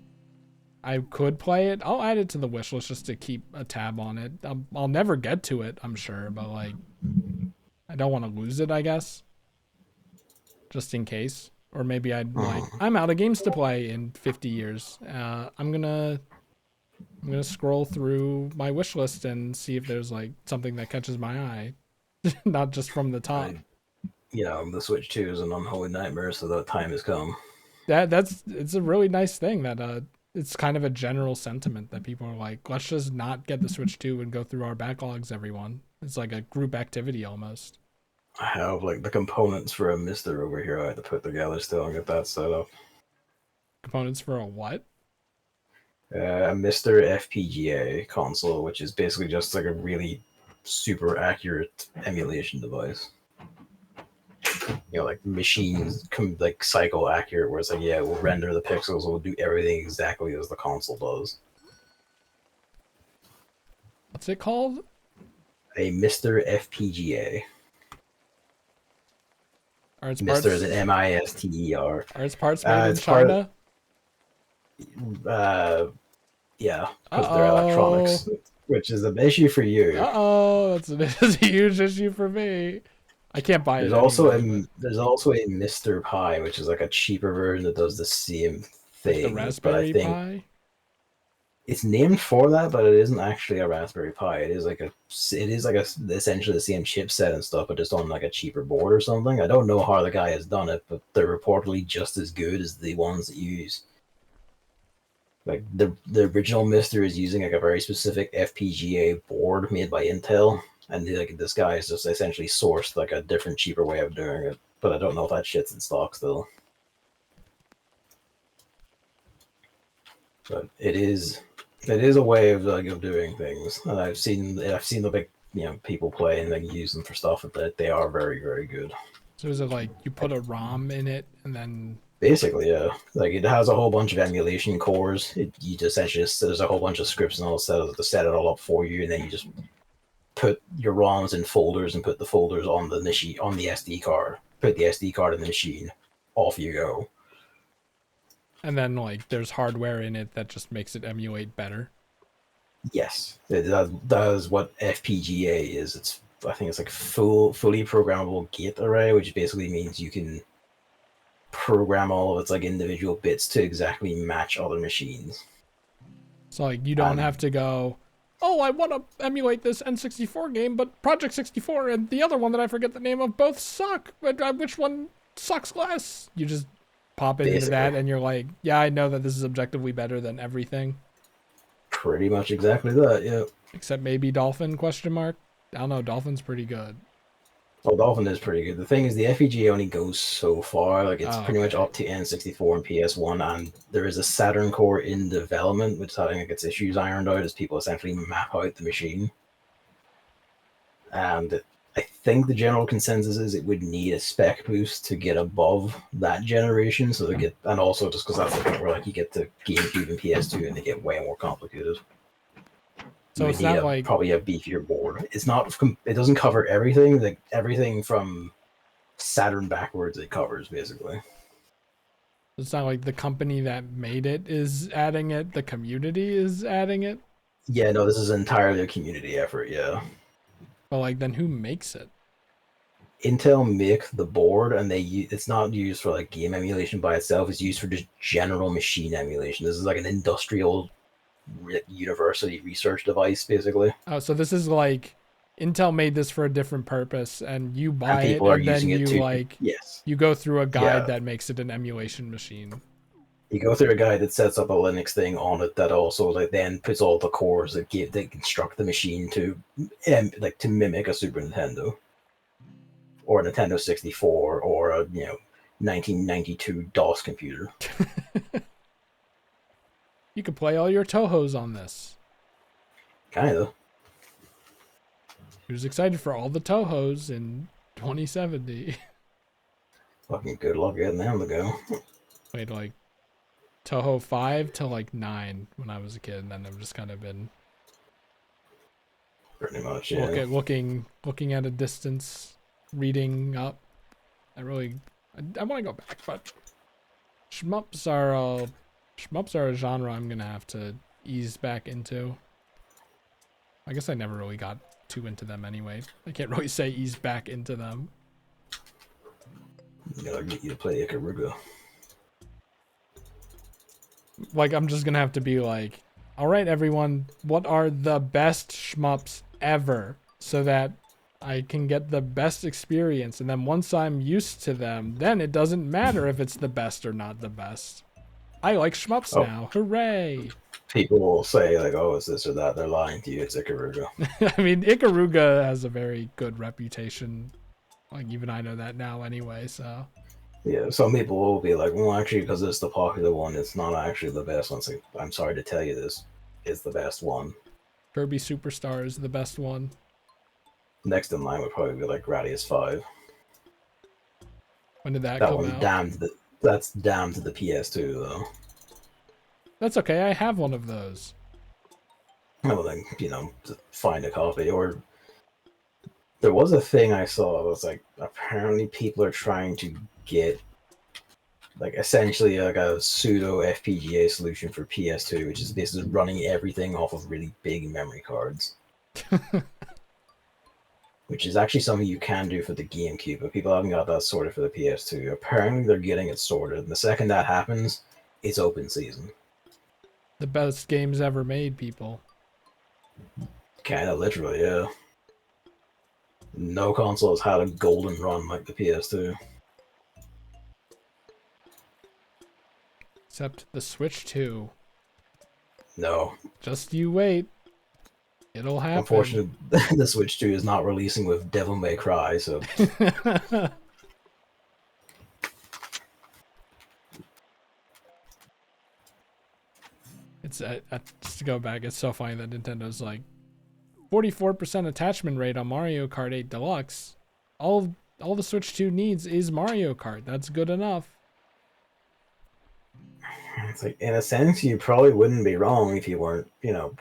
I could play it, I'll add it to the wish list just to keep a tab on it. I'll never get to it, I'm sure, but like I don't want to lose it, I guess, just in case. Or maybe I'm out of games to play in 50 years. I'm gonna scroll through my wish list and see if there's like something that catches my eye, not just from the top. I, the Switch 2 is an unholy nightmare, so that time has come. It's a really nice thing that it's kind of a general sentiment that people are like, let's just not get the Switch 2 and go through our backlogs, everyone. It's like a group activity almost. I have like the components for a Mister over here. I had to put together still and get that set up. Components for a what? A Mister FPGA console, which is basically just like a really super accurate emulation device. Like machines like cycle accurate, where it's like, yeah, we'll render the pixels, we'll do everything exactly as the console does. What's it called? A Mister FPGA. Are its Mister is parts an MISTER. are its parts made in It's part of, China? yeah, Uh because they're oh. electronics, which is an issue for you. Uh oh. That's a huge issue for me. I can't buy it There's also anyway, but a Mr. Pi, which is like a cheaper version that does the same like the thing, but I Raspberry think Pi. it's named for that, but it isn't actually a Raspberry Pi. It is like a essentially the same chipset and stuff, but just on like a cheaper board or something. I don't know how the guy has done it, but they're reportedly just as good as the ones that use. Like the original Mister is using like a very specific FPGA board made by Intel, and like this guy is just essentially sourced like a different, cheaper way of doing it. But I don't know if that shit's in stock still. But it is a way of of doing things, and I've seen the big people play and like use them for stuff that they are very, very good. So is it like you put a ROM in it and then Basically, yeah. Like it has a whole bunch of emulation cores. You just essentially there's a whole bunch of scripts and all to set it all up for you, and then you just put your ROMs in folders and put the folders on the machine on the SD card. Put the SD card in the machine. Off you go. like there's hardware in it that just makes it emulate better? Yes, that is what FPGA is. I think it's like fully programmable gate array, which basically means you can program all of its like individual bits to exactly match other machines. So like you don't And have to go, oh, I want to emulate this N64 game, but Project 64 and the other one that I forget the name of both suck. But which one sucks less? You just pop it into basically, that, and you're like, yeah, I know that this is objectively better than everything, pretty much exactly that. Yeah. except maybe Dolphin? Question mark. I don't know. Dolphin's pretty good. Well, Dolphin is pretty good. The thing is, the FPGA only goes so far. Like, it's Oh, pretty much okay. up to N64 and PS1, and there is a Saturn core in development, which is having like its issues ironed out as people essentially map out the machine. And I think the general consensus is it would need a spec boost to get above that generation. So they get, and also just because that's the point where like you get to GameCube and PS2 and they get way more complicated. You So would it's need not a like probably a beefier board. It's not. It doesn't cover everything. Like everything from Saturn backwards, it covers basically. the company that made it is adding it. The community is adding it. Yeah, no, this is entirely a community effort. Yeah, But like, then who makes it? Intel make the board, and it's not used for like game emulation by itself. It's used for just general machine emulation. This is like an industrial university research device, basically, Oh, so this is like Intel made this for a different purpose, and you and buy it, people are and using then it you to. like Yes, you go through a guide yeah. that makes it an emulation machine. You go through a guide that sets up a Linux thing on it that also like then puts all the cores that construct the machine to like to mimic a Super Nintendo or a Nintendo 64 or a 1992 DOS computer. You could play all your Tohos on this. Kind of. Who's excited for all the Tohos in 2070? Fucking good luck getting them to go. Played like Toho 5 to like 9 when I was a kid, and then I've just kind of been Pretty much, yeah. looking at a distance, reading up. I want to go back, but shmups are a genre I'm gonna have to ease back into. I guess I never really got too into them anyway. I can't really say ease back into them. Gotta get you to play Ikaruga. Like, I'm just gonna have to be like, all right, everyone, what are the best shmups ever, so that I can get the best experience. And then once I'm used to them, then it doesn't matter if it's the best or not the best. I like shmups now. Hooray! People will say like, "Oh, it's this or that." They're lying to you. It's Ikaruga. I mean, Ikaruga has a very good reputation. Like, even I know that now anyway, so. Yeah, some people will be like, "Well, actually, because it's the popular one, it's not actually the best one." It's like, I'm sorry to tell you this, it's the best one. Kirby Superstar is the best one. Next in line would probably be like Gradius 5. When did that That come one's out? that's damned to the PS2 though. That's okay, I have one of those. Well, then, to find a copy. Or there was a thing I saw that was like, apparently people are trying to get like essentially like a pseudo FPGA solution for PS2, which is basically running everything off of really big memory cards. Which is actually something you can do for the GameCube, but people haven't got that sorted for the PS2. Apparently, they're getting it sorted. And the second that happens, it's open season. The best games ever made, people. Kind of literally, yeah. No console has had a golden run like the PS2. Except the Switch 2. No. Just you wait. It'll happen. Unfortunately, the Switch 2 is not releasing with Devil May Cry, so... It's just to go back, it's so funny that Nintendo's like 44% attachment rate on Mario Kart 8 Deluxe. All the Switch 2 needs is Mario Kart. That's good enough. It's like, in a sense, you probably wouldn't be wrong if you weren't,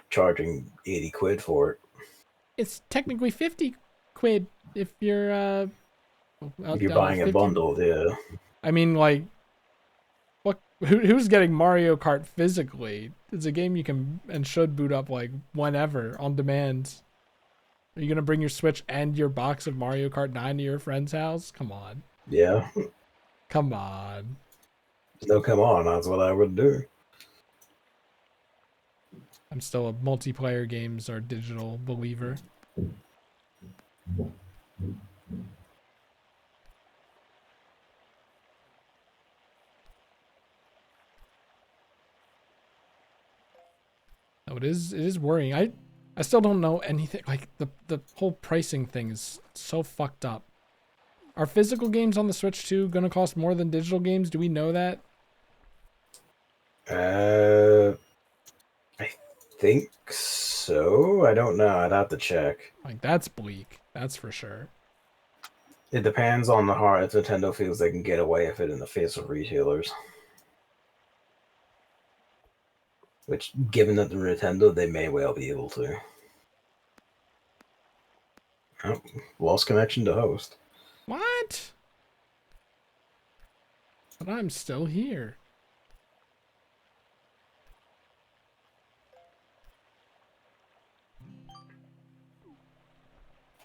charging 80 quid for it. It's technically 50 quid if you're if you're buying a bundle, yeah. I mean, like, what? Who's getting Mario Kart physically? It's a game you can and should boot up like whenever on demand. Are you gonna bring your Switch and your box of Mario Kart 9 to your friend's house? Come on. Yeah. Come on. No, come on. That's what I would do. I'm still a multiplayer games or digital believer. No, it is worrying. I still don't know anything. Like, the whole pricing thing is so fucked up. Are physical games on the Switch 2 gonna cost more than digital games? Do we know that? I think so. I don't know. I'd have to check. Like, that's bleak. That's for sure. It depends on the hard if Nintendo feels they can get away with it in the face of retailers. Which, given that the Nintendo, they may well be able to. Oh, lost connection to host. What? But I'm still here.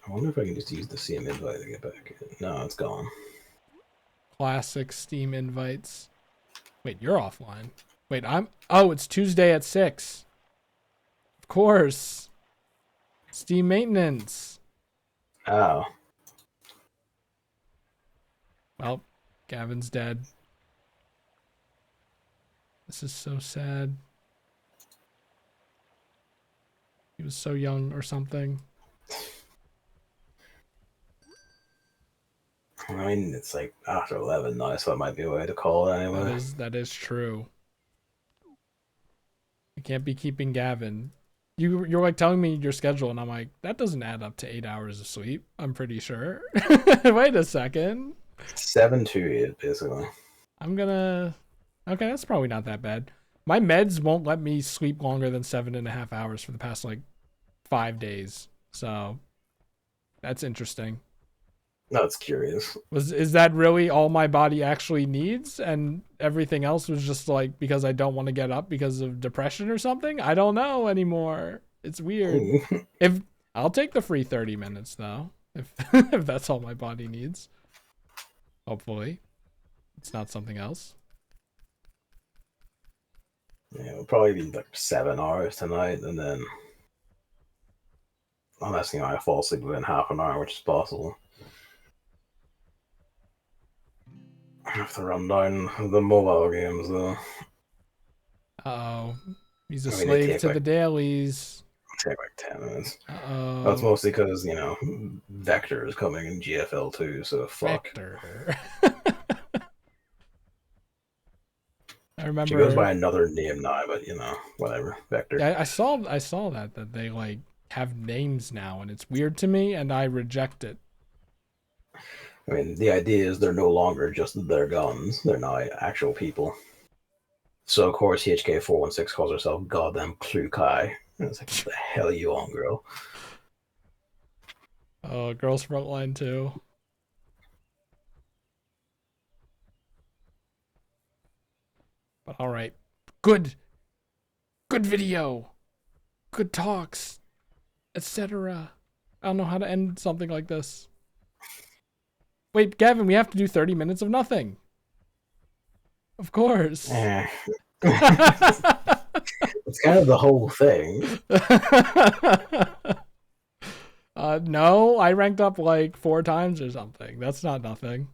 I wonder if I can just use the CM invite to get back in. No, it's gone. Classic Steam invites. Wait, you're offline. Wait, oh, it's Tuesday at 6. Of course. Steam maintenance. Oh. Well, Gavin's dead. This is so sad. He was so young or something. I mean, it's like after 11 now, so it might be a way to call it anyway. That is true. I can't be keeping Gavin. You're like telling me your schedule, and I'm like, that doesn't add up to 8 hours of sleep. I'm pretty sure. Wait a second. 7 to 8, basically. Okay, that's probably not that bad. My meds won't let me sleep longer than 7.5 hours for the past like 5 days. So that's interesting. That's curious. Is that really all my body actually needs, and everything else was just like because I don't want to get up because of depression or something? I don't know anymore. It's weird. If I'll take the free 30 minutes though, if if that's all my body needs. Hopefully, it's not something else. Yeah, it'll probably be like 7 hours tonight, and then unless I fall asleep within half an hour, which is possible. I have to run down the mobile games though. Uh-oh. He's a I mean, they slave to the dailies. take like 10 minutes. That's Uh-oh. mostly because Vector is coming in GFL too, so fuck. Vector. I She goes remember. by another name now, but whatever. Vector. Yeah, I saw that they like have names now, and it's weird to me, and I reject it. I mean, the idea is they're no longer just their guns; they're now actual people. So of course, HK416 calls herself Goddamn Klukai. And it's like, what the hell you on, girl? Oh, Girls Frontline too. But all right, good, good video, good talks, etc. I don't know how to end something like this. Wait, Gavin, we have to do 30 minutes of nothing. Of course. It's kind of the whole thing. No, I ranked up like 4 times or something. That's not nothing.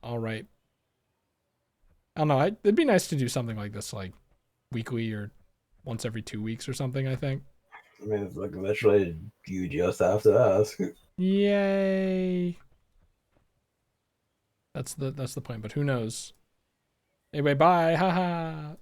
All right. I don't know. It'd be nice to do something like this, like weekly or once every 2 weeks or something. I think. I mean, it's like literally you just have to ask. Yay! That's the point. But who knows? Anyway, bye. Haha.